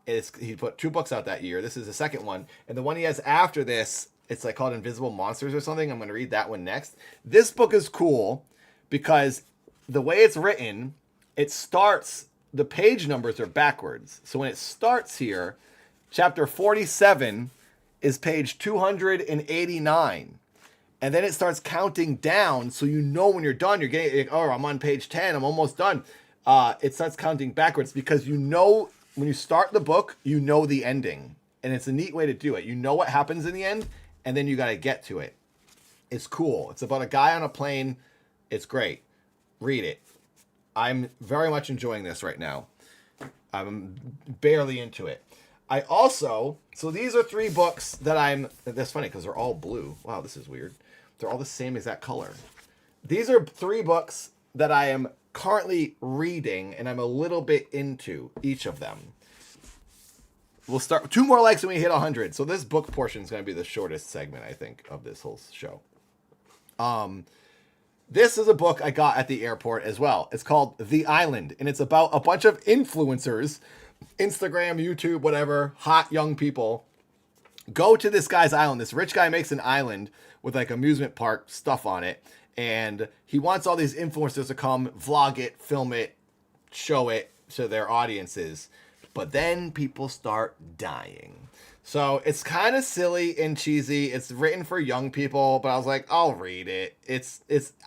He put 2 books out that year. This is the second one. And the one he has after this, it's like called Invisible Monsters or something. I'm going to read that one next. This book is cool because the way it's written, it starts, the page numbers are backwards. So when it starts here, chapter 47 is page 289. And then it starts counting down, so you know when you're done. You're getting, oh, I'm on page 10. I'm almost done. It starts counting backwards because you know when you start the book, you know the ending. And it's a neat way to do it. You know what happens in the end, and then you got to get to it. It's cool. It's about a guy on a plane. It's great. Read it. I'm very much enjoying this right now. I'm barely into it. I also, so these are 3 books that that's funny because they're all blue. Wow, this is weird. They're all the same exact color. These are 3 books that I am currently reading, and I'm a little bit into each of them. We'll start 2 more likes when we hit 100. So this book portion is going to be the shortest segment, I think, of this whole show. This is a book I got at the airport as well. It's called The Island, and it's about a bunch of influencers, Instagram, YouTube, whatever, hot young people, go to this guy's island. This rich guy makes an island with like amusement park stuff on it, and he wants all these influencers to come vlog it, film it, show it to their audiences. But then people start dying. So it's kind of silly and cheesy. It's written for young people, but I was like, I'll read it.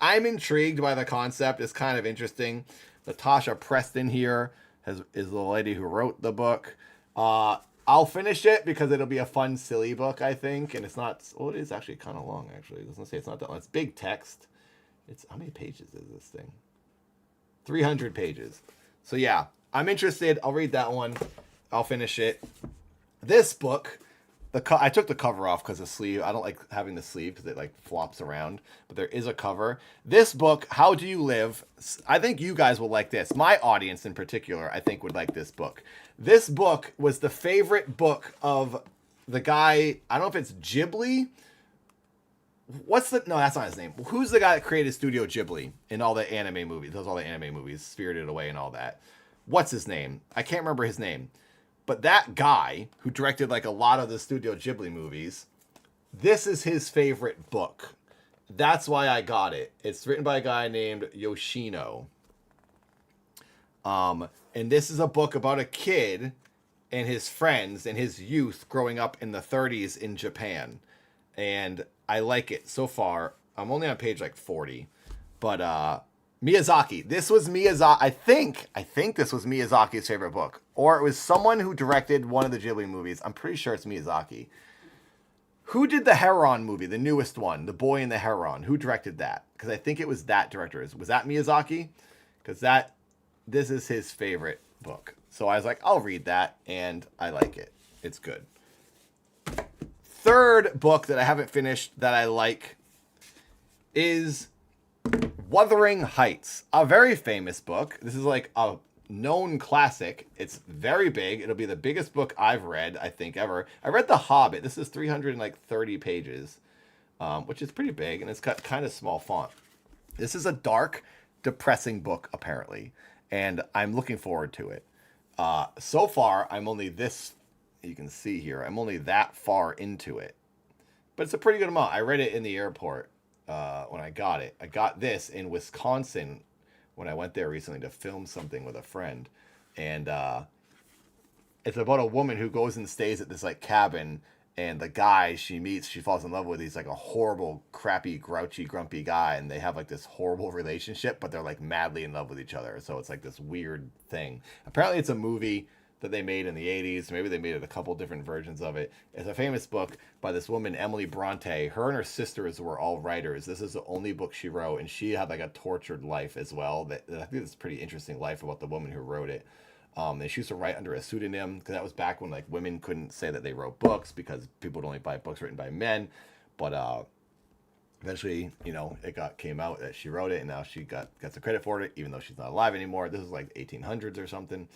I'm intrigued by the concept. It's kind of interesting. Natasha Preston here is the lady who wrote the book. I'll finish it because it'll be a fun, silly book, I think. And it's not, it is actually kind of long, actually. It doesn't say it's not that long. It's big text. How many pages is this thing? 300 pages. So yeah, I'm interested. I'll read that one. I'll finish it. This book, I took the cover off because the sleeve, I don't like having the sleeve because it like flops around, but there is a cover. This book, How Do You Live? I think you guys will like this. My audience in particular, I think would like this book. This book was the favorite book of the guy, I don't know if it's Ghibli. No, that's not his name. Who's the guy that created Studio Ghibli in all the anime movies? Does all the anime movies, Spirited Away and all that. What's his name? I can't remember his name. But that guy who directed like a lot of the Studio Ghibli movies, this is his favorite book. That's why I got it. It's written by a guy named Yoshino. And this is a book about a kid and his friends and his youth growing up in the 30s in Japan. And I like it so far. I'm only on page like 40. But Miyazaki. This was Miyazaki. I think this was Miyazaki's favorite book. Or it was someone who directed one of the Ghibli movies. I'm pretty sure it's Miyazaki. Who did the Heron movie, the newest one, The Boy and the Heron? Who directed that? Because I think it was that director. Was that Miyazaki? Because this is his favorite book. So I was like, I'll read that, and I like it. It's good. Third book that I haven't finished that I like is Wuthering Heights, a very famous book. This is like a known classic. It's very big. It'll be the biggest book I've read, I think, ever. I read The Hobbit. This is 330 pages, which is pretty big, and it's got kind of small font. This is a dark, depressing book, apparently, and I'm looking forward to it. So far, I'm only this, you can see here, I'm only that far into it. But it's a pretty good amount. I read it in the airport when I got it. I got this in Wisconsin when I went there recently to film something with a friend. And it's about a woman who goes and stays at this like cabin, and the guy she meets, she falls in love with, he's like a horrible, crappy, grouchy, grumpy guy, and they have like this horrible relationship, but they're like madly in love with each other. So it's like this weird thing. Apparently it's a movie that they made in the 80s. Maybe they made it a couple different versions of it. It's a famous book by this woman, Emily Bronte. Her and her sisters were all writers. This is the only book she wrote, and she had like a tortured life as well. I think it's a pretty interesting life about the woman who wrote it. And she used to write under a pseudonym, because that was back when like women couldn't say that they wrote books because people would only buy books written by men. But eventually, it came out that she wrote it, and now she gets the credit for it, even though she's not alive anymore. This is like 1800s or something.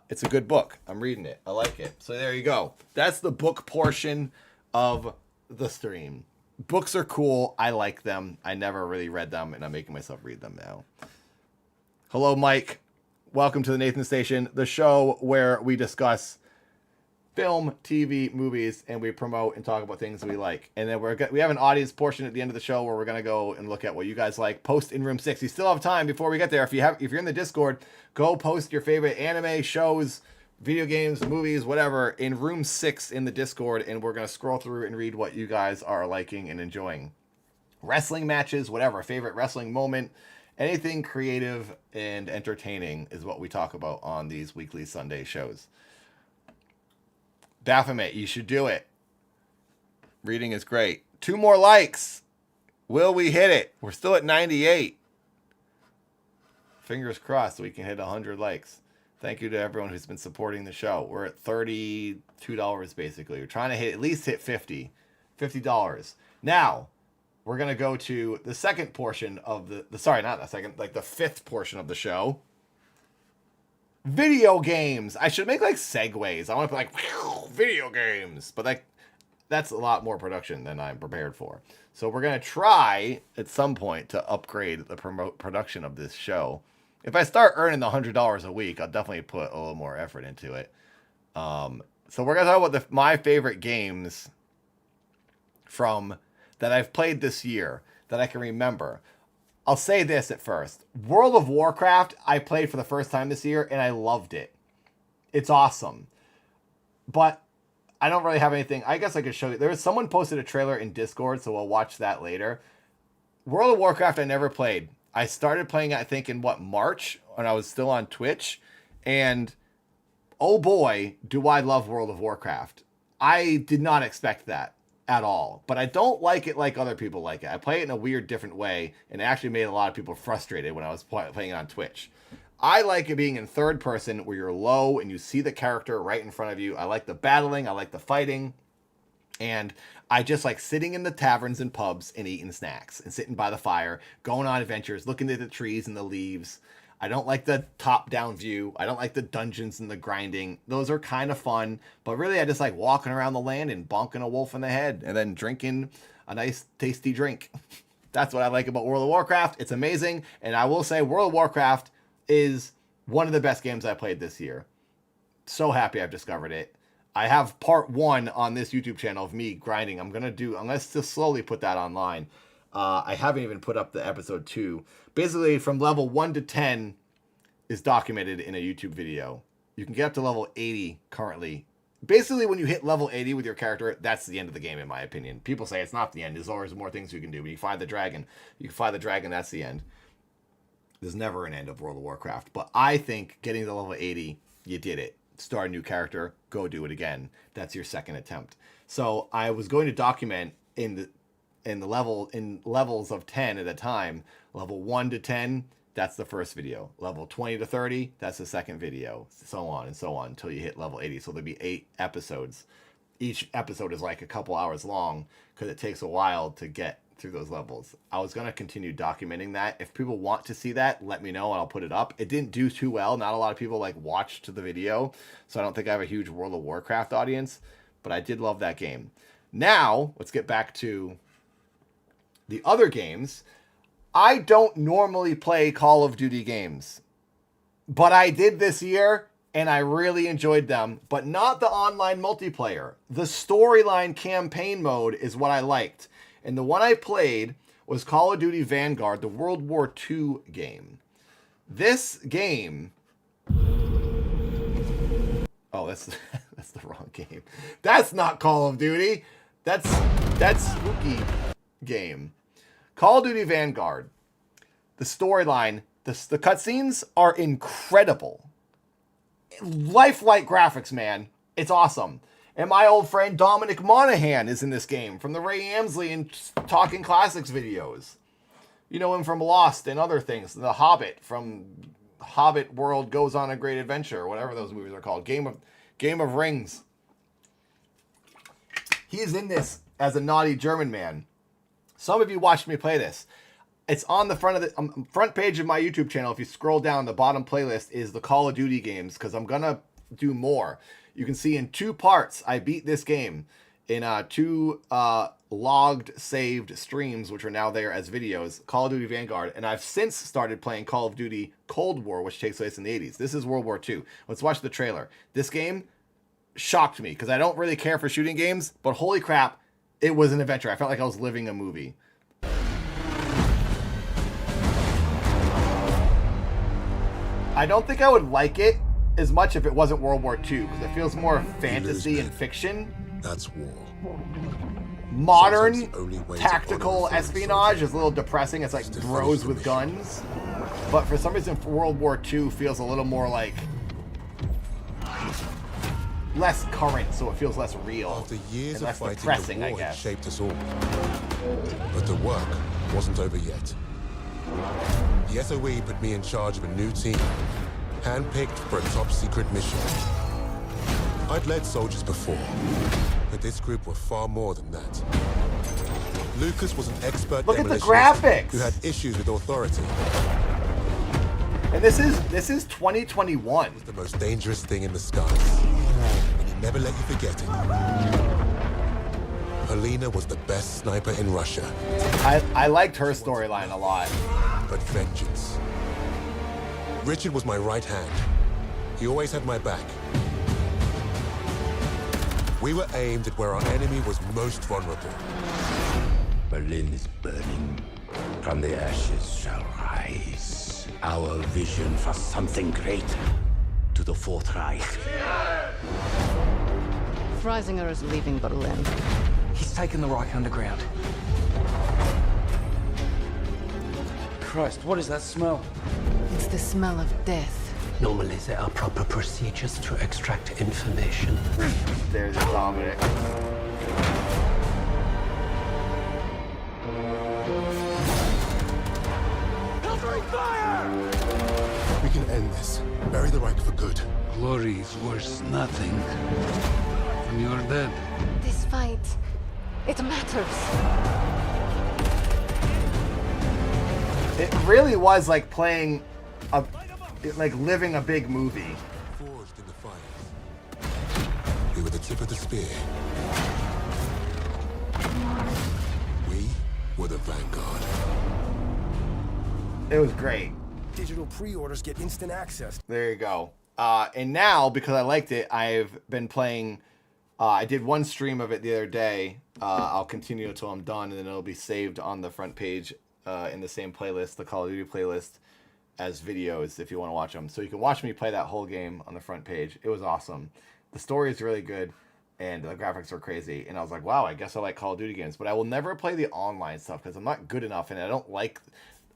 It's a good book. I'm reading it. I like it. So there you go. That's the book portion of the stream. Books are cool. I like them. I never really read them, and I'm making myself read them now. Hello, Mike. Welcome to the Nathan Station, the show where we discuss film, TV, movies, and we promote and talk about things we like. And then we have an audience portion at the end of the show where we're gonna go and look at what you guys like. Post in room 6. You still have time before we get there. If you're in the Discord, go post your favorite anime, shows, video games, movies, whatever, in room 6 in the Discord, and we're gonna scroll through and read what you guys are liking and enjoying. Wrestling matches, whatever, favorite wrestling moment, anything creative and entertaining is what we talk about on these weekly Sunday shows. Baphomet, you should do it. Reading is great. 2 more likes. Will we hit it? We're still at 98. Fingers crossed we can hit 100 likes. Thank you to everyone who's been supporting the show. We're at $32 basically. We're trying to at least hit $50. Now, we're going to go to the second portion of the fifth portion of the show. Video games. I should make like segues. I want to put like video games, but that's a lot more production than I'm prepared for. So we're going to try at some point to upgrade the production of this show. If I start earning the $100 a week, I'll definitely put a little more effort into it. So we're going to talk about my favorite games that I've played this year that I can remember. I'll say this at first. World of Warcraft, I played for the first time this year, and I loved it. It's awesome. But I don't really have anything. I guess I could show you. Someone posted a trailer in Discord, so we'll watch that later. World of Warcraft, I never played. I started playing it, I think, in March, when I was still on Twitch. And, oh boy, do I love World of Warcraft. I did not expect that at all, but I don't like it like other people like it. I play it in a weird, different way, and it actually made a lot of people frustrated when I was playing it on Twitch. I like it being in third person, where you're low and you see the character right in front of you. I like the battling, I like the fighting, and I just like sitting in the taverns and pubs and eating snacks and sitting by the fire, going on adventures, looking at the trees and the leaves. I don't like the top-down view. I don't like the dungeons and the grinding. Those are kind of fun, but really I just like walking around the land and bonking a wolf in the head and then drinking a nice, tasty drink. That's what I like about World of Warcraft. It's amazing, and I will say World of Warcraft is one of the best games I played this year. So happy I've discovered it. I have part 1 on this YouTube channel of me grinding. I'm going to just slowly put that online. I haven't even put up the episode 2. Basically, from level 1 to 10 is documented in a YouTube video. You can get up to level 80 currently. Basically, when you hit level 80 with your character, that's the end of the game, in my opinion. People say it's not the end. There's always more things you can do. When you find the dragon, that's the end. There's never an end of World of Warcraft. But I think getting to level 80, you did it. Start a new character, go do it again. That's your second attempt. So I was going to document in levels of 10 at a time. Level 1 to 10, that's the first video. Level 20 to 30, that's the second video. So on and so on until you hit level 80. So there'll be 8 episodes. Each episode is like a couple hours long because it takes a while to get through those levels. I was going to continue documenting that. If people want to see that, let me know and I'll put it up. It didn't do too well. Not a lot of people watched the video, so I don't think I have a huge World of Warcraft audience, but I did love that game. Now, let's get back to the other games. I don't normally play Call of Duty games, but I did this year and I really enjoyed them, but not the online multiplayer. The storyline campaign mode is what I liked. And the one I played was Call of Duty Vanguard, the World War II game. This game... Oh, that's the wrong game. That's not Call of Duty. That's Spooky game. Call of Duty Vanguard. The storyline, the cutscenes are incredible. Lifelike graphics, man. It's awesome. And my old friend Dominic Monaghan is in this game from the Ray Amsley and Talking Classics videos. You know him from Lost and other things. The Hobbit from Hobbit World Goes on a Great Adventure, whatever those movies are called. Game of Rings. He's in this as a naughty German man. Some of you watched me play this. It's on the front page of my YouTube channel. If you scroll down, the bottom playlist is the Call of Duty games because I'm going to do more. You can see in 2 parts, I beat this game in 2 logged, saved streams, which are now there as videos, Call of Duty Vanguard, and I've since started playing Call of Duty Cold War, which takes place in the 80s. This is World War II. Let's watch the trailer. This game shocked me, because I don't really care for shooting games, but holy crap, it was an adventure. I felt like I was living a movie. I don't think I would like it as much if it wasn't World War II, because it feels more fantasy and fiction. That's war. Modern tactical espionage is a little depressing. It's like bros with guns. But for some reason, World War II feels a little more like less current, so it feels less real. After years and of less fighting, depressing, the I war had guess. shaped us all. But the work wasn't over yet. The SOE put me in charge of a new team, handpicked for a top-secret mission. I'd led soldiers before, but this group were far more than that. Lucas was an expert Look at the demolitionist graphics! who had issues with authority. And this is 2021. It was the most dangerous thing in the skies, and he never let you forget it. Helena was the best sniper in Russia. I liked her storyline a lot. But vengeance. Richard was my right hand. He always had my back. We were aimed at where our enemy was most vulnerable. Berlin is burning. From the ashes shall rise our vision for something great to the Fourth Reich. Freisinger is leaving Berlin. He's taken the Reich underground. Christ, what is that smell? It's the smell of death. Normally there are proper procedures to extract information. There's Dominic. Covering fire! We can end this. Bury the Reich for good. Glory is worth nothing when you're dead. This fight, it matters. It really was like playing like living a big movie. Forged in the fires. We were the tip of the spear. We were the vanguard. It was great. Digital pre-orders get instant access. There you go. And now, because I liked it, I've been playing. I did one stream of it the other day. I'll continue until I'm done, and then it'll be saved on the front page in the same playlist, the Call of Duty playlist, as videos if you want to watch them. So you can watch me play that whole game on the front page. It was awesome. The story is really good, and the graphics are crazy. And I was like, wow, I guess I like Call of Duty games. But I will never play the online stuff because I'm not good enough, and I don't like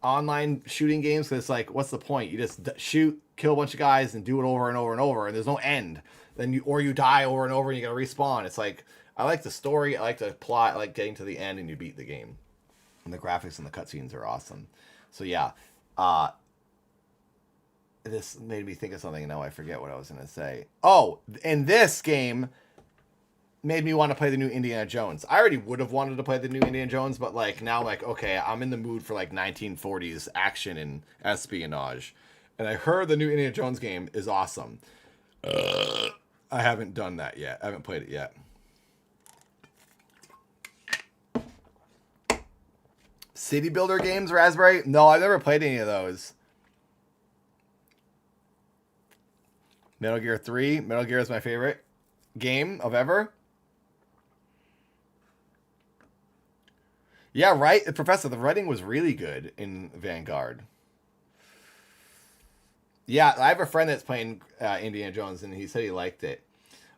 online shooting games because it's like, what's the point? You just shoot, kill a bunch of guys, and do it over and over and over, and there's no end. Then you die over and over, and you gotta respawn. It's like, I like the story, I like the plot, I like getting to the end, and you beat the game. And the graphics and the cutscenes are awesome. So yeah, this made me think of something, and now I forget what I was gonna say. Oh, and this game made me want to play the new Indiana Jones. I already would have wanted to play the new Indiana Jones, but like now I'm like, okay, I'm in the mood for like 1940s action and espionage. And I heard the new Indiana Jones game is awesome. I haven't done that yet. I haven't played it yet. City Builder games, Raspberry? No, I've never played any of those. Metal Gear 3. Metal Gear is my favorite game of ever. Yeah, right? Professor, the writing was really good in Vanguard. Yeah, I have a friend that's playing Indiana Jones, and he said he liked it.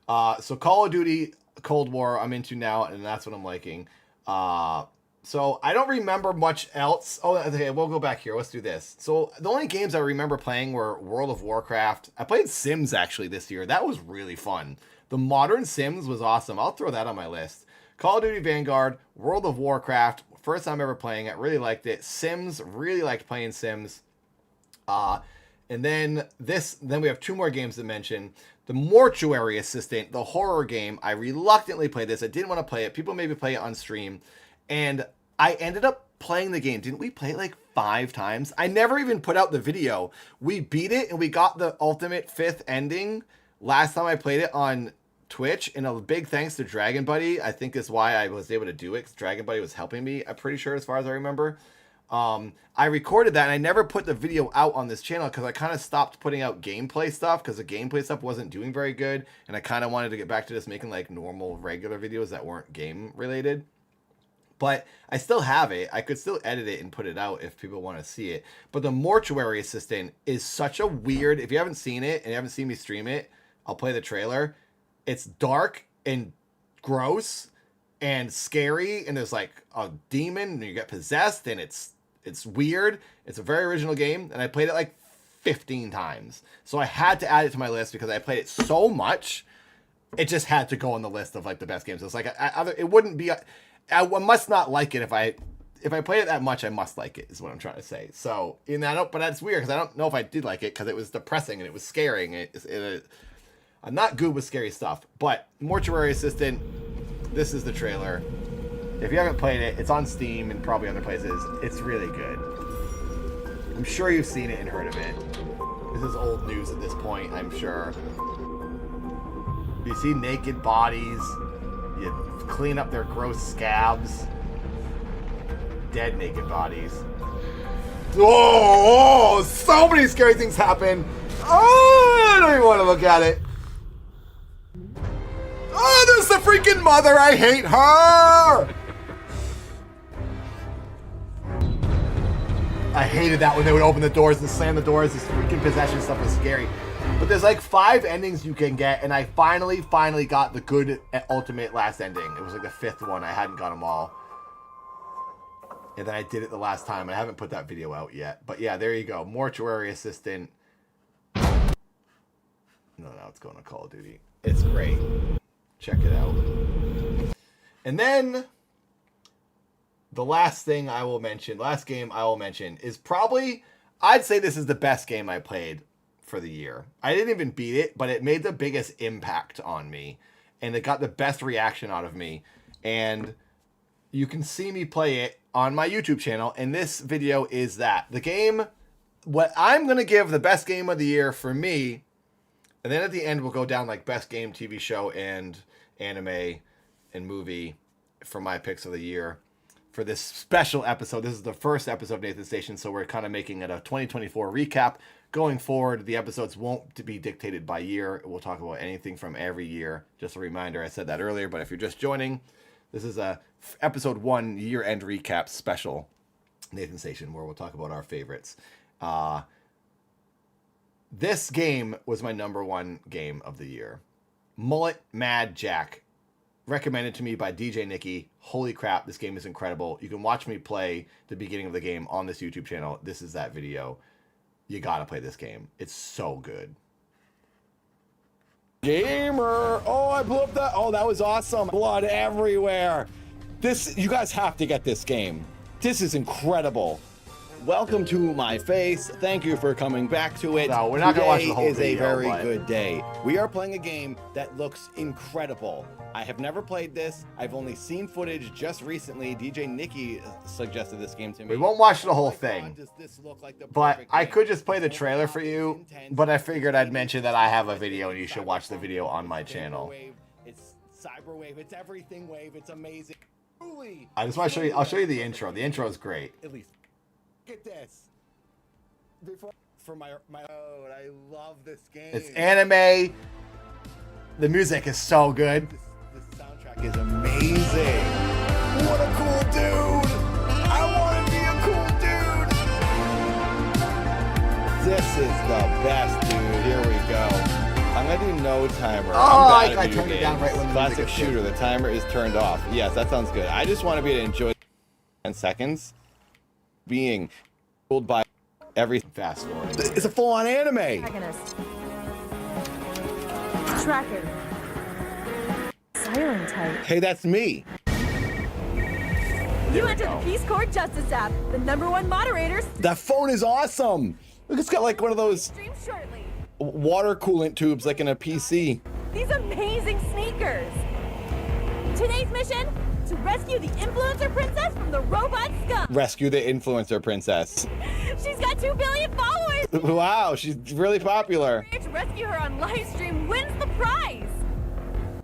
So Call of Duty Cold War I'm into now, and that's what I'm liking. So I don't remember much else. Oh, okay, we'll go back here. Let's do this. So the only games I remember playing were World of Warcraft. I played Sims, actually, this year. That was really fun. The modern Sims was awesome. I'll throw that on my list. Call of Duty Vanguard, World of Warcraft. First time ever playing it. Really liked it. Sims, really liked playing Sims. And then we have two more games to mention. The Mortuary Assistant, the horror game. I reluctantly played this. I didn't want to play it. People made me play it on stream. And I ended up playing the game. Didn't we play it like 5 times? I never even put out the video. We beat it and we got the ultimate 5th ending last time I played it on Twitch, and a big thanks to Dragon Buddy. I think is why I was able to do it, because Dragon Buddy was helping me, I'm pretty sure, as far as I remember. I recorded that, and I never put the video out on this channel because I kind of stopped putting out gameplay stuff because the gameplay stuff wasn't doing very good, and I kind of wanted to get back to just making like normal, regular videos that weren't game related. But I still have it. I could still edit it and put it out if people want to see it. But the Mortuary Assistant is such a weird... If you haven't seen it and you haven't seen me stream it, I'll play the trailer. It's dark and gross and scary, and there's like a demon and you get possessed, and it's weird. It's a very original game, and I played it like 15 times. So I had to add it to my list because I played it so much. It just had to go on the list of like the best games. It's like it wouldn't be... I must not like it if I play it that much. I must like it, is what I'm trying to say. So, but that's weird because I don't know if I did like it because it was depressing and it was scaring. I'm not good with scary stuff. But Mortuary Assistant, this is the trailer. If you haven't played it, it's on Steam and probably other places. It's really good. I'm sure you've seen it and heard of it. This is old news at this point, I'm sure. You see naked bodies. You clean up their gross scabs. Dead naked bodies. Oh, so many scary things happen. Oh, I don't even want to look at it. Oh, there's the freaking mother. I hate her. I hated that when they would open the doors and slam the doors. This freaking possession stuff was scary. But there's like 5 endings you can get, and I finally got the good ultimate last ending. It was like the 5th one. I hadn't got them all. And then I did it the last time. I haven't put that video out yet. But yeah, there you go. Mortuary Assistant. No, it's going to Call of Duty. It's great. Check it out. And then the last game I will mention is probably, I'd say this is the best game I played for the year. I didn't even beat it, but it made the biggest impact on me, and it got the best reaction out of me. And you can see me play it on my YouTube channel, and this video is that. The game, what I'm going to give the best game of the year for me, and then at the end we'll go down like best game, TV show, and anime and movie for my picks of the year. For this special episode, this is the first episode of Nathan Station, so we're kind of making it a 2024 recap. Going forward, the episodes won't be dictated by year. We'll talk about anything from every year. Just a reminder, I said that earlier, but if you're just joining, this is a episode 1 year-end recap special, Nathan Station, where we'll talk about our favorites. This game was my #1 game of the year. Mullet Mad Jack. Recommended to me by DJ Nikki. Holy crap, this game is incredible. You can watch me play the beginning of the game on this YouTube channel. This is that video. You gotta play this game. It's so good. Gamer! Oh, I blew up that. Oh, that was awesome. Blood everywhere. You guys have to get this game. This is incredible. Welcome to my face. Thank you for coming back to it. No, we're not gonna watch the whole video. Today is a very good day. We are playing a game that looks incredible. I have never played this. I've only seen footage just recently. DJ Nikki suggested this game to me. We won't watch the whole thing, but I could just play the trailer for you. But I figured I'd mention that I have a video and you should watch the video on my channel. It's cyberwave. It's everything wave. It's amazing. I just want to show you. I'll show you the intro. The intro is great. At least. Look at this. For my oh, I love this game. It's anime. The music is so good. The soundtrack is amazing. What a cool dude. I want to be a cool dude. This is the best, dude. Here we go. I'm gonna do no timer. Oh, I turned it down right when the classic shooter. The timer is turned off. Yes, that sounds good. I just want to be able to enjoy 10 seconds. Being fooled by every fast forward. It's a full-on anime. Tracker. Silent type. Hey, that's me. You enter the Peace Corps Justice app, the #1 moderators. That phone is awesome. Look, it's got like one of those Stream shortly. water coolant tubes like in a PC. These amazing sneakers. Today's mission: to rescue the influencer princess from the robot scum. Rescue the influencer princess. She's got 2 billion followers. Wow, she's really popular. To rescue her on Livestream wins the prize.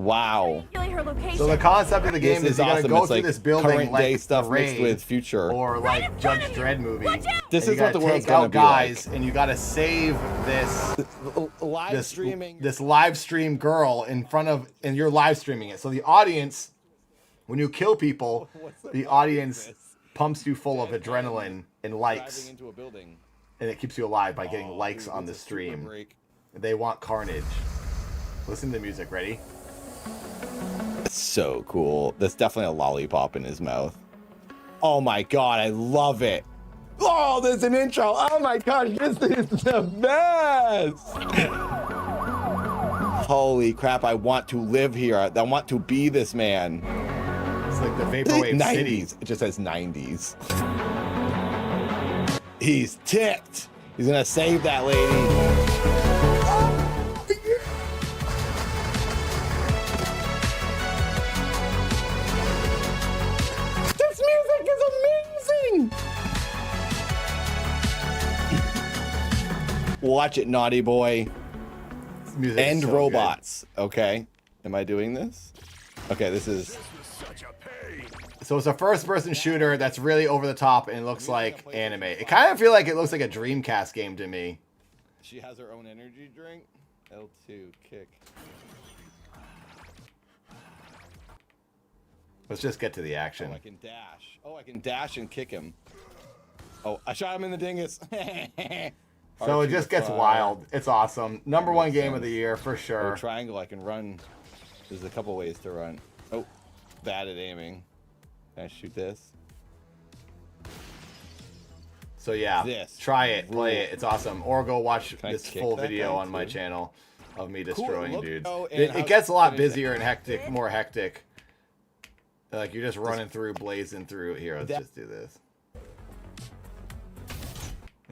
Wow. Her location. So the concept of the game This is you gotta awesome. go It's through like this building current day like stuff mixed Raid with future. or like Judge Dredd movie. This And is you what gotta the world's take gonna out be guys, like. and you gotta save this Live streaming. this live stream girl in front of, and you're live streaming it. So the audience, when you kill people, the audience pumps you full of adrenaline and likes, Into a building. and it keeps you alive by getting likes on the stream. They want carnage. Listen to the music. Ready? So cool. That's definitely a lollipop in his mouth. Oh my god, I love it. Oh, there's an intro. Oh my gosh, this is the best. Holy crap, I want to live here. I want to be this man. It's like the Vaporwave 90s. City. It just says 90s. He's ticked. He's gonna save that lady. This music is amazing. Watch it, naughty boy. Music is End so robots. Okay. Am I doing this? Okay, this is. So it's a first-person shooter that's really over the top and it looks like anime. It kind of feel like it looks like a Dreamcast game to me. She has her own energy drink. L2 kick. Let's just get to the action. Oh, I can dash. Oh, I can dash and kick him. Oh, I shot him in the dingus. So it just gets R2 wild. It's awesome. Number one Makes game of sense. the year for sure. Oh, triangle, I can run. There's a couple ways to run. Oh, bad at aiming. Can I shoot this? So yeah, This try it, play it. It's awesome. Or go watch Can I this kick full that video guy on my too? channel of me Cool, destroying look- dudes. oh, and It how's gets a lot finish busier that? and hectic, more hectic. Like you're just running through, blazing through. Here, let's just do this.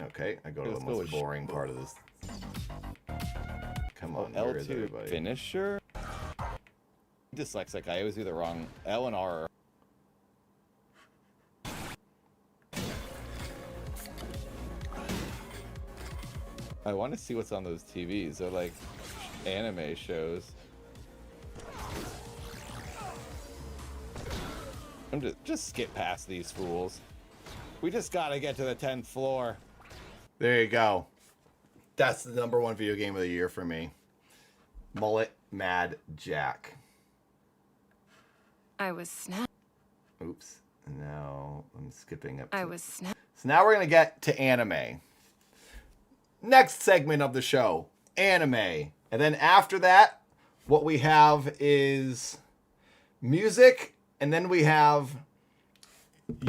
Okay, I go to Let's the go most with boring part of this. Come on, where is L2 everybody? finisher. Dyslexic. I always do the wrong L and R. I want to see what's on those TVs. They're like anime shows. I'm just skip past these fools. We just gotta get to the 10th floor. There you go. That's the number one video game of the year for me. Mullet Mad Jack. I was snapped. Oops. Now I'm skipping up. I was snapped. So now we're going to get to anime. Next segment of the show, anime. And then after that, what we have is music. And then we have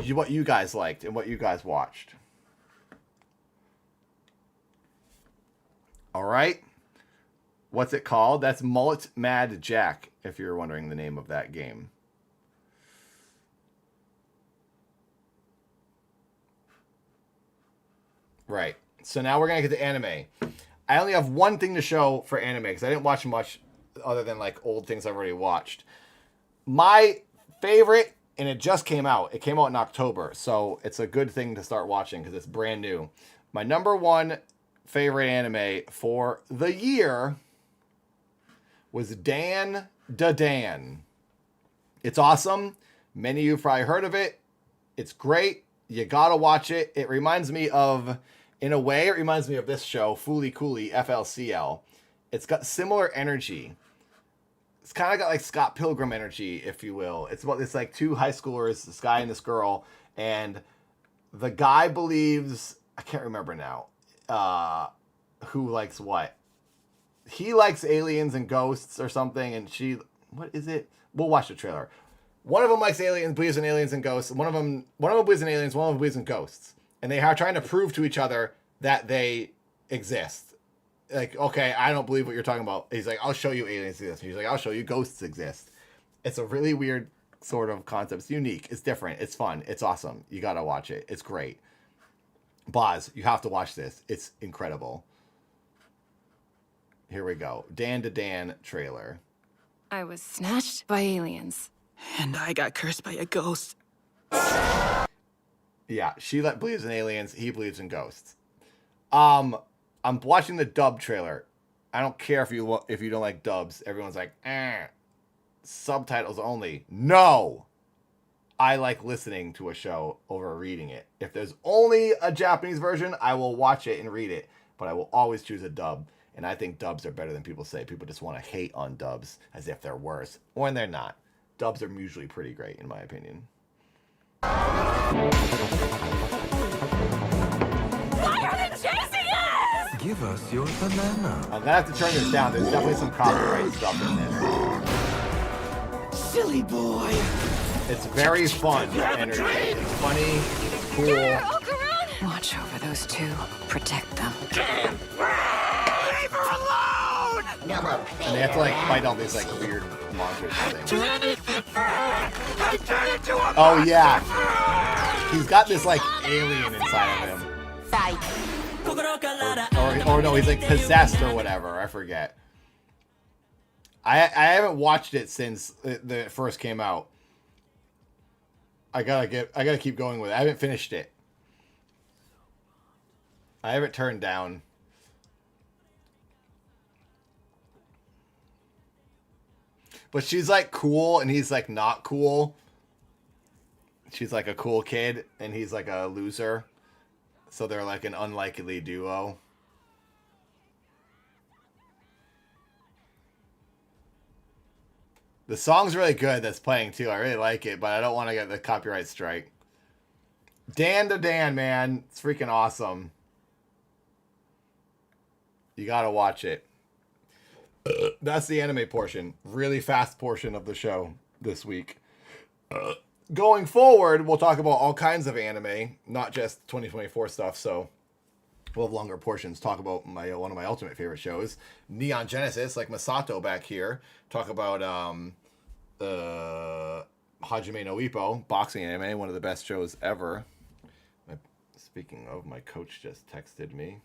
what you guys liked and what you guys watched. All right. What's it called? That's Mullet Mad Jack, if you're wondering the name of that game. Right. So now we're going to get to anime. I only have one thing to show for anime because I didn't watch much other than like old things I've already watched. My favorite, and it just came out. It came out in October, so it's a good thing to start watching because it's brand new. My number one favorite anime for the year was Dan Da Dan. It's awesome. Many of you have probably heard of it. It's great. You gotta watch it. It reminds me of, in a way, it reminds me of this show, Fooly Cooly, FLCL. It's got similar energy. It's kind of got like Scott Pilgrim energy, if you will. It's about this like two high schoolers, this guy and this girl, and the guy believes, I can't remember now, who likes what. He likes aliens and ghosts or something, and she, what is it? We'll watch the trailer. One of them likes aliens, believes in aliens and ghosts. One of them believes in aliens, one of them believes in ghosts. And they are trying to prove to each other that they exist. Like, okay, I don't believe what you're talking about. He's like, I'll show you aliens exist. He's like, I'll show you ghosts exist. It's a really weird sort of concept. It's unique. It's different. It's fun. It's awesome. You got to watch it. It's great. Boz, you have to watch this. It's incredible. Here we go. Dan to Dan trailer. I was snatched by aliens. And I got cursed by a ghost. Yeah, she believes in aliens. He believes in ghosts. I'm watching the dub trailer. I don't care if you don't like dubs. Everyone's like, eh. subtitles only. No! I like listening to a show over reading it. If there's only a Japanese version, I will watch it and read it, but I will always choose a dub. And I think dubs are better than people say. People just want to hate on dubs as if they're worse, when they're not. Dubs are usually pretty great, in my opinion. Why are they chasing us? Give us your banana. I'm gonna have to turn this down. There's definitely some copyright stuff in this. Silly boy. It's very fun, entertaining, it's funny, it's cool. Watch over those two. Protect them. Leave her alone! And they have to like fight all these like weird monsters and things. Oh yeah, he's got this like alien inside of him. Or no, he's like possessed or whatever. I forget. I haven't watched it since it first came out. I gotta keep going with it. I haven't finished it. I have it turned down. But she's like cool and he's like not cool. She's like a cool kid and he's like a loser. So they're like an unlikely duo. The song's really good that's playing too. I really like it, but I don't want to get the copyright strike. Dan to Dan, man. It's freaking awesome. You gotta watch it. That's the anime portion. Really fast portion of the show this week. Going forward, we'll talk about all kinds of anime, not just 2024 stuff, so we'll have longer portions. Talk about one of my ultimate favorite shows, Neon Genesis, like Masato back here. Talk about Hajime no Ippo, boxing anime, one of the best shows ever. Speaking of, my coach just texted me.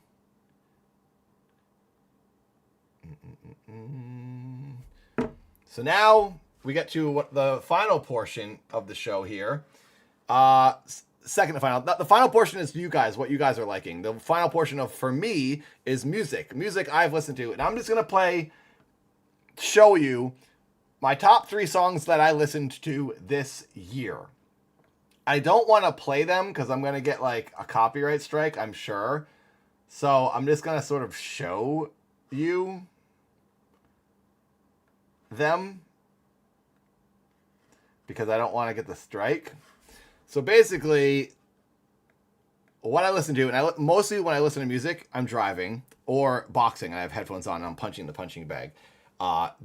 So now we get to the final portion of the show here. Second to final. The final portion is you guys, what you guys are liking. The final portion for me is music. Music I've listened to. And I'm just going to show you my top 3 songs that I listened to this year. I don't want to play them because I'm going to get like a copyright strike, I'm sure. So I'm just going to sort of show you them because I don't want to get the strike. So basically, what I listen to, and mostly when I listen to music, I'm driving or boxing. I have headphones on and I'm punching the punching bag.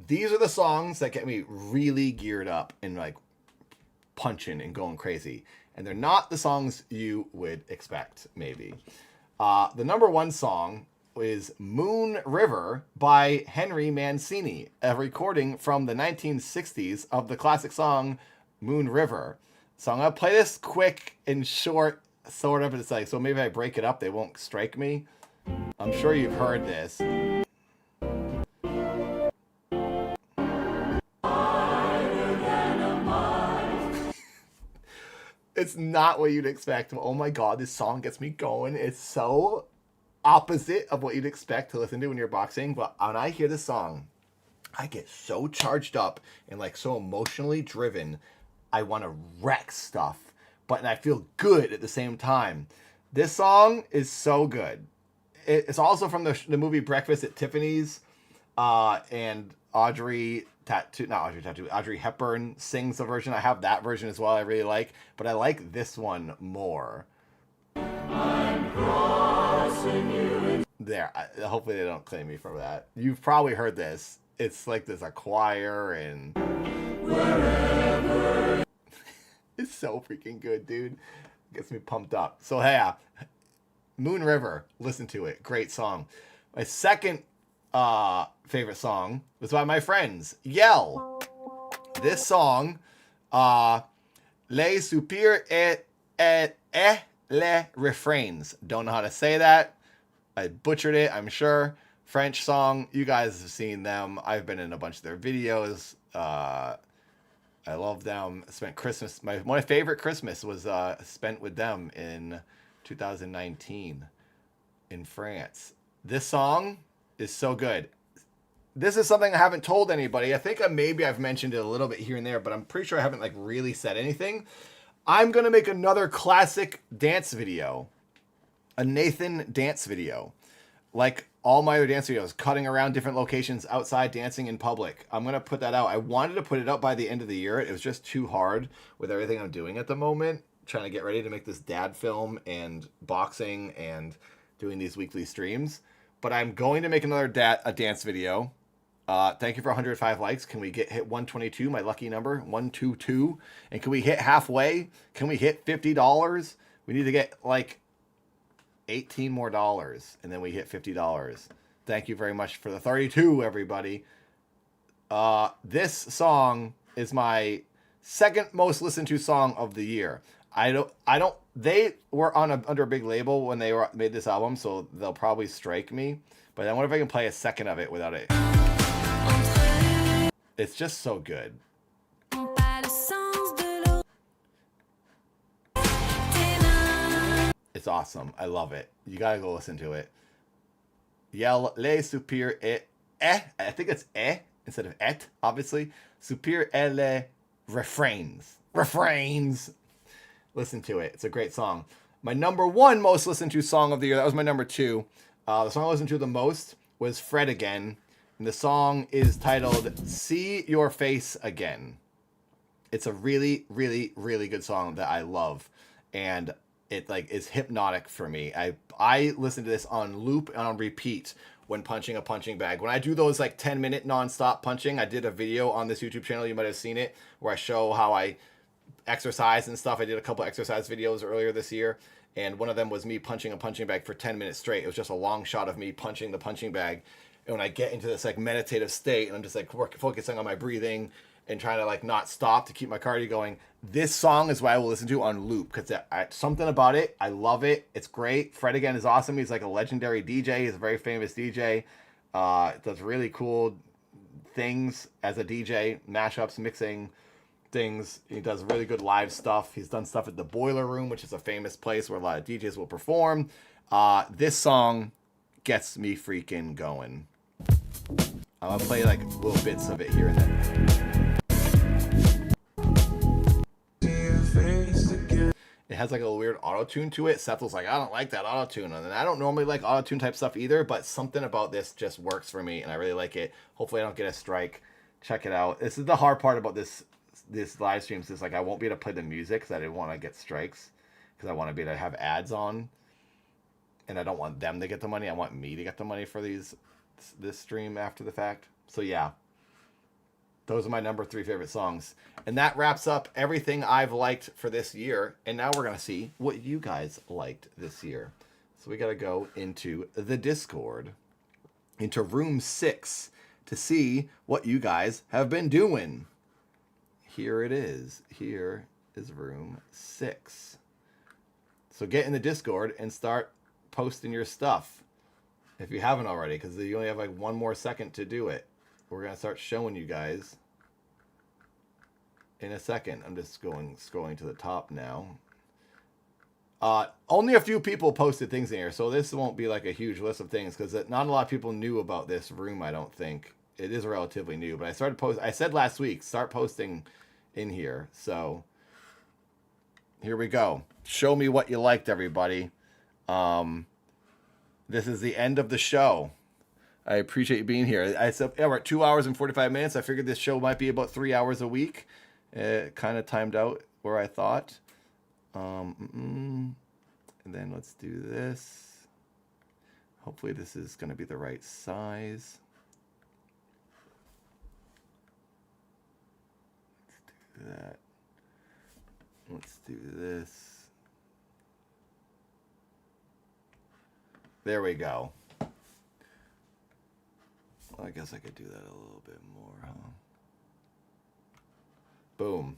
These are the songs that get me really geared up and like punching and going crazy. And they're not the songs you would expect, maybe. The number 1 song is Moon River by Henry Mancini, a recording from the 1960s of the classic song Moon River. So I'm going to play this quick and short, sort of. It's like, so maybe if I break it up, they won't strike me. I'm sure you've heard this. It's not what you'd expect. Oh my God, this song gets me going. It's so opposite of what you'd expect to listen to when you're boxing. But when I hear this song, I get so charged up and like so emotionally driven. I want to wreck stuff, but I feel good at the same time. This song is so good. It's also from the movie Breakfast at Tiffany's, and Audrey Hepburn sings the version. I have that version as well. I really like, but I like this one more. There. Hopefully they don't claim me for that. You've probably heard this. It's like there's a choir and wherever. It's so freaking good, dude. Gets me pumped up. So yeah, Moon River. Listen to it. Great song. My second favorite song was by my friends. Yell. This song, Les Soupirs et les Refrains. Don't know how to say that. I butchered it, I'm sure. French song. You guys have seen them. I've been in a bunch of their videos. I love them. Spent Christmas. My favorite Christmas was spent with them in 2019 in France. This song is so good. this is something I haven't told anybody. I think maybe I've mentioned it a little bit here and there, but I'm pretty sure I haven't like really said anything. I'm going to make another classic dance video. A Nathan dance video. Like all my other dance videos, cutting around different locations outside, dancing in public. I'm going to put that out. I wanted to put it out by the end of the year. It was just too hard with everything I'm doing at the moment. Trying to get ready to make this dad film and boxing and doing these weekly streams. But I'm going to make another a dance video. Thank you for 105 likes. Can we hit 122, my lucky number? 122. And can we hit halfway? Can we hit $50? We need to get like $18 more, and then we hit $50. Thank you very much for the 32, everybody. This song is my second most listened to song of the year. They were under a big label when they made this album, so they'll probably strike me. But I wonder if I can play a second of it without it. It's just so good. It's awesome. I love it. You gotta go listen to it. Yell les soupir et I think it's instead of et, obviously. Soupir et les refrains. Refrains. Listen to it. It's a great song. My number one most listened to song of the year. That was my number two. The song I listened to the most was Fred Again. And the song is titled See Your Face Again. It's a really, really, really good song that I love. And it like is hypnotic for me. I listen to this on loop and on repeat when punching a punching bag. When I do those like 10-minute non-stop punching, I did a video on this YouTube channel, you might have seen it, where I show how I exercise and stuff. I did a couple exercise videos earlier this year, and one of them was me punching a punching bag for 10 minutes straight. It was just a long shot of me punching the punching bag. And when I get into this like meditative state and I'm just like focusing on my breathing and trying to like not stop to keep my cardio going, this song is what I will listen to on loop because something about it, I love it. It's great. Fred Again is awesome. He's like a legendary DJ. He's a very famous DJ. Does really cool things as a DJ, mashups, mixing things. He does really good live stuff. He's done stuff at the Boiler Room, which is a famous place where a lot of DJs will perform. This song gets me freaking going. I'm gonna play like little bits of it here and there. It has like a weird auto-tune to it. Seth was like, I don't like that auto-tune. And I don't normally like auto-tune type stuff either, but something about this just works for me and I really like it. Hopefully I don't get a strike. Check it out. This is the hard part about this live streams is like I won't be able to play the music because I didn't want to get strikes because I want to be able to have ads on. And I don't want them to get the money. I want me to get the money for this stream after the fact. So yeah. Those are my number 3 favorite songs. And that wraps up everything I've liked for this year. And now we're going to see what you guys liked this year. So we got to go into the Discord, into room 6, to see what you guys have been doing. Here it is. Here is room 6. So get in the Discord and start posting your stuff. If you haven't already, because you only have like 1 more second to do it. We're going to start showing you guys in a second. I'm just scrolling to the top now. Only a few people posted things in here, so this won't be like a huge list of things because not a lot of people knew about this room, I don't think. It is relatively new, but I said last week, start posting in here. So here we go. Show me what you liked, everybody. This is the end of the show. I appreciate you being here. I said, yeah, we're at 2 hours and 45 minutes. I figured this show might be about 3 hours a week. It kind of timed out where I thought. And then let's do this. Hopefully this is going to be the right size. Let's do that. Let's do this. There we go. Well, I guess I could do that a little bit more, huh? Boom.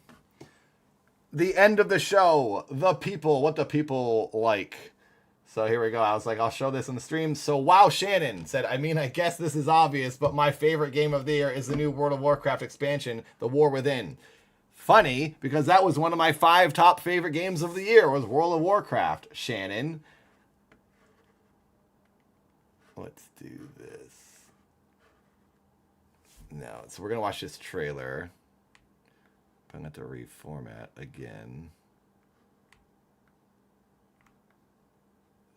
The end of the show. The people, what the people like. So here we go. I was like, I'll show this on the stream. So Wow Shannon said, I mean, I guess this is obvious, but my favorite game of the year is the new World of Warcraft expansion, The War Within. Funny, because that was one of my 5 top favorite games of the year, was World of Warcraft, Shannon. Let's do this. No, so we're gonna watch this trailer. I'm gonna have to reformat again.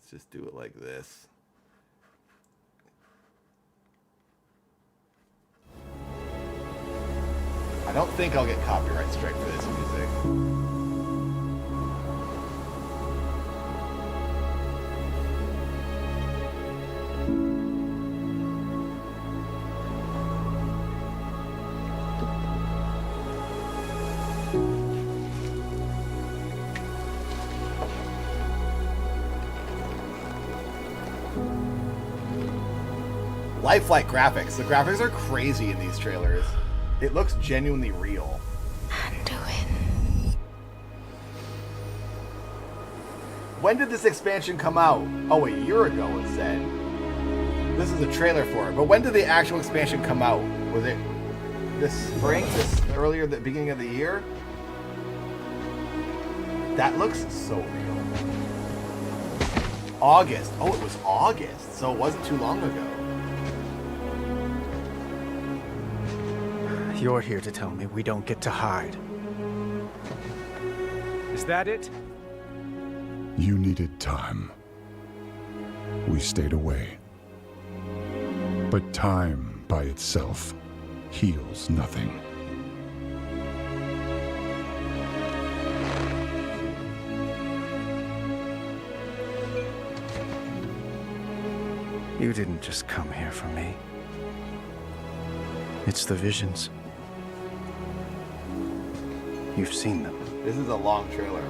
Let's just do it like this. I don't think I'll get copyright strike for this music. Lifelike graphics. The graphics are crazy in these trailers. It looks genuinely real. When did this expansion come out? Oh, a year ago, it said. This is a trailer for it. But when did the actual expansion come out? Was it this spring? This earlier, the beginning of the year? That looks so real. August. Oh, it was August. So it wasn't too long ago. You're here to tell me we don't get to hide. Is that it? You needed time. We stayed away. But time by itself heals nothing. You didn't just come here for me. It's the visions. You've seen them. This is a long trailer.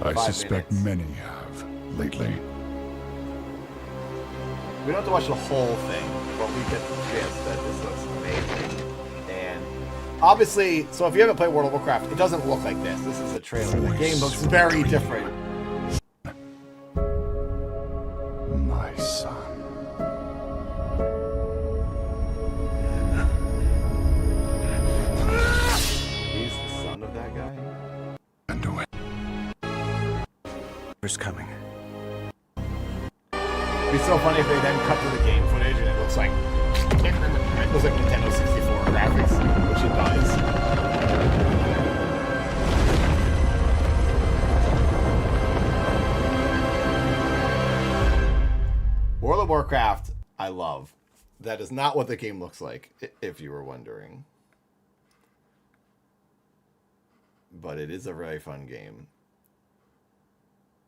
I 5 suspect minutes. many have lately. We don't have to watch the whole thing, but we get the chance that this looks amazing. And obviously, so if you haven't played World of Warcraft, it doesn't look like this. This is a trailer. The game looks very different. My son. He's the son of that guy? And away. Who's coming? It'd be so funny if they then cut to the game footage and it looks like Nintendo 64 graphics, which it does. World of Warcraft, I love. That is not what the game looks like, if you were wondering. But it is a very fun game.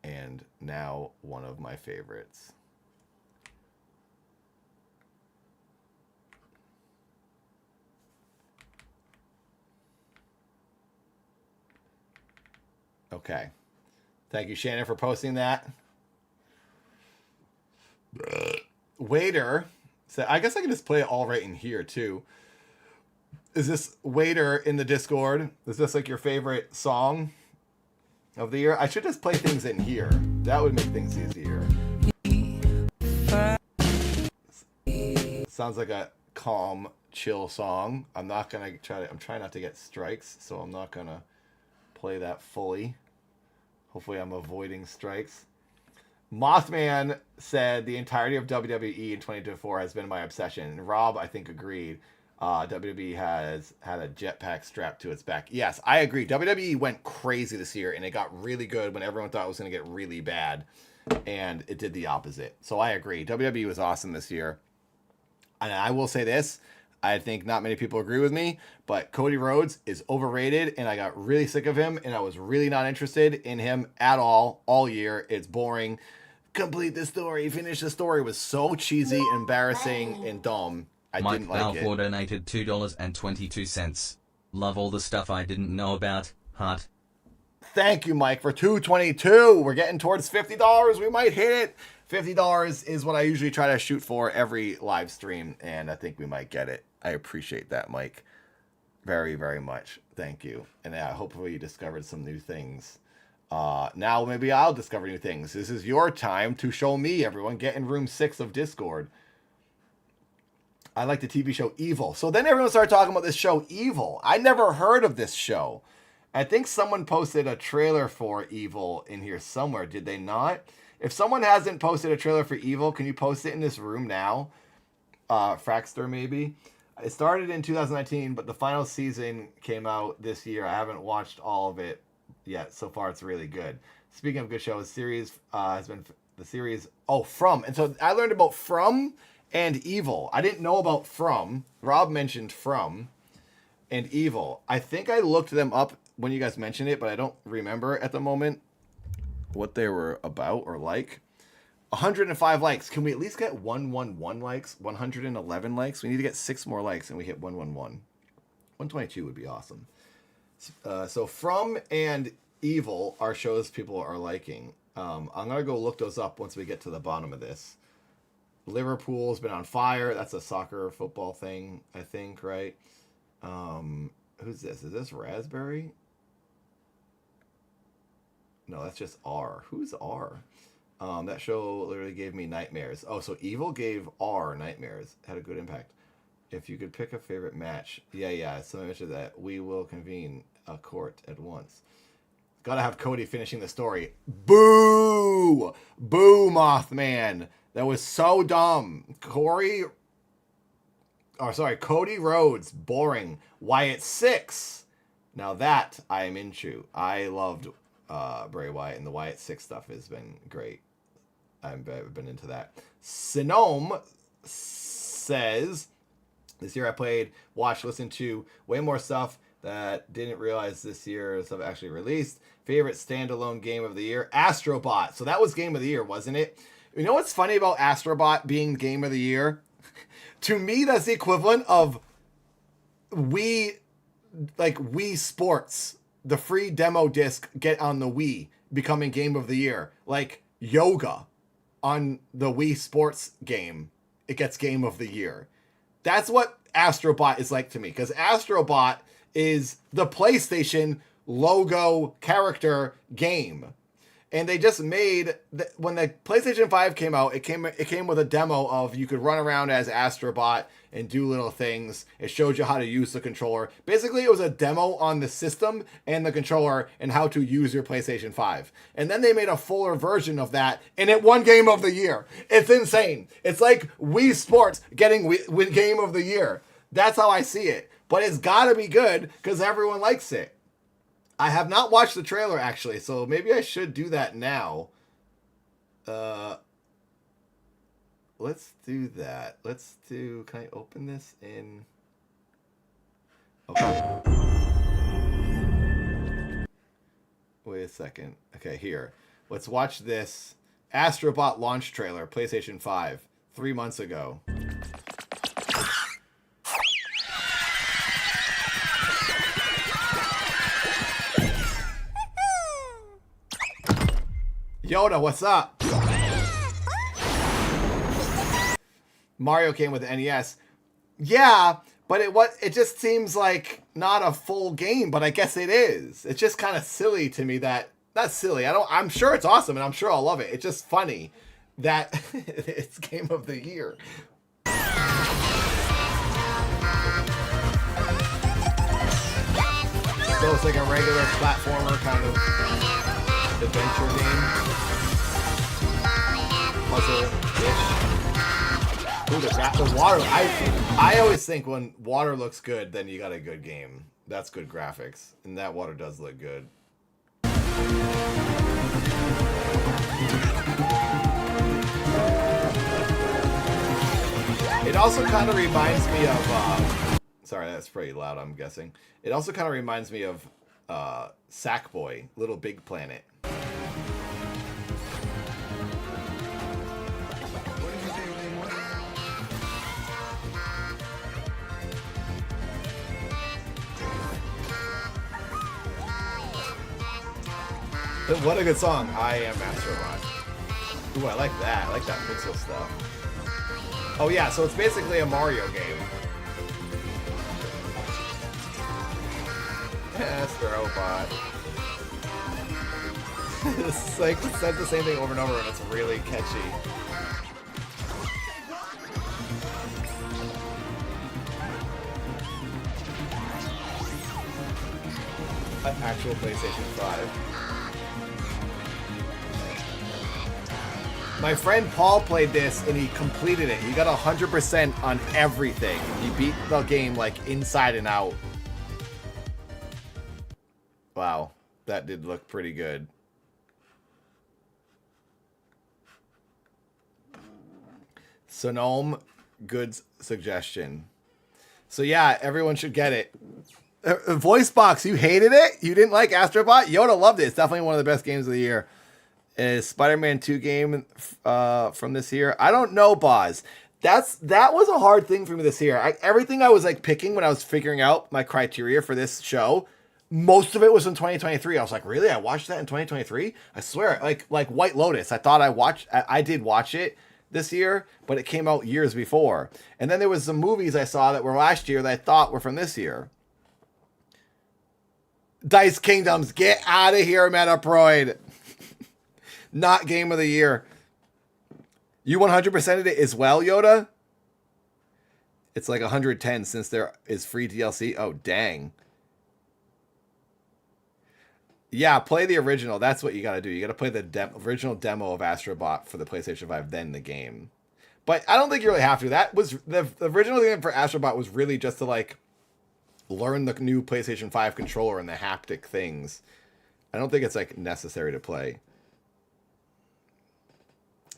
And now one of my favorites. Okay. Thank you, Shannon, for posting that. Waiter said, I guess I can just play it all right in here, too. Is this Waiter in the Discord? Is this like your favorite song of the year? I should just play things in here. That would make things easier. Sounds like a calm, chill song. I'm trying not to get strikes, so I'm not gonna play that fully. Hopefully I'm avoiding strikes. Mothman said the entirety of WWE in 2024 has been my obsession. And Rob, I think, agreed. WWE has had a jetpack strapped to its back. Yes, I agree. WWE went crazy this year, and it got really good when everyone thought it was going to get really bad. And it did the opposite. So I agree. WWE was awesome this year. And I will say this. I think not many people agree with me, but Cody Rhodes is overrated, and I got really sick of him, and I was really not interested in him at all year. It's boring. Complete the story. Finish the story. It was so cheesy, embarrassing, and dumb. I didn't like Mike it. Balfour donated $2.22. Love all the stuff I didn't know about. Heart. Thank you, Mike, for $2.22. We're getting towards $50. We might hit it. $50 is what I usually try to shoot for every live stream, and I think we might get it. I appreciate that, Mike, very, very much. Thank you. And hopefully you discovered some new things. Now maybe I'll discover new things. This is your time to show me, everyone. Get in room 6 of Discord. I like the TV show Evil. So then everyone started talking about this show Evil. I never heard of this show. I think someone posted a trailer for Evil in here somewhere. Did they not? If someone hasn't posted a trailer for Evil, can you post it in this room now? Fraxter, maybe. It started in 2019, but the final season came out this year. I haven't watched all of it yet. So far, it's really good. Speaking of good shows, series has been the series. Oh, From. And so I learned about From and Evil. I didn't know about From. Rob mentioned From and Evil. I think I looked them up when you guys mentioned it, but I don't remember at the moment what they were about or like. 105 likes. Can we at least get 111 likes? 111 likes? We need to get 6 more likes and we hit 111. 122 would be awesome. So From and Evil are shows people are liking. I'm going to go look those up once we get to the bottom of this. Liverpool's been on fire. That's a soccer football thing, I think, right? Who's this? Is this Raspberry? No, that's just R. Who's R? That show literally gave me nightmares. Oh, so Evil gave R nightmares. Had a good impact. If you could pick a favorite match. Yeah. Someone mentioned that. We will convene a court at once. Gotta have Cody finishing the story. Boo! Boo, Mothman. That was so dumb. Cody Rhodes. Boring. Wyatt 6. Now that I am into. I loved Bray Wyatt, and the Wyatt 6 stuff has been great. I've been into that. Sinome says, this year I played, watched, listened to way more stuff that didn't realize this year stuff actually released. Favorite standalone game of the year, Astrobot. So that was game of the year, wasn't it? You know what's funny about Astrobot being game of the year? To me, that's the equivalent of Wii Sports, the free demo disc get on the Wii, becoming game of the year. Like yoga on the Wii Sports game, it gets game of the year. That's what Astrobot is like to me, because Astrobot is the PlayStation logo character game. And they just made, when the PlayStation 5 came out, it came with a demo of you could run around as Astrobot and do little things. It showed you how to use the controller. Basically, it was a demo on the system and the controller and how to use your PlayStation 5. And then they made a fuller version of that, and it won Game of the Year. It's insane. It's like Wii Sports getting win Game of the Year. That's how I see it. But it's got to be good because everyone likes it. I have not watched the trailer, actually, so maybe I should do that now. Let's do that. Can I open this in... Okay. Wait a second. Okay, here. Let's watch this Astrobot launch trailer, PlayStation 5, 3 months ago. Yoda, what's up? Mario came with the NES. Yeah, but it just seems like not a full game, but I guess it is. It's just kind of silly to me that, not silly, I'm sure it's awesome and I'm sure I'll love it. It's just funny that it's Game of the Year. So it's like a regular platformer kind of adventure game. Puzzle-ish. Ooh, the water. I always think when water looks good, then you got a good game. That's good graphics. And that water does look good. It also kind of reminds me of... sorry, that's pretty loud, I'm guessing. It also kind of reminds me of Sackboy, Little Big Planet. What a good song. I Am Astrobot. Ooh, I like that. I like that pixel stuff. Oh yeah, so it's basically a Mario game. Astrobot. It's like, it says the same thing over and over and it's really catchy. An actual PlayStation 5. My friend Paul played this and he completed it. He got 100% on everything. He beat the game like inside and out. Wow, that did look pretty good. Sonome, good suggestion. So yeah, everyone should get it. Voice box, you hated it? You didn't like Astrobot? Yoda loved it. It's definitely one of the best games of the year. Is Spider-Man 2 game from this year? I don't know, Boz. That was a hard thing for me this year. Everything I was like picking when I was figuring out my criteria for this show, most of it was in 2023. I was like, really? I watched that in 2023? I swear, like White Lotus. I thought I did watch it this year, but it came out years before. And then there was some movies I saw that were last year that I thought were from this year. Dice Kingdoms, get out of here, Metaproid. Not game of the year. You 100%ed it as well, Yoda? It's like 110 since there is free DLC. Oh, dang. Yeah, play the original. That's what you got to do. You got to play the original demo of Astrobot for the PlayStation 5, then the game. But I don't think you really have to. That was the original thing for Astrobot was really just to like learn the new PlayStation 5 controller and the haptic things. I don't think it's like necessary to play.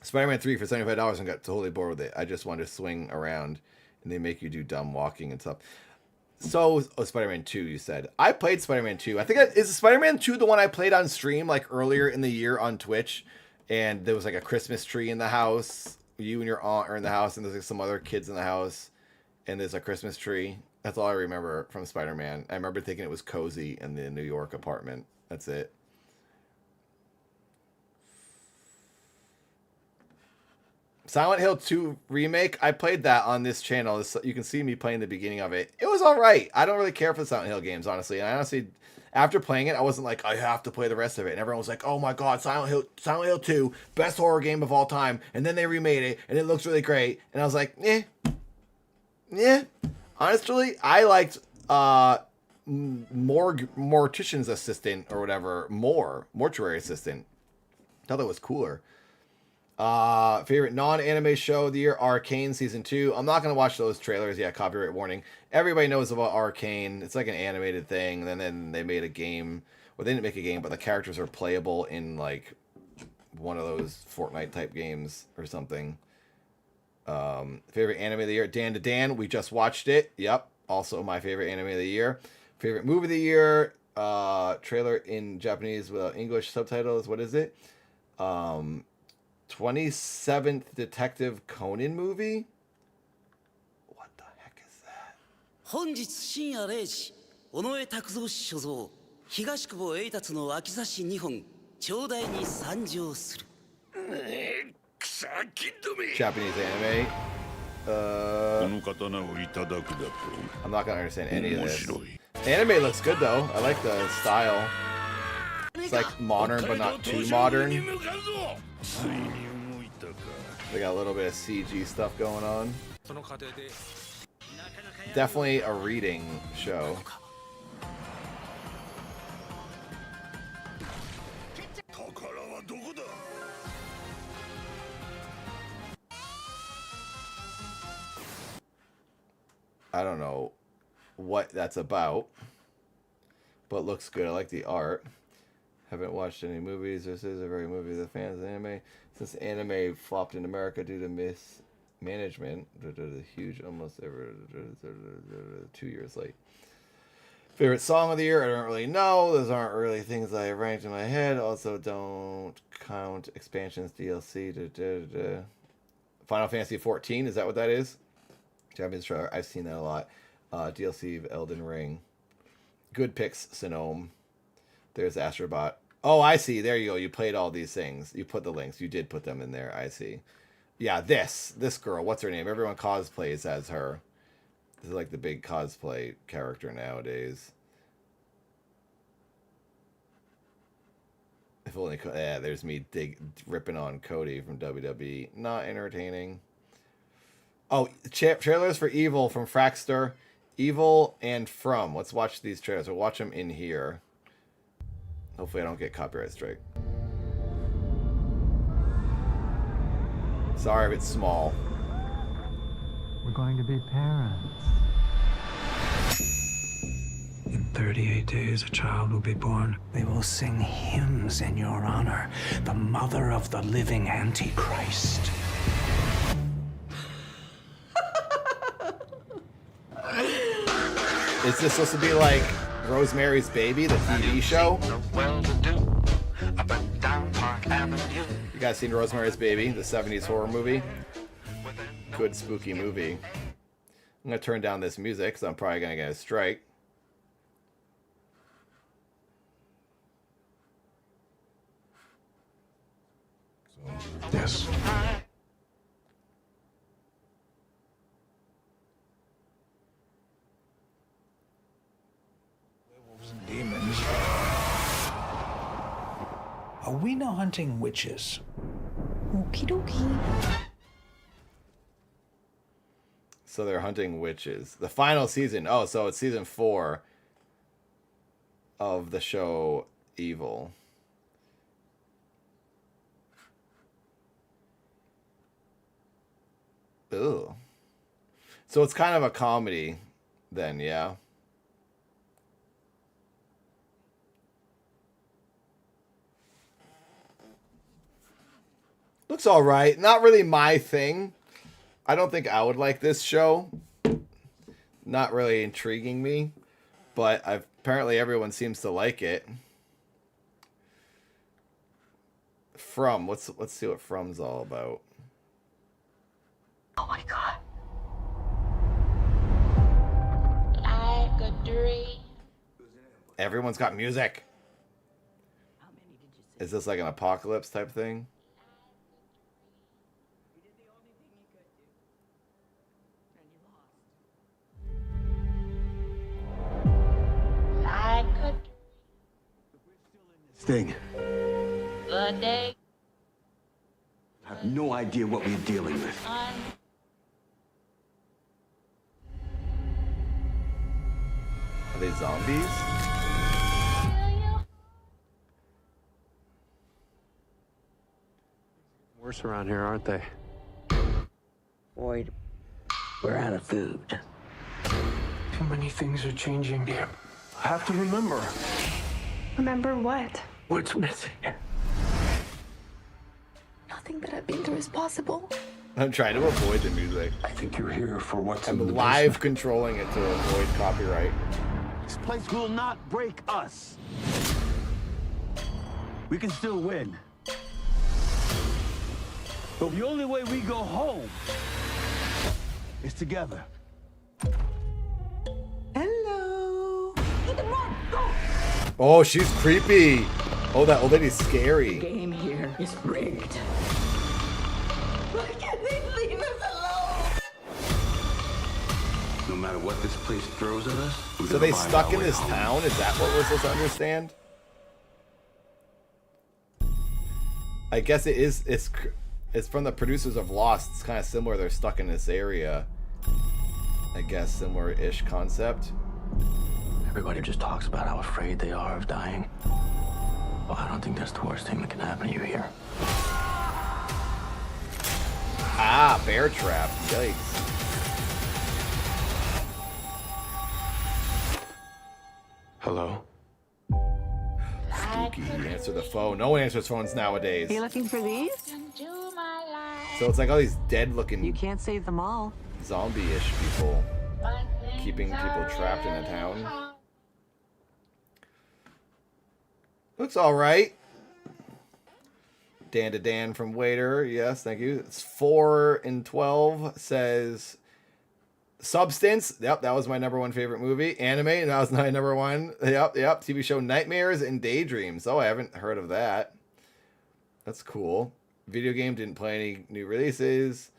Spider-Man 3 for $75 and got totally bored with it. I just wanted to swing around and they make you do dumb walking and stuff. So, Spider-Man 2, you said. I played Spider-Man 2. I think, is Spider-Man 2 the one I played on stream like earlier in the year on Twitch? And there was like a Christmas tree in the house. You and your aunt are in the house and there's like some other kids in the house. And there's a Christmas tree. That's all I remember from Spider-Man. I remember thinking it was cozy in the New York apartment. That's it. Silent Hill 2 remake. I played that on this channel. You can see me playing the beginning of it. It was all right. I don't really care for the Silent Hill games, honestly. And I honestly, after playing it, I wasn't like, I have to play the rest of it. And everyone was like, oh my God, Silent Hill 2, best horror game of all time. And then they remade it, and it looks really great. And I was like, yeah. Honestly, I liked Mortician's Assistant or whatever, Mortuary Assistant. I thought that was cooler. Favorite non-anime show of the year, Arcane Season 2. I'm not going to watch those trailers. Yeah, copyright warning. Everybody knows about Arcane. It's like an animated thing. And then they made a game. Well, they didn't make a game, but the characters are playable in like one of those Fortnite type games or something. Favorite anime of the year, Dan to Dan. We just watched it. Yep. Also my favorite anime of the year. Favorite movie of the year, trailer in Japanese with English subtitles. What is it? 27th Detective Conan movie? What the heck is that? 本日深夜0時、尾上拓三氏所蔵、東久保栄達の秋差し2本、頂戴に参上する。Japanese anime. I'm not gonna understand any of this. Anime looks good though. I like the style. It's like modern, but not too modern. They got a little bit of CG stuff going on. Definitely a reading show. I don't know what that's about, but looks good. I like the art. Haven't watched any movies. This is a very movie of the fans of anime. Since anime flopped in America due to mismanagement, huge, almost ever 2 years late. Favorite song of the year? I don't really know. Those aren't really things I ranked in my head. Also, don't count expansions, DLC. Final Fantasy 14. Is that what that is? Japanese trailer. I've seen that a lot. DLC of Elden Ring. Good picks, Sonome. There's Astrobot. Oh, I see. There you go. You played all these things. You put the links. You did put them in there. I see. Yeah, this girl. What's her name? Everyone cosplays as her. This is like the big cosplay character nowadays. If only, yeah, there's me ripping on Cody from WWE. Not entertaining. Oh, trailers for Evil from Fraxter. Evil and From. Let's watch these trailers. We'll watch them in here. Hopefully I don't get copyright strike. Sorry if it's small. We're going to be parents. In 38 days, a child will be born. They will sing hymns in your honor, the mother of the living Antichrist. Is this supposed to be like Rosemary's Baby, the TV show? You guys seen Rosemary's Baby, the 70s horror movie? Good spooky movie. I'm gonna turn down this music because I'm probably gonna get a strike. Yes. Werewolves and demons. Are we now hunting witches? Okie dokie. So they're hunting witches. The final season. Oh, so it's season 4 of the show Evil. Ooh. So it's kind of a comedy then, yeah. Looks all right. Not really my thing. I don't think I would like this show. Not really intriguing me, but apparently everyone seems to like it. From, let's see what From's all about. Oh my god. Like a dream. Everyone's got music. Is this like an apocalypse type thing? Like a Sting, the day I have no idea what we're dealing with. Are they zombies? Worse around here, aren't they? Boyd, we're out of food. Too many things are changing here. I have to remember. Remember what? What's missing? Nothing that I've been through is possible. I'm trying to avoid the music. I think you're here for what's in I'm the live basement. controlling it to avoid copyright. This place will not break us. We can still win. But the only way we go home is together. Hello. Ethan, run! Go! Oh, she's creepy. Oh, that old lady's scary. Game here is rigged. Why can't they leave us alone? No matter what this place throws at us, we're So gonna they find stuck our in way this home. town? Is that what we're supposed to understand? I guess it is. It's from the producers of Lost. It's kind of similar. They're stuck in this area. I guess similar-ish concept. Everybody just talks about how afraid they are of dying. Well, I don't think that's the worst thing that can happen to you here. Ah, bear trap. Yikes. Hello? Spooky. Answer the phone. No one answers phones nowadays. You looking for these? So it's like all these dead-looking, You can't save them all. zombie-ish people keeping people trapped in a town. Looks all right. Dan to Dan from Waiter. Yes, thank you. It's 4 and 12 says Substance. Yep, that was my #1 favorite movie. Anime. That was my #1. Yep. TV show Nightmares and Daydreams. Oh, I haven't heard of that. That's cool. Video game didn't play any new releases.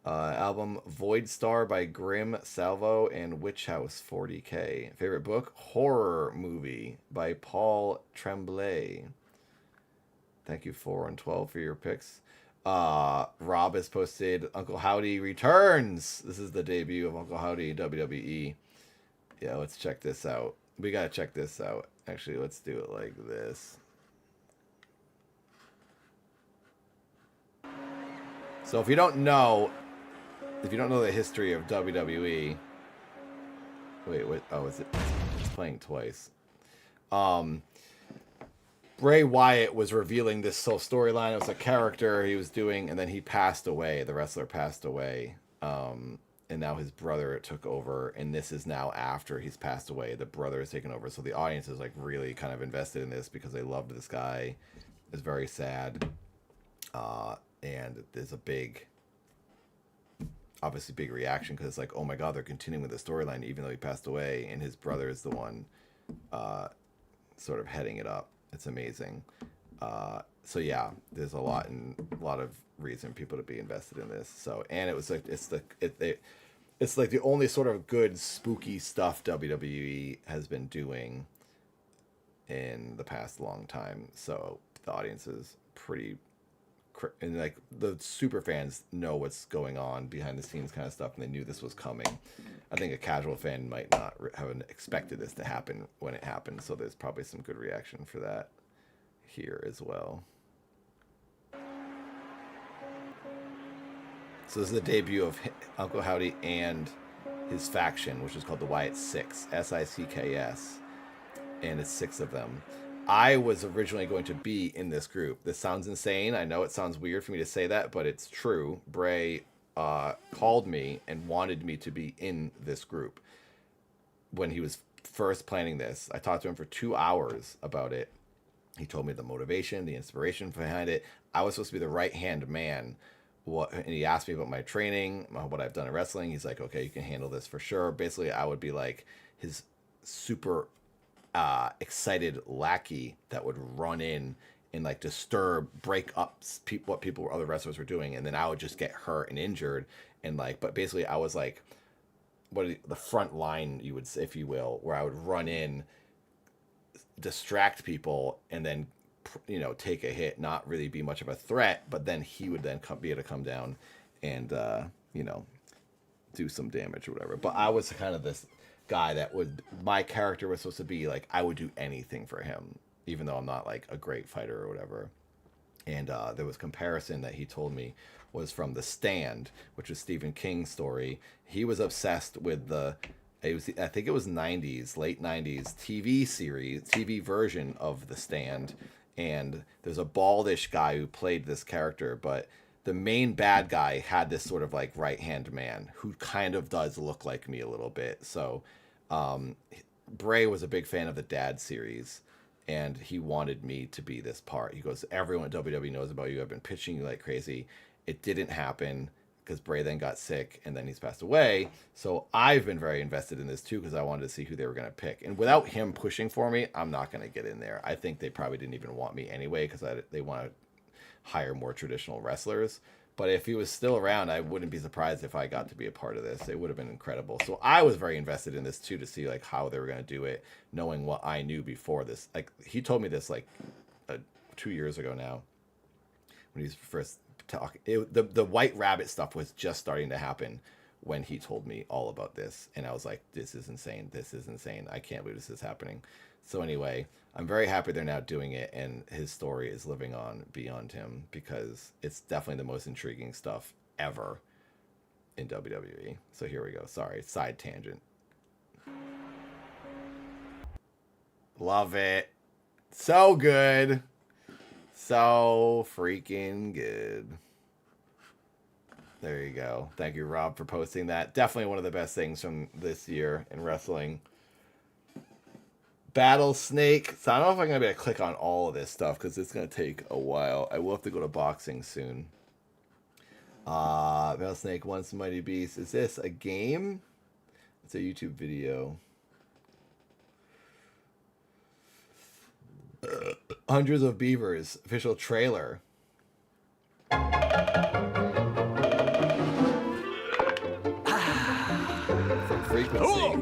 Album Void Star by Grim Salvo and Witch House 40K. Favorite book? Horror Movie by Paul Tremblay. Thank you 4 and 12 for your picks. Rob has posted Uncle Howdy Returns. This is the debut of Uncle Howdy WWE. Yeah, let's check this out. We gotta check this out. Actually, let's do it like this. So if you don't know the history of WWE, wait, what? Oh, is it? It's playing twice. Bray Wyatt was revealing this whole storyline. It was a character he was doing, and then he passed away. The wrestler passed away, and now his brother took over. And this is now after he's passed away. The brother has taken over, so the audience is like really kind of invested in this because they loved this guy. It's very sad, and there's a big, obviously big reaction because it's like, oh my god, they're continuing with the storyline even though he passed away, and his brother is the one sort of heading it up. It's amazing. So yeah, there's a lot of reason people to be invested in this. So, and it was like it's like the only sort of good spooky stuff WWE has been doing in the past long time. So the audience is pretty, and like the super fans know what's going on behind the scenes kind of stuff, and they knew this was coming. I think a casual fan might not have expected this to happen when it happened, so there's probably some good reaction for that here as well. So this is the debut of Uncle Howdy and his faction, which is called the Wyatt Six, SICKS, and it's 6 of them. I was originally going to be in this group. This sounds insane. I know it sounds weird for me to say that, but it's true. Bray called me and wanted me to be in this group when he was first planning this. I talked to him for 2 hours about it. He told me the motivation, the inspiration behind it. I was supposed to be the right-hand man. And he asked me about my training, what I've done in wrestling. He's like, okay, you can handle this for sure. Basically, I would be like his super excited lackey that would run in and like disturb, break up what other wrestlers were doing, and then I would just get hurt and injured, and like, but basically I was like, the front line, you would say, if you will, where I would run in, distract people, and then take a hit, not really be much of a threat, but then he would then be able to come down and do some damage or whatever. But I was kind of this guy my character was supposed to be like, I would do anything for him, even though I'm not like a great fighter or whatever. And there was comparison that he told me was from The Stand, which was Stephen King's story. He was obsessed with I think it was late 90s TV version of The Stand. And there's a baldish guy who played this character, but the main bad guy had this sort of like right-hand man who kind of does look like me a little bit. So Bray was a big fan of the Dad series, and he wanted me to be this part. He goes, everyone at WWE knows about you. I've been pitching you like crazy. It didn't happen because Bray then got sick, and then he's passed away. So I've been very invested in this too because I wanted to see who they were going to pick. And without him pushing for me, I'm not going to get in there. I think they probably didn't even want me anyway because they want to hire more traditional wrestlers. But if he was still around, I wouldn't be surprised if I got to be a part of this. It would have been incredible. So I was very invested in this too, to see like how they were going to do it, knowing what I knew before this. Like he told me this like 2 years ago now, when he was first talking. The White Rabbit stuff was just starting to happen when he told me all about this, and I was like, this is insane. This is insane. I can't believe this is happening. So anyway, I'm very happy they're now doing it, and his story is living on beyond him because it's definitely the most intriguing stuff ever in WWE. So here we go. Sorry, side tangent. Love it. So good. So freaking good. There you go. Thank you, Rob, for posting that. Definitely one of the best things from this year in wrestling. Battle Snake. So I don't know if I'm going to be able to click on all of this stuff because it's going to take a while. I will have to go to boxing soon. Battle Snake, Once Mighty Beast. Is this a game? It's a YouTube video. Hundreds of Beavers. Official trailer. From Frequency.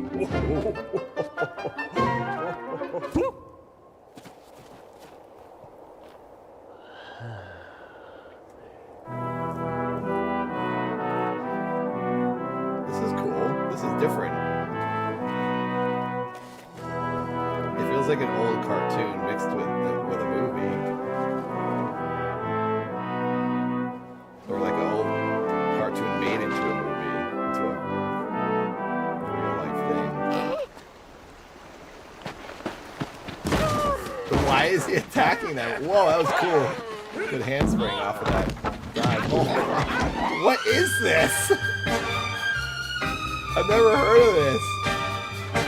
This is cool. This is different. It feels like an old cartoon mixed with a movie. Or like an old is he attacking them? Whoa, that was cool. Good handspring off of that guy. Oh my God. What is this? I've never heard of this.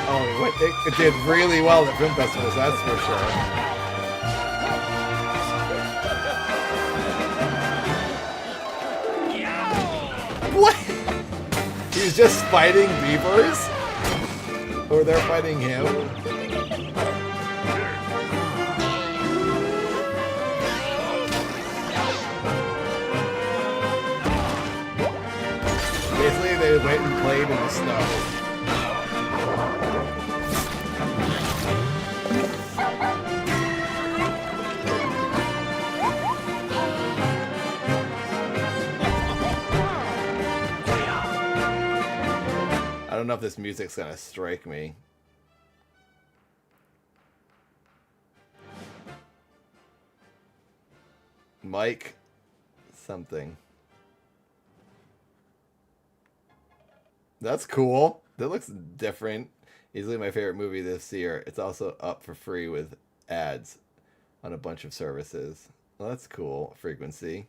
Oh, it did really well at film festivals, that's for sure. What? He's just fighting beavers? Or they're fighting him? Basically, they went and played in the snow. I don't know if this music's gonna strike me. Mike something. That's cool. That looks different. Easily my favorite movie this year. It's also up for free with ads on a bunch of services. Well, that's cool. Frequency.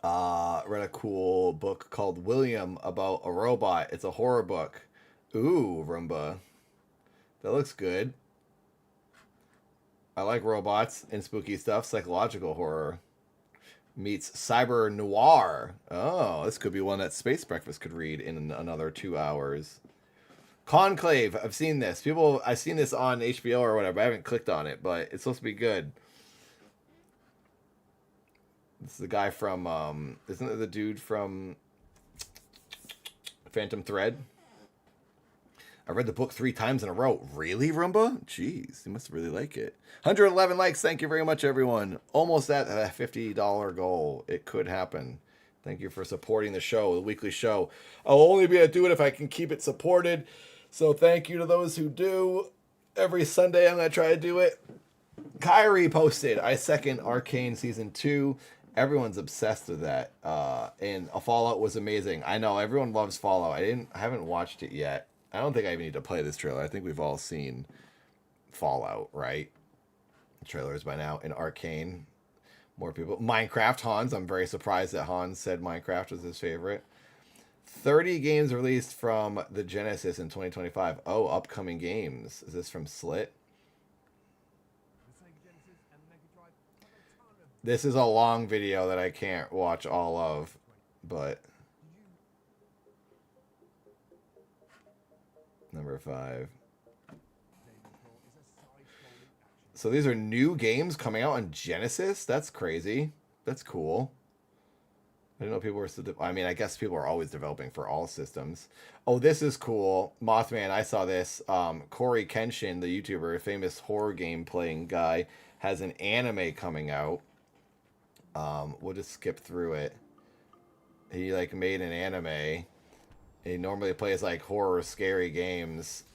Read a cool book called William about a robot. It's a horror book. Ooh, Roomba. That looks good. I like robots and spooky stuff. Psychological horror meets cyber noir. Oh, this could be one that Space Breakfast could read in another 2 hours. Conclave. I've seen this. I've seen this on HBO or whatever. I haven't clicked on it, but it's supposed to be good. This is the guy from, isn't it the dude from Phantom Thread? I read the book 3 times in a row. Really, Roomba? Jeez, you must really like it. 111 likes. Thank you very much, everyone. Almost at a $50 goal. It could happen. Thank you for supporting the show, the weekly show. I'll only be able to do it if I can keep it supported. So thank you to those who do. Every Sunday I'm going to try to do it. Kyrie posted, I second Arcane Season 2. Everyone's obsessed with that. And Fallout was amazing. I know, everyone loves Fallout. I haven't watched it yet. I don't think I even need to play this trailer. I think we've all seen Fallout, right? Trailers by now. In Arcane, more people. Minecraft, Hans. I'm very surprised that Hans said Minecraft was his favorite. 30 games released from the Genesis in 2025. Oh, upcoming games. Is this from Slit? This is a long video that I can't watch all of, but... Number 5. So these are new games coming out on Genesis? That's crazy. That's cool. I didn't know people were still... I mean, I guess people are always developing for all systems. Oh, this is cool. Mothman, I saw this. Corey Kenshin, the YouTuber, a famous horror game playing guy, has an anime coming out. We'll just skip through it. He, like, made an anime... He normally plays like horror, scary games,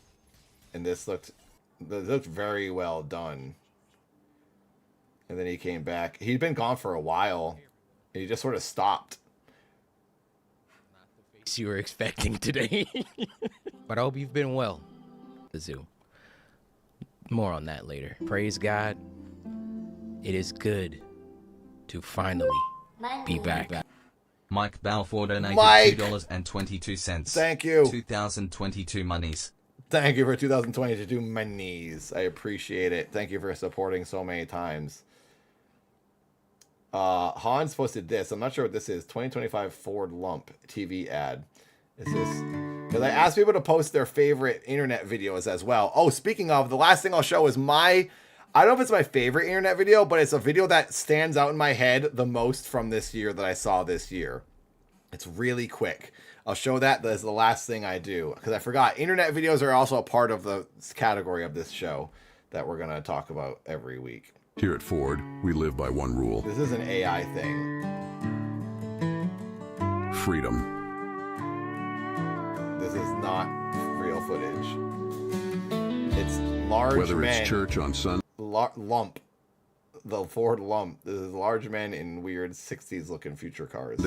and this looked very well done. And then he came back. He'd been gone for a while. And he just sort of stopped. Not the face you were expecting today, but I hope you've been well. The zoo. More on that later. Praise God. It is good to finally be back. Mike Balfour donated Mike! $2.22. Thank you. 2022 monies. Thank you for 2022 monies. I appreciate it. Thank you for supporting so many times. Hans posted this. I'm not sure what this is. 2025 Ford Lump TV ad. Is this... Because I asked people to post their favorite internet videos as well. Oh, speaking of, the last thing I'll show is my... I don't know if it's my favorite internet video, but it's a video that stands out in my head the most from this year that I saw this year. It's really quick. I'll show that as the last thing I do. Because I forgot, internet videos are also a part of the category of this show that we're going to talk about every week. Here at Ford, we live by one rule. This is an AI thing. Freedom. This is not real footage. It's large Whether men. it's church on Sunday. Lump. The Ford Lump. This is large men in weird 60s looking future cars.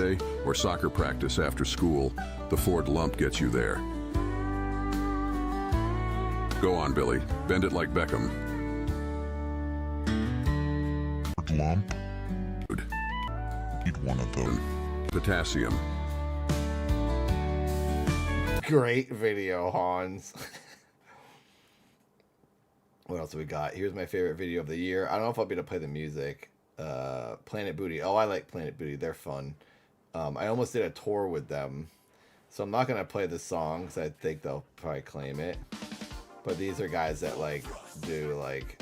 Or soccer practice after school, the Ford Lump gets you there. Go on, Billy. Bend it like Beckham. lump. Eat one of those. Potassium. Great video, Hans. What else do we got? Here's my favorite video of the year. I don't know if I'll be able to play the music. Planet Booty. Oh, I like Planet Booty. They're fun. I almost did a tour with them. So I'm not going to play the song because I think they'll probably claim it. But these are guys that like do like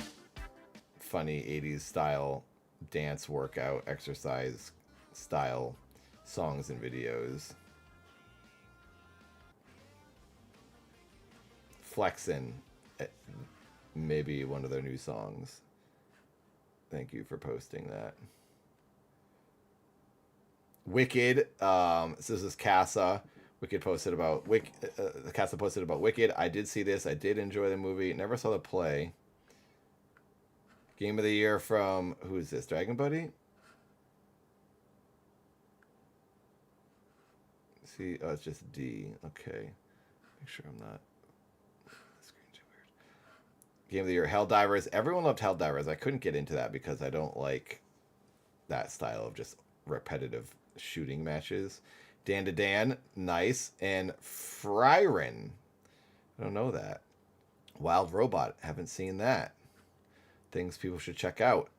funny 80s style dance workout exercise style songs and videos. Flexin', maybe one of their new songs. Thank you for posting that. Wicked, this is Casa. Wicked posted about Casa posted about Wicked. I did see this. I did enjoy the movie. Never saw the play. Game of the year from who is this? Dragon Buddy? See, oh, it's just D. Okay, make sure I'm not. Game of the year, Helldivers. Everyone loved Helldivers. I couldn't get into that because I don't like that style of just repetitive shooting matches. Dan to Dan, nice. And Fryren. I don't know that. Wild Robot. Haven't seen that. Things people should check out.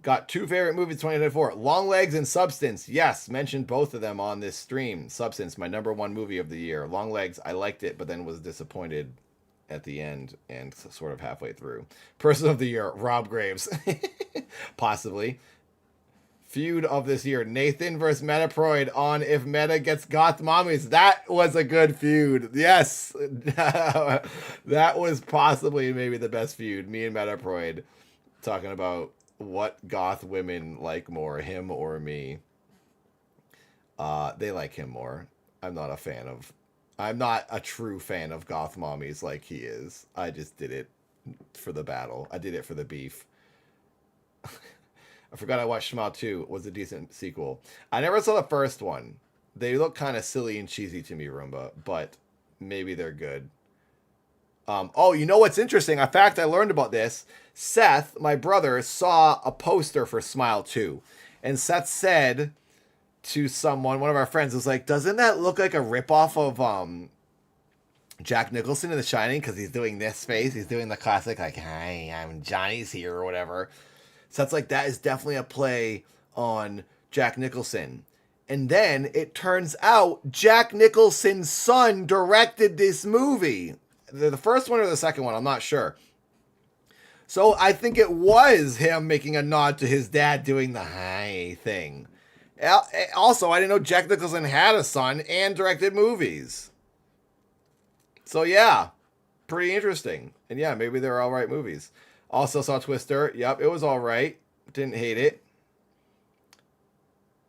Got two favorite movies 2024. Long Legs and Substance. Yes, mentioned both of them on this stream. Substance, my #1 movie of the year. Long Legs, I liked it, but then was disappointed at the end and sort of halfway through. Person of the year, Rob Graves. Possibly. Feud of this year, Nathan versus Metaproid on If Meta Gets Goth Mommies. That was a good feud. Yes. That was possibly maybe the best feud. Me and Metaproid talking about what goth women like more, him or me. They like him more. I'm not a true fan of goth mommies like he is. I just did it for the battle. I did it for the beef. I forgot I watched Shma 2. It was a decent sequel. I never saw the first one. They look kind of silly and cheesy to me, Roomba, but maybe they're good. Oh, you know what's interesting? In fact, I learned about this. Seth, my brother, saw a poster for Smile 2. And Seth said to someone, one of our friends, was like, doesn't that look like a ripoff of Jack Nicholson in The Shining? Because he's doing this face. He's doing the classic, like, hi, I'm Johnny's here, or whatever. So that's like, that is definitely a play on Jack Nicholson. And then it turns out Jack Nicholson's son directed this movie. The first one or the second one, I'm not sure. So I think it was him making a nod to his dad doing the hi thing. Also, I didn't know Jack Nicholson had a son and directed movies. So yeah, pretty interesting. And yeah, maybe they're all right movies. Also saw Twister. Yep, it was all right. Didn't hate it.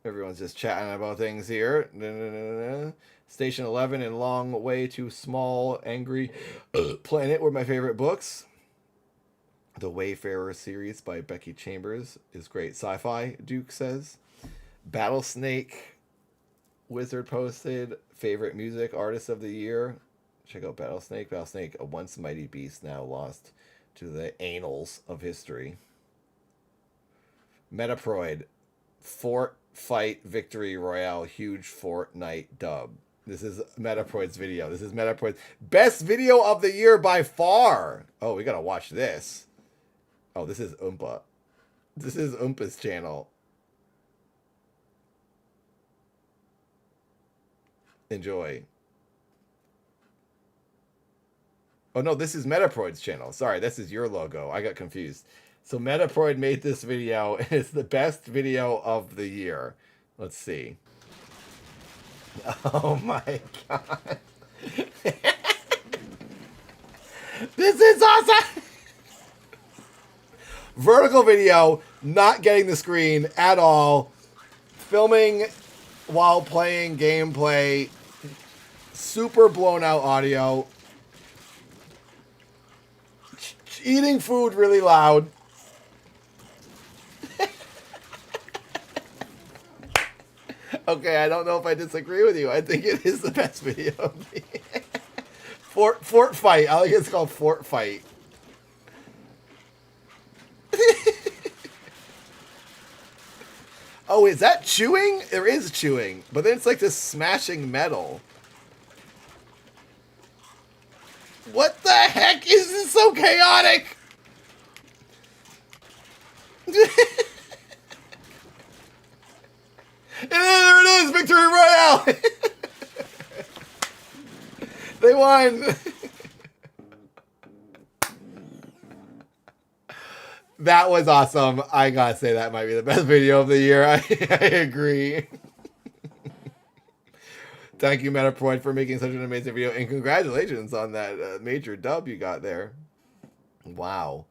Everyone's just chatting about things here. Station 11 and Long Way to Small Angry Planet were my favorite books. The Wayfarer series by Becky Chambers is great sci-fi, Duke says. Battlesnake Wizard posted favorite music artist of the year. Check out Battlesnake. Battlesnake, a once mighty beast, now lost to the annals of history. Metaproid, Fort Fight Victory Royale, huge Fortnite dub. This is Metaproid's video. This is Metaproid's best video of the year by far. Oh, we gotta watch this. Oh, this is Oompa. This is Oompa's channel. Enjoy. Oh no, this is Metaproid's channel. Sorry, this is your logo. I got confused. So Metaproid made this video, and it's the best video of the year. Let's see. Oh my god. This is awesome! Vertical video, not getting the screen at all. Filming while playing gameplay. Super blown out audio. Eating food really loud. Okay, I don't know if I disagree with you. I think it is the best video of the year. Fort Fight. I think it's called Fort Fight. Oh, is that chewing? There is chewing, but then it's like this smashing metal. What the heck? Is this so chaotic? And there it is, Victory Royale! They won! That was awesome. I gotta say that might be the best video of the year. I agree. Thank you, Metaproid, for making such an amazing video, and congratulations on that major dub you got there. Wow.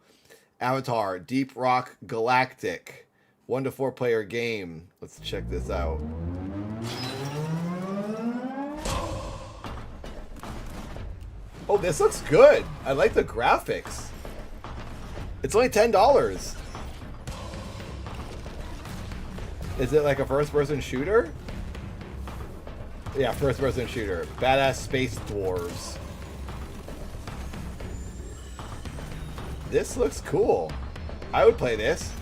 Avatar, Deep Rock Galactic. 1 to 4 player game. Let's check this out. Oh, this looks good. I like the graphics. It's only $10. Is it like a first-person shooter? Yeah, first-person shooter. Badass space dwarves. This looks cool. I would play this.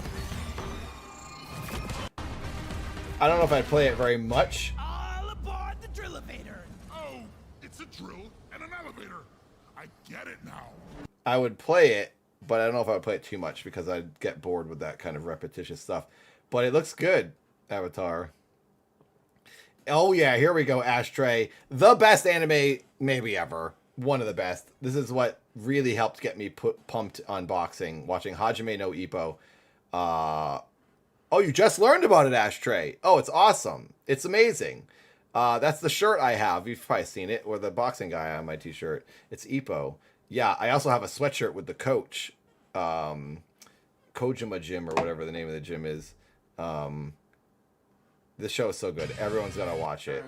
I don't know if I'd play it very much. All aboard the drill-elevator. Oh, it's a drill and an elevator. I get it now. I would play it, but I don't know if I would play it too much because I'd get bored with that kind of repetitious stuff. But it looks good, Avatar. Oh yeah, here we go, Ashtray. The best anime maybe ever. One of the best. This is what really helped get me pumped on boxing, watching Hajime no Ippo. Oh, you just learned about it, Ashtray. Oh, it's awesome. It's amazing. That's the shirt I have. You've probably seen it, or the boxing guy on my t-shirt. It's Ippo. Yeah, I also have a sweatshirt with the coach. Kojima Gym, or whatever the name of the gym is. This show is so good. Everyone's got to watch it.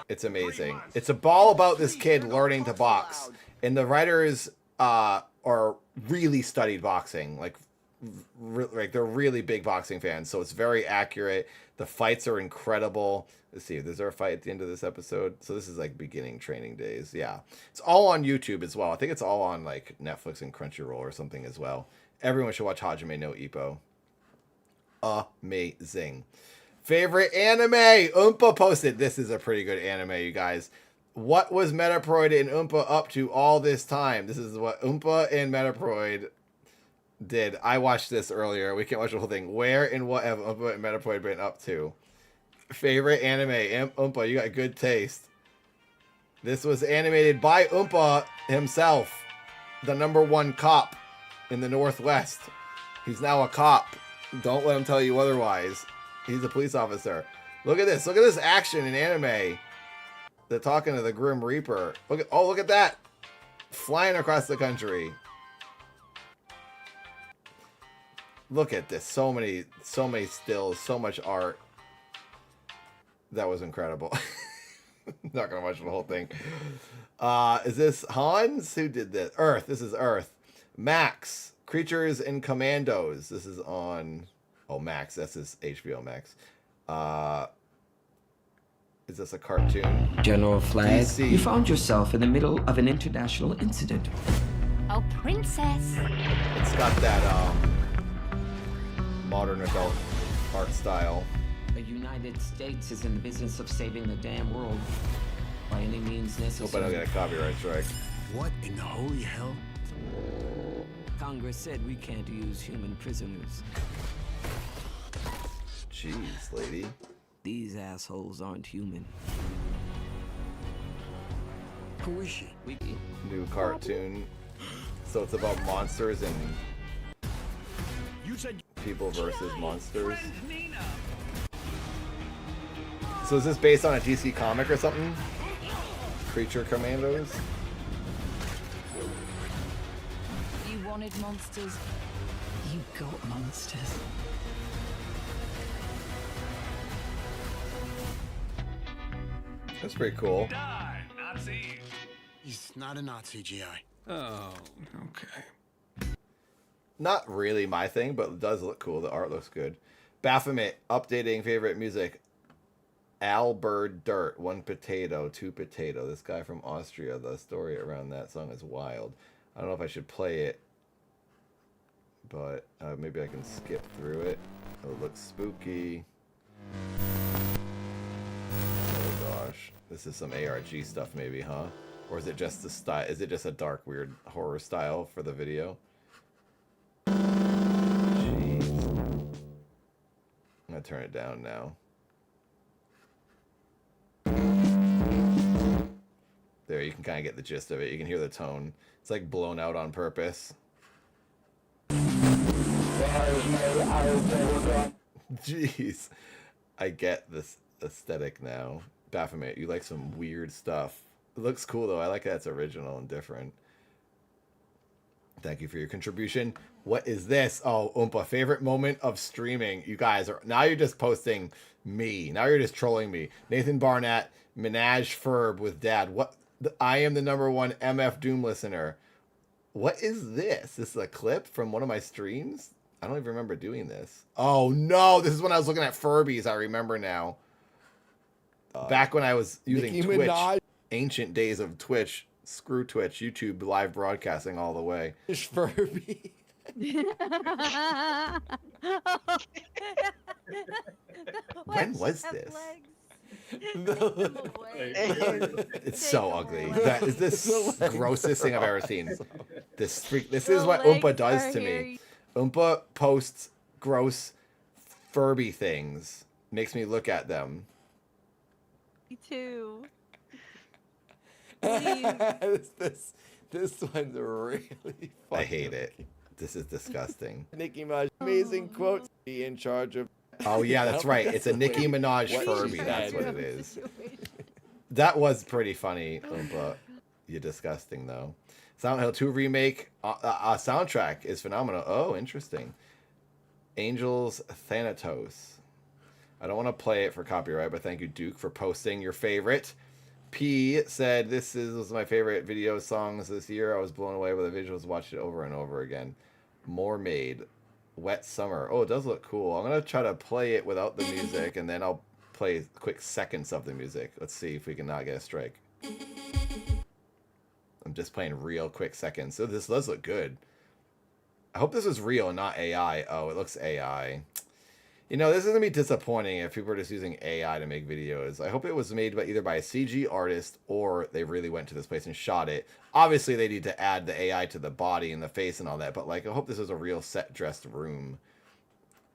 It's amazing. It's all about this kid learning to box. And the writers are really studied boxing. Like they're really big boxing fans. So it's very accurate. The fights are incredible. Let's see. Is there a fight at the end of this episode? So this is like beginning training days. Yeah. It's all on YouTube as well. I think it's all on like Netflix and Crunchyroll or something as well. Everyone should watch Hajime no Ippo. Amazing. Favorite anime? Oompa posted. This is a pretty good anime, you guys. What was Metaproid and Oompa up to all this time? This is what Oompa and Metaproid did. I watched this earlier. We can't watch the whole thing. Where and what have Oompa and Metaproid been up to? Favorite anime? Oompa, you got good taste. This was animated by Oompa himself. The #1 cop in the Northwest. He's now a cop. Don't let him tell you otherwise. He's a police officer. Look at this. Look at this action in anime. They're talking to the Grim Reaper. Look at that. Flying across the country. Look at this. So many stills, so much art. That was incredible. Not gonna watch the whole thing. Is this Hans? Who did this? Earth. This is Earth. Max. Creatures and Commandos. This is on... Oh, Max. That's his HBO Max. Is this a cartoon? General Flagg, DC. you found yourself in the middle of an international incident. Oh, princess. It's got that modern adult art style. The United States is in the business of saving the damn world by any means necessary. Hope I don't get a copyright strike. What in the holy hell? Congress said we can't use human prisoners. Jeez, lady. These assholes aren't human. Who is she? New cartoon. So it's about monsters and people versus monsters. So is this based on a DC comic or something? Creature Commandos? You wanted monsters. You got monsters. That's pretty cool. He's not a Nazi, GI. Oh, okay. Not really my thing, but it does look cool. The art looks good. Baphomet, updating favorite music. Albert Dirt, 1 potato, 2 potato. This guy from Austria, the story around that song is wild. I don't know if I should play it, but maybe I can skip through it. It looks spooky. Oh gosh. This is some ARG stuff maybe, huh? Or is it just the style? Is it just a dark, weird horror style for the video? Jeez. I'm gonna turn it down now. There, you can kind of get the gist of it. You can hear the tone. It's like blown out on purpose. Jeez. I get this aesthetic now. Baphomet, you like some weird stuff. It looks cool though. I like that it's original and different. Thank you for your contribution. What is this? Oh, Oompa, favorite moment of streaming. You guys are now you're just posting me. Now you're just trolling me. Nathan Barnett, Minaj Ferb with Dad. What? I am the #1 MF Doom listener. What is this? This is a clip from one of my streams? I don't even remember doing this. Oh no, this is when I was looking at Furbies. I remember now. Back when I was using Nicki Twitch. Minaj. Ancient days of Twitch. Screw Twitch. YouTube live broadcasting all the way. Furby. When was this? It's so ugly. That is the grossest thing I've ever seen. This is what Oompa does to me. Oompa posts gross Furby things. Makes me look at them. Me too. This one's really funny. I hate it. This is disgusting. Nicki Minaj, amazing quote. Be in charge of. Oh yeah, that's right. It's a Nicki Minaj Furby. That's what it is. That was pretty funny, Oompa. You're disgusting though. Silent Hill 2 remake soundtrack is phenomenal. Oh, interesting. Angels Thanatos. I don't want to play it for copyright, but thank you, Duke, for posting your favorite. P said, this was my favorite video songs this year. I was blown away by the visuals, watched it over and over again. More Made. Wet Summer. Oh, it does look cool. I'm going to try to play it without the music, and then I'll play quick seconds of the music. Let's see if we can not get a strike. I'm just playing real quick seconds. So this does look good. I hope this is real and not AI. Oh, it looks AI. You know, this is going to be disappointing if people are just using AI to make videos. I hope it was made by either by a CG artist or they really went to this place and shot it. Obviously, they need to add the AI to the body and the face and all that. But, like, I hope this is a real set-dressed room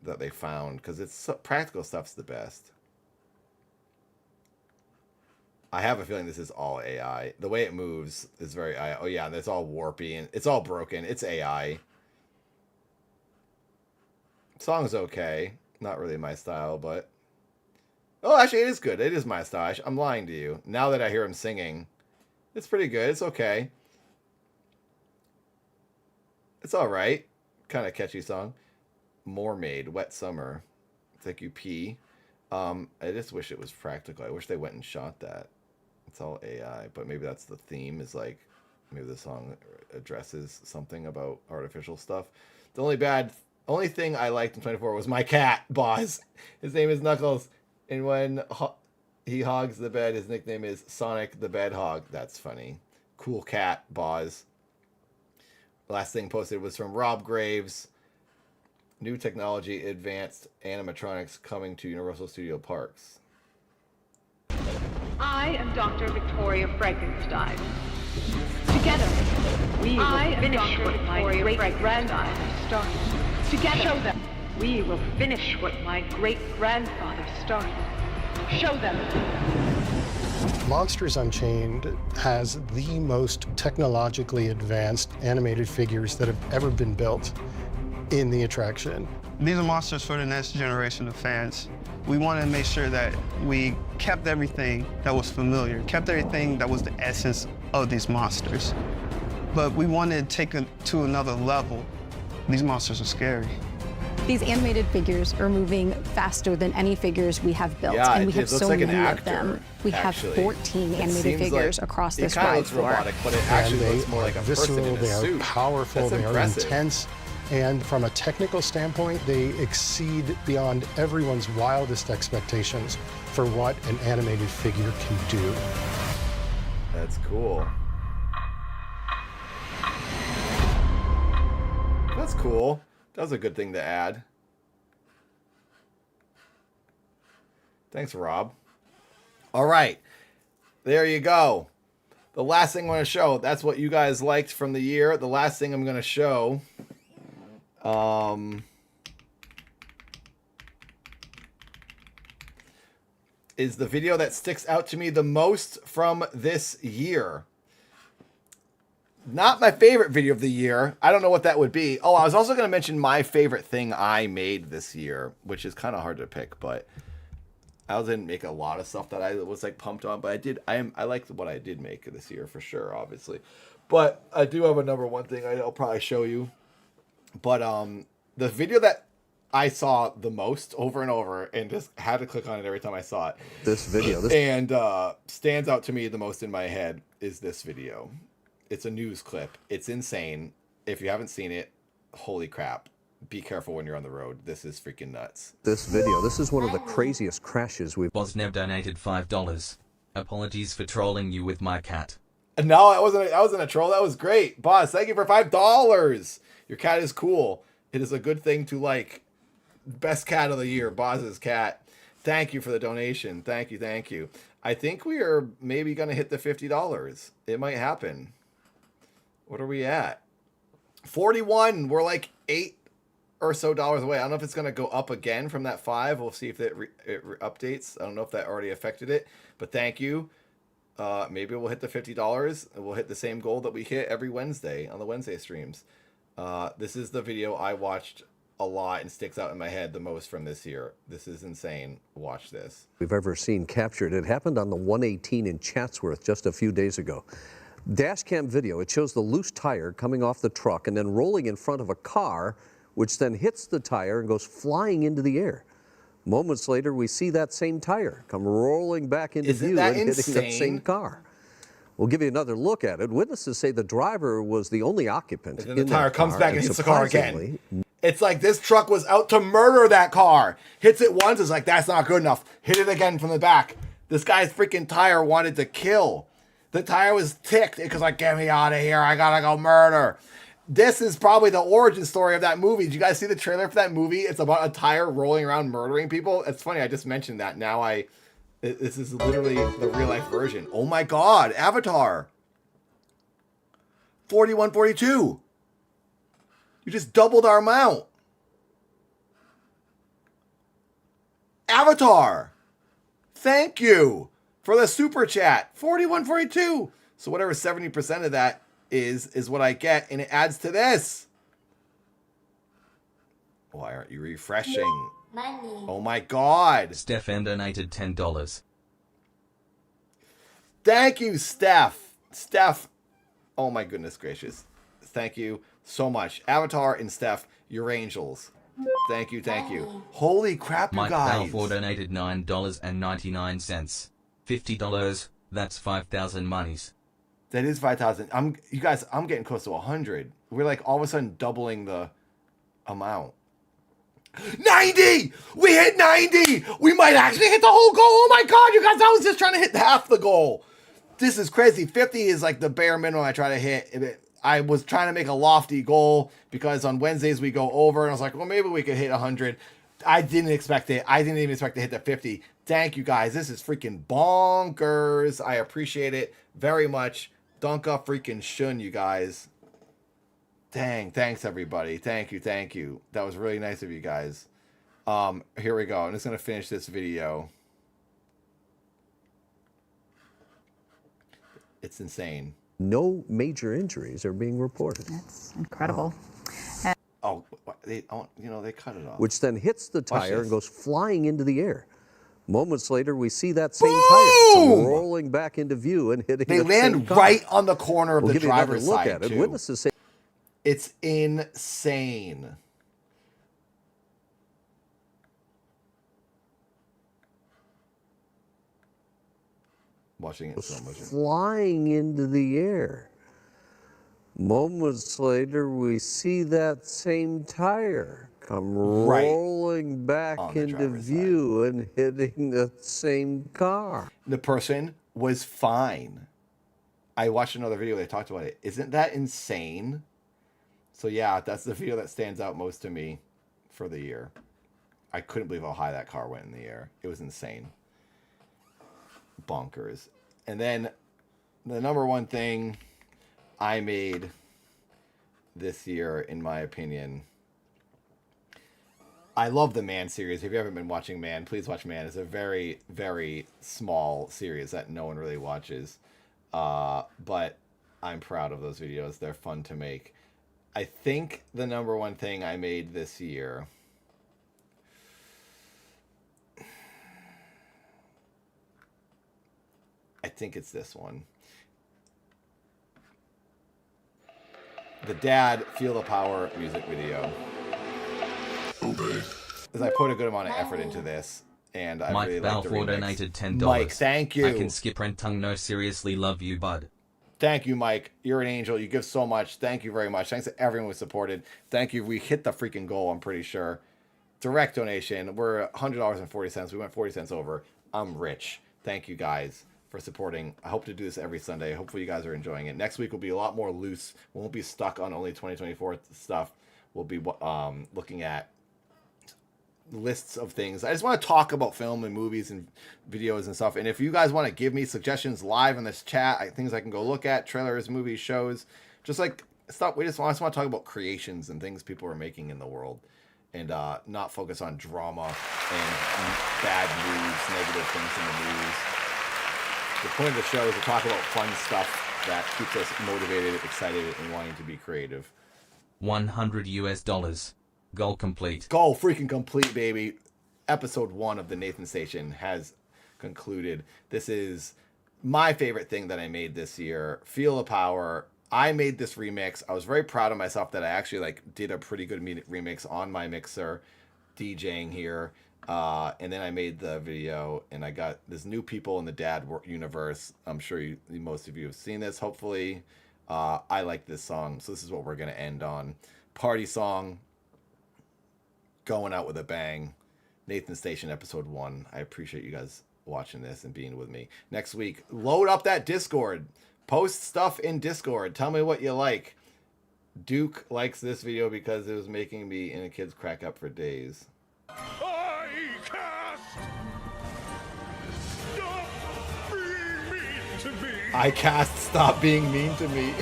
that they found. Because it's practical stuff's the best. I have a feeling this is all AI. The way it moves is very... Oh, yeah, and it's all warpy and it's all broken. It's AI. Song's okay. Not really my style, but... Oh, actually, it is good. It is my style. I'm lying to you. Now that I hear him singing, it's pretty good. It's okay. It's all right. Kind of catchy song. More Made. Wet Summer. Thank you, P. I just wish it was practical. I wish they went and shot that. It's all AI, but maybe that's the theme, is like... Maybe the song addresses something about artificial stuff. The only thing I liked in 24 was my cat, Boz. His name is Knuckles. And when he hogs the bed, his nickname is Sonic the Bed Hog. That's funny. Cool cat, Boz. Last thing posted was from Rob Graves. New technology, advanced animatronics coming to Universal Studio Parks. I am Dr. Victoria Frankenstein. Together, we will finish what my great-grandfather started. Together, show them. We will finish what my great-grandfather started. Show them. Monsters Unchained has the most technologically advanced animated figures that have ever been built in the attraction. These are monsters for the next generation of fans. We wanted to make sure that we kept everything that was familiar, kept everything that was the essence of these monsters. But we wanted to take it to another level. These monsters are scary. These animated figures are moving faster than any figures we have built, Yeah, and we have so like many actor, of them. We actually. have 14 animated figures across this ride. It kind ride of floor. looks robotic, but it actually And looks more like a person visceral, in a they suit. are powerful, That's they impressive. are intense, and from a technical standpoint, they exceed beyond everyone's wildest expectations for what an animated figure can do. That's cool. That's cool. That was a good thing to add. Thanks, Rob. All right. There you go. The last thing I'm going to show, that's what you guys liked from the year. The last thing I'm going to show is the video that sticks out to me the most from this year. Not my favorite video of the year. I don't know what that would be. Oh, I was also going to mention my favorite thing I made this year, which is kind of hard to pick, but I didn't make a lot of stuff that I was like pumped on, but I liked what I did make this year for sure, obviously. But I do have a number one thing I'll probably show you. But the video that I saw the most over and over and just had to click on it every time I saw it. This video. And stands out to me the most in my head is this video. It's a news clip. It's insane. If you haven't seen it, holy crap. Be careful when you're on the road. This is freaking nuts. This video. This is one of the craziest crashes we've... Bosnev donated $5. Apologies for trolling you with my cat. No, I wasn't a troll. That was great. Boss, thank you for $5. Your cat is cool. It is a good thing to like. Best cat of the year, Boss's cat. Thank you for the donation. Thank you, thank you. I think we are maybe going to hit the $50. It might happen. What are we at? 41. We're like $8 or so away. I don't know if it's going to go up again from that 5. We'll see if it updates. I don't know if that already affected it, but thank you. Maybe we'll hit the $50 and we'll hit the same goal that we hit every Wednesday on the Wednesday streams. This is the video I watched a lot and sticks out in my head the most from this year. This is insane. Watch this. We've ever seen captured. It happened on the 118 in Chatsworth just a few days ago. Dashcam video, it shows the loose tire coming off the truck and then rolling in front of a car, which then hits the tire and goes flying into the air. Moments later, we see that same tire come rolling back into view and hitting that same car. We'll give you another look at it. Witnesses say the driver was the only occupant. And then the tire comes back and hits the car again. It's like this truck was out to murder that car. Hits it once, it's like, that's not good enough. Hit it again from the back. This guy's freaking tire wanted to kill. The tire was ticked. It was like, get me out of here. I gotta go murder. This is probably the origin story of that movie. Did you guys see the trailer for that movie? It's about a tire rolling around murdering people. It's funny, I just mentioned that. Now this is literally the real life version. Oh my God, Avatar. 4142. You just doubled our amount. Avatar. Thank you for the super chat. 4142. So whatever 70% of that is what I get, and it adds to this. Why aren't you refreshing? Money. Oh my God. Stefan donated $10. Thank you, Steph. Steph. Oh my goodness gracious. Thank you so much. Avatar and Steph, you're angels. Thank you, thank you. Holy crap, you Mike guys. Balfour donated $9.99. $50. That's 5,000 monies. That is 5,000. You guys, I'm getting close to 100. We're like all of a sudden doubling the amount. 90! We hit 90! We might actually hit the whole goal. Oh my God, you guys, I was just trying to hit half the goal. This is crazy. 50 is like the bare minimum I try to hit. I was trying to make a lofty goal because on Wednesdays we go over, and I was like, well, maybe we could hit 100. I didn't expect it. I didn't even expect to hit the 50. Thank you guys. This is freaking bonkers. I appreciate it very much. Danke freaking schön, you guys. Dang, thanks everybody. Thank you, thank you. That was really nice of you guys. Here we go. I'm just gonna finish this video. It's insane. No major injuries are being reported. That's incredible. They cut it off. Which then hits the tire and goes flying into the air. Moments later, we see that same Boom! tire come rolling back into view and hitting. They the same land car. right on the corner of We'll the give you another driver's look side at it. too. Witnesses say it's insane. Watching it in slow motion. flying into the air. Moments later, we see that same tire come Right rolling back into view and hitting the same car. The person was fine. I watched another video where they talked about it. Isn't that insane? So yeah, that's the video that stands out most to me for the year. I couldn't believe how high that car went in the air. It was insane. bonkers. And then the number one thing I made this year, in my opinion, I love the Man series. If you haven't been watching Man, please watch Man. It's a very, very small series that no one really watches. But I'm proud of those videos. They're fun to make. I think the number one thing I made this year... I think it's this one. The Dad Feel the Power music video. Because I put a good amount of effort into this, and I Mike really like the Balfour remix. donated $10. Mike, thank you. I can skip Rentung. No, seriously, love you, bud. Thank you, Mike. You're an angel. You give so much. Thank you very much. Thanks to everyone who supported. Thank you. We hit the freaking goal, I'm pretty sure. Direct donation. We're $100.40. We went 40 cents over. I'm rich. Thank you guys for supporting. I hope to do this every Sunday. Hopefully you guys are enjoying it. Next week will be a lot more loose. We won't be stuck on only 2024 stuff. We'll be looking at lists of things. I just want to talk about film and movies and videos and stuff. And if you guys want to give me suggestions live in this chat, things I can go look at, trailers, movies, shows, just like stuff. I just want to talk about creations and things people are making in the world, and not focus on drama and bad news, negative things in the news. The point of the show is to talk about fun stuff that keeps us motivated, excited, and wanting to be creative. $100. Goal complete. Goal freaking complete, baby. Episode 1 of the Nathan Station has concluded. This is my favorite thing that I made this year. Feel the Power. I made this remix. I was very proud of myself that I actually did a pretty good remix on my mixer, DJing here. And then I made the video, and I got this new people in the Dad universe. I'm sure most of you have seen this, hopefully. I like this song, so this is what we're going to end on. Party song, going out with a bang. Nathan Station, episode 1. I appreciate you guys watching this and being with me. Next week, load up that Discord. Post stuff in Discord. Tell me what you like. Duke likes this video because it was making me and the kids crack up for days. I cast Stop Being Mean to Me.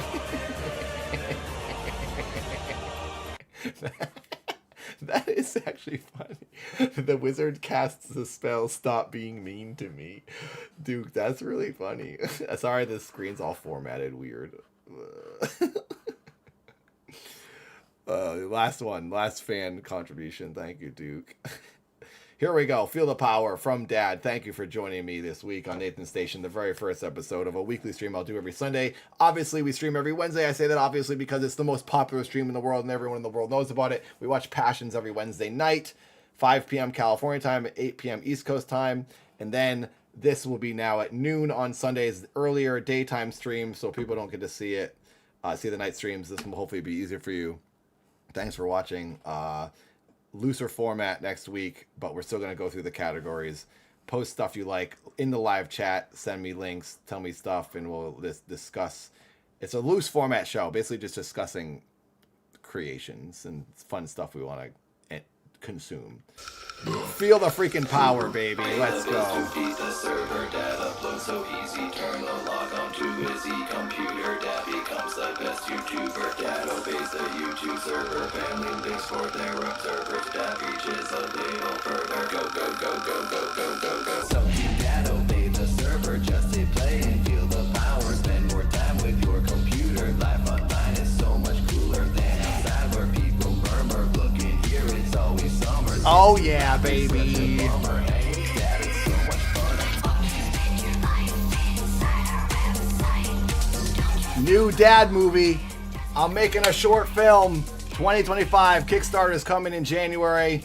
That is actually funny. The wizard casts the spell Stop Being Mean to Me. Dude, that's really funny. Sorry, the screen's all formatted weird. Last one. Last fan contribution. Thank you, Duke. Here we go. Feel the Power from Dad. Thank you for joining me this week on Nathan Station, the very first episode of a weekly stream I'll do every Sunday. Obviously, we stream every Wednesday. I say that obviously because it's the most popular stream in the world and everyone in the world knows about it. We watch Passions every Wednesday night, 5 p.m. California time, 8 p.m. East Coast time. And then this will be now at noon on Sundays, earlier daytime stream, so people don't get to see it, see the night streams. This will hopefully be easier for you. Thanks for watching. Looser format next week, but we're still going to go through the categories. Post stuff you like in the live chat, send me links, tell me stuff, and we'll discuss. It's a loose format show, basically just discussing creations and fun stuff we want to consume. Feel the freaking power, baby. Let's go. The server Dad uploads so easy. Turn the log onto his computer. Dad becomes the best YouTuber. Dad obeys the YouTube server. Family links for their observers. Dad reaches a little further. Go, go, go, go, go, go, go, go. So Dad obey the server just to play and feel the power. Spend more time with your computer. Life online is so much cooler than outside where people murmur. Look in here, it's always summer. Oh yeah, baby. New Dad movie. I'm making a short film. 2025 Kickstarter is coming in January.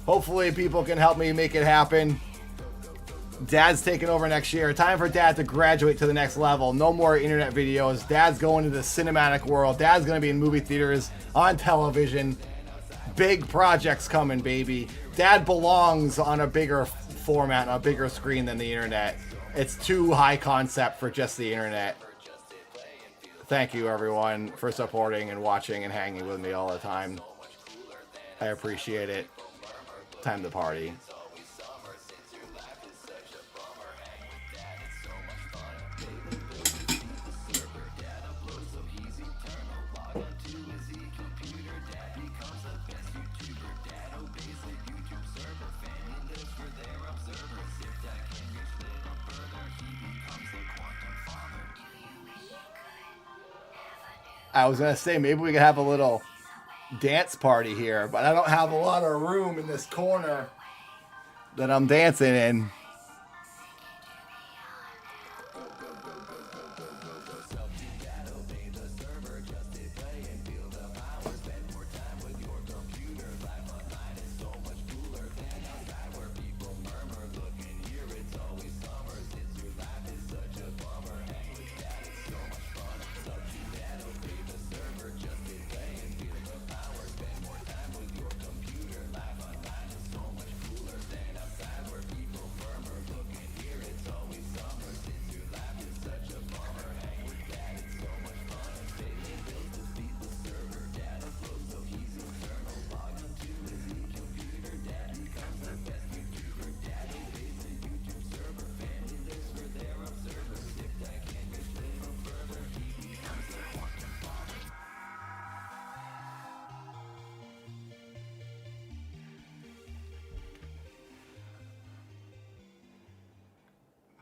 Hopefully people can help me make it happen. Dad's taking over next year. Time for Dad to graduate to the next level. No more internet videos. Dad's going to the cinematic world. Dad's going to be in movie theaters, on television. Big projects coming, baby. Dad belongs on a bigger format, on a bigger screen than the internet. It's too high concept for just the internet. Thank you, everyone, for supporting and watching and hanging with me all the time. I appreciate it. Time to party. I was gonna say maybe we could have a little dance party here, but I don't have a lot of room in this corner that I'm dancing in.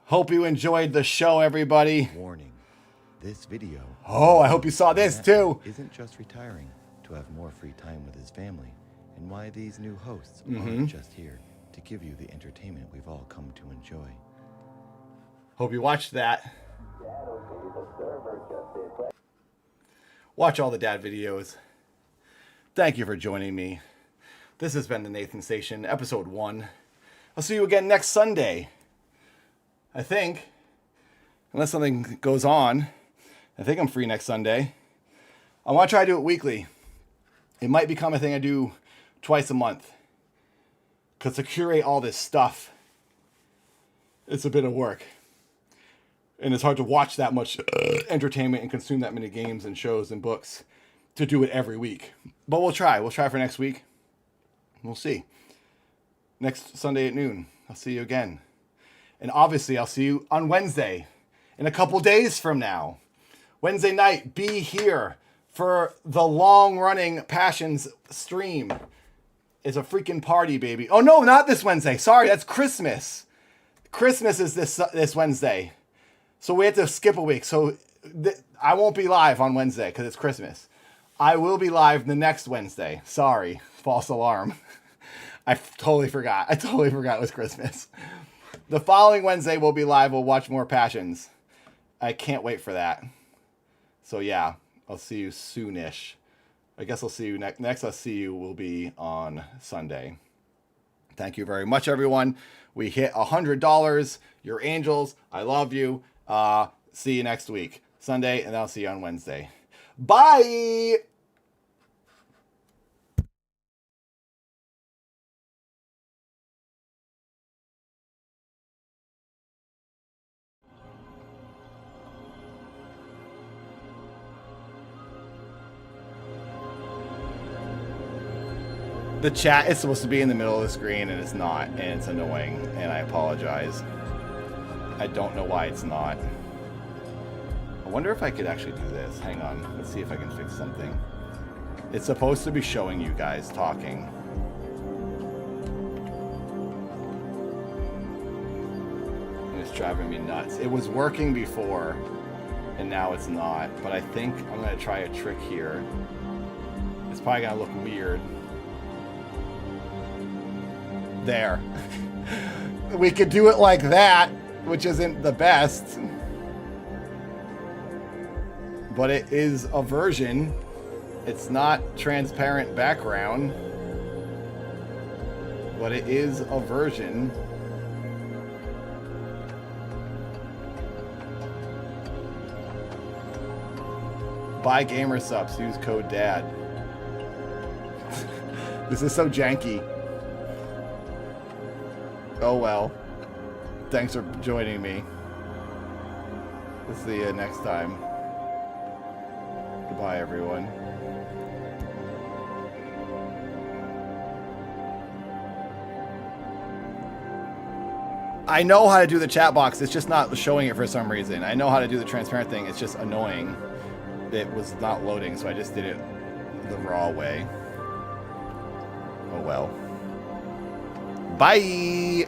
Hope you enjoyed the show, everybody. Warning. This video. Oh, I hope you saw this too. Isn't just retiring to have more free time with his family, and why these new hosts Mhm. aren't just here to give you the entertainment we've all come to enjoy. Hope you watched that. Watch all the dad videos. Thank you for joining me. This has been the Nathan Station, episode 1. I'll see you again next Sunday. I think. Unless something goes on. I think I'm free next Sunday. I want to try to do it weekly. It might become a thing I do twice a month. Because to curate all this stuff, it's a bit of work. And it's hard to watch that much entertainment and consume that many games and shows and books to do it every week. But we'll try. We'll try for next week. We'll see. Next Sunday at noon. I'll see you again. And obviously, I'll see you on Wednesday in a couple days from now. Wednesday night, be here for the long-running Passions stream. It's a freaking party, baby. Oh, no, not this Wednesday. Sorry, that's Christmas. Christmas is this Wednesday. So we have to skip a week. So I won't be live on Wednesday because it's Christmas. I will be live the next Wednesday. Sorry, false alarm. I totally forgot. It was Christmas. The following Wednesday we'll be live. We'll watch more Passions. I can't wait for that. So yeah, I'll see you soonish. I guess I'll see you next. I'll see you will be on Sunday. Thank you very much, everyone. We hit $100. You're angels. I love you. See you next week, Sunday, and I'll see you on Wednesday. Bye. The chat is supposed to be in the middle of the screen and it's not, and it's annoying, and I apologize. I don't know why it's not. I wonder if I could actually do this. Hang on, let's see if I can fix something. It's supposed to be showing you guys talking. And it's driving me nuts. It was working before, and now it's not, but I think I'm gonna try a trick here. It's probably gonna look weird. There. We could do it like that, which isn't the best. But it is a version. It's not transparent background. But it is a version. Buy gamer subs, use code DAD. This is so janky. Oh well. Thanks for joining me. We'll see you next time. Goodbye, everyone. I know how to do the chat box. It's just not showing it for some reason. I know how to do the transparent thing. It's just annoying. It was not loading, so I just did it the raw way. Oh well. Bye!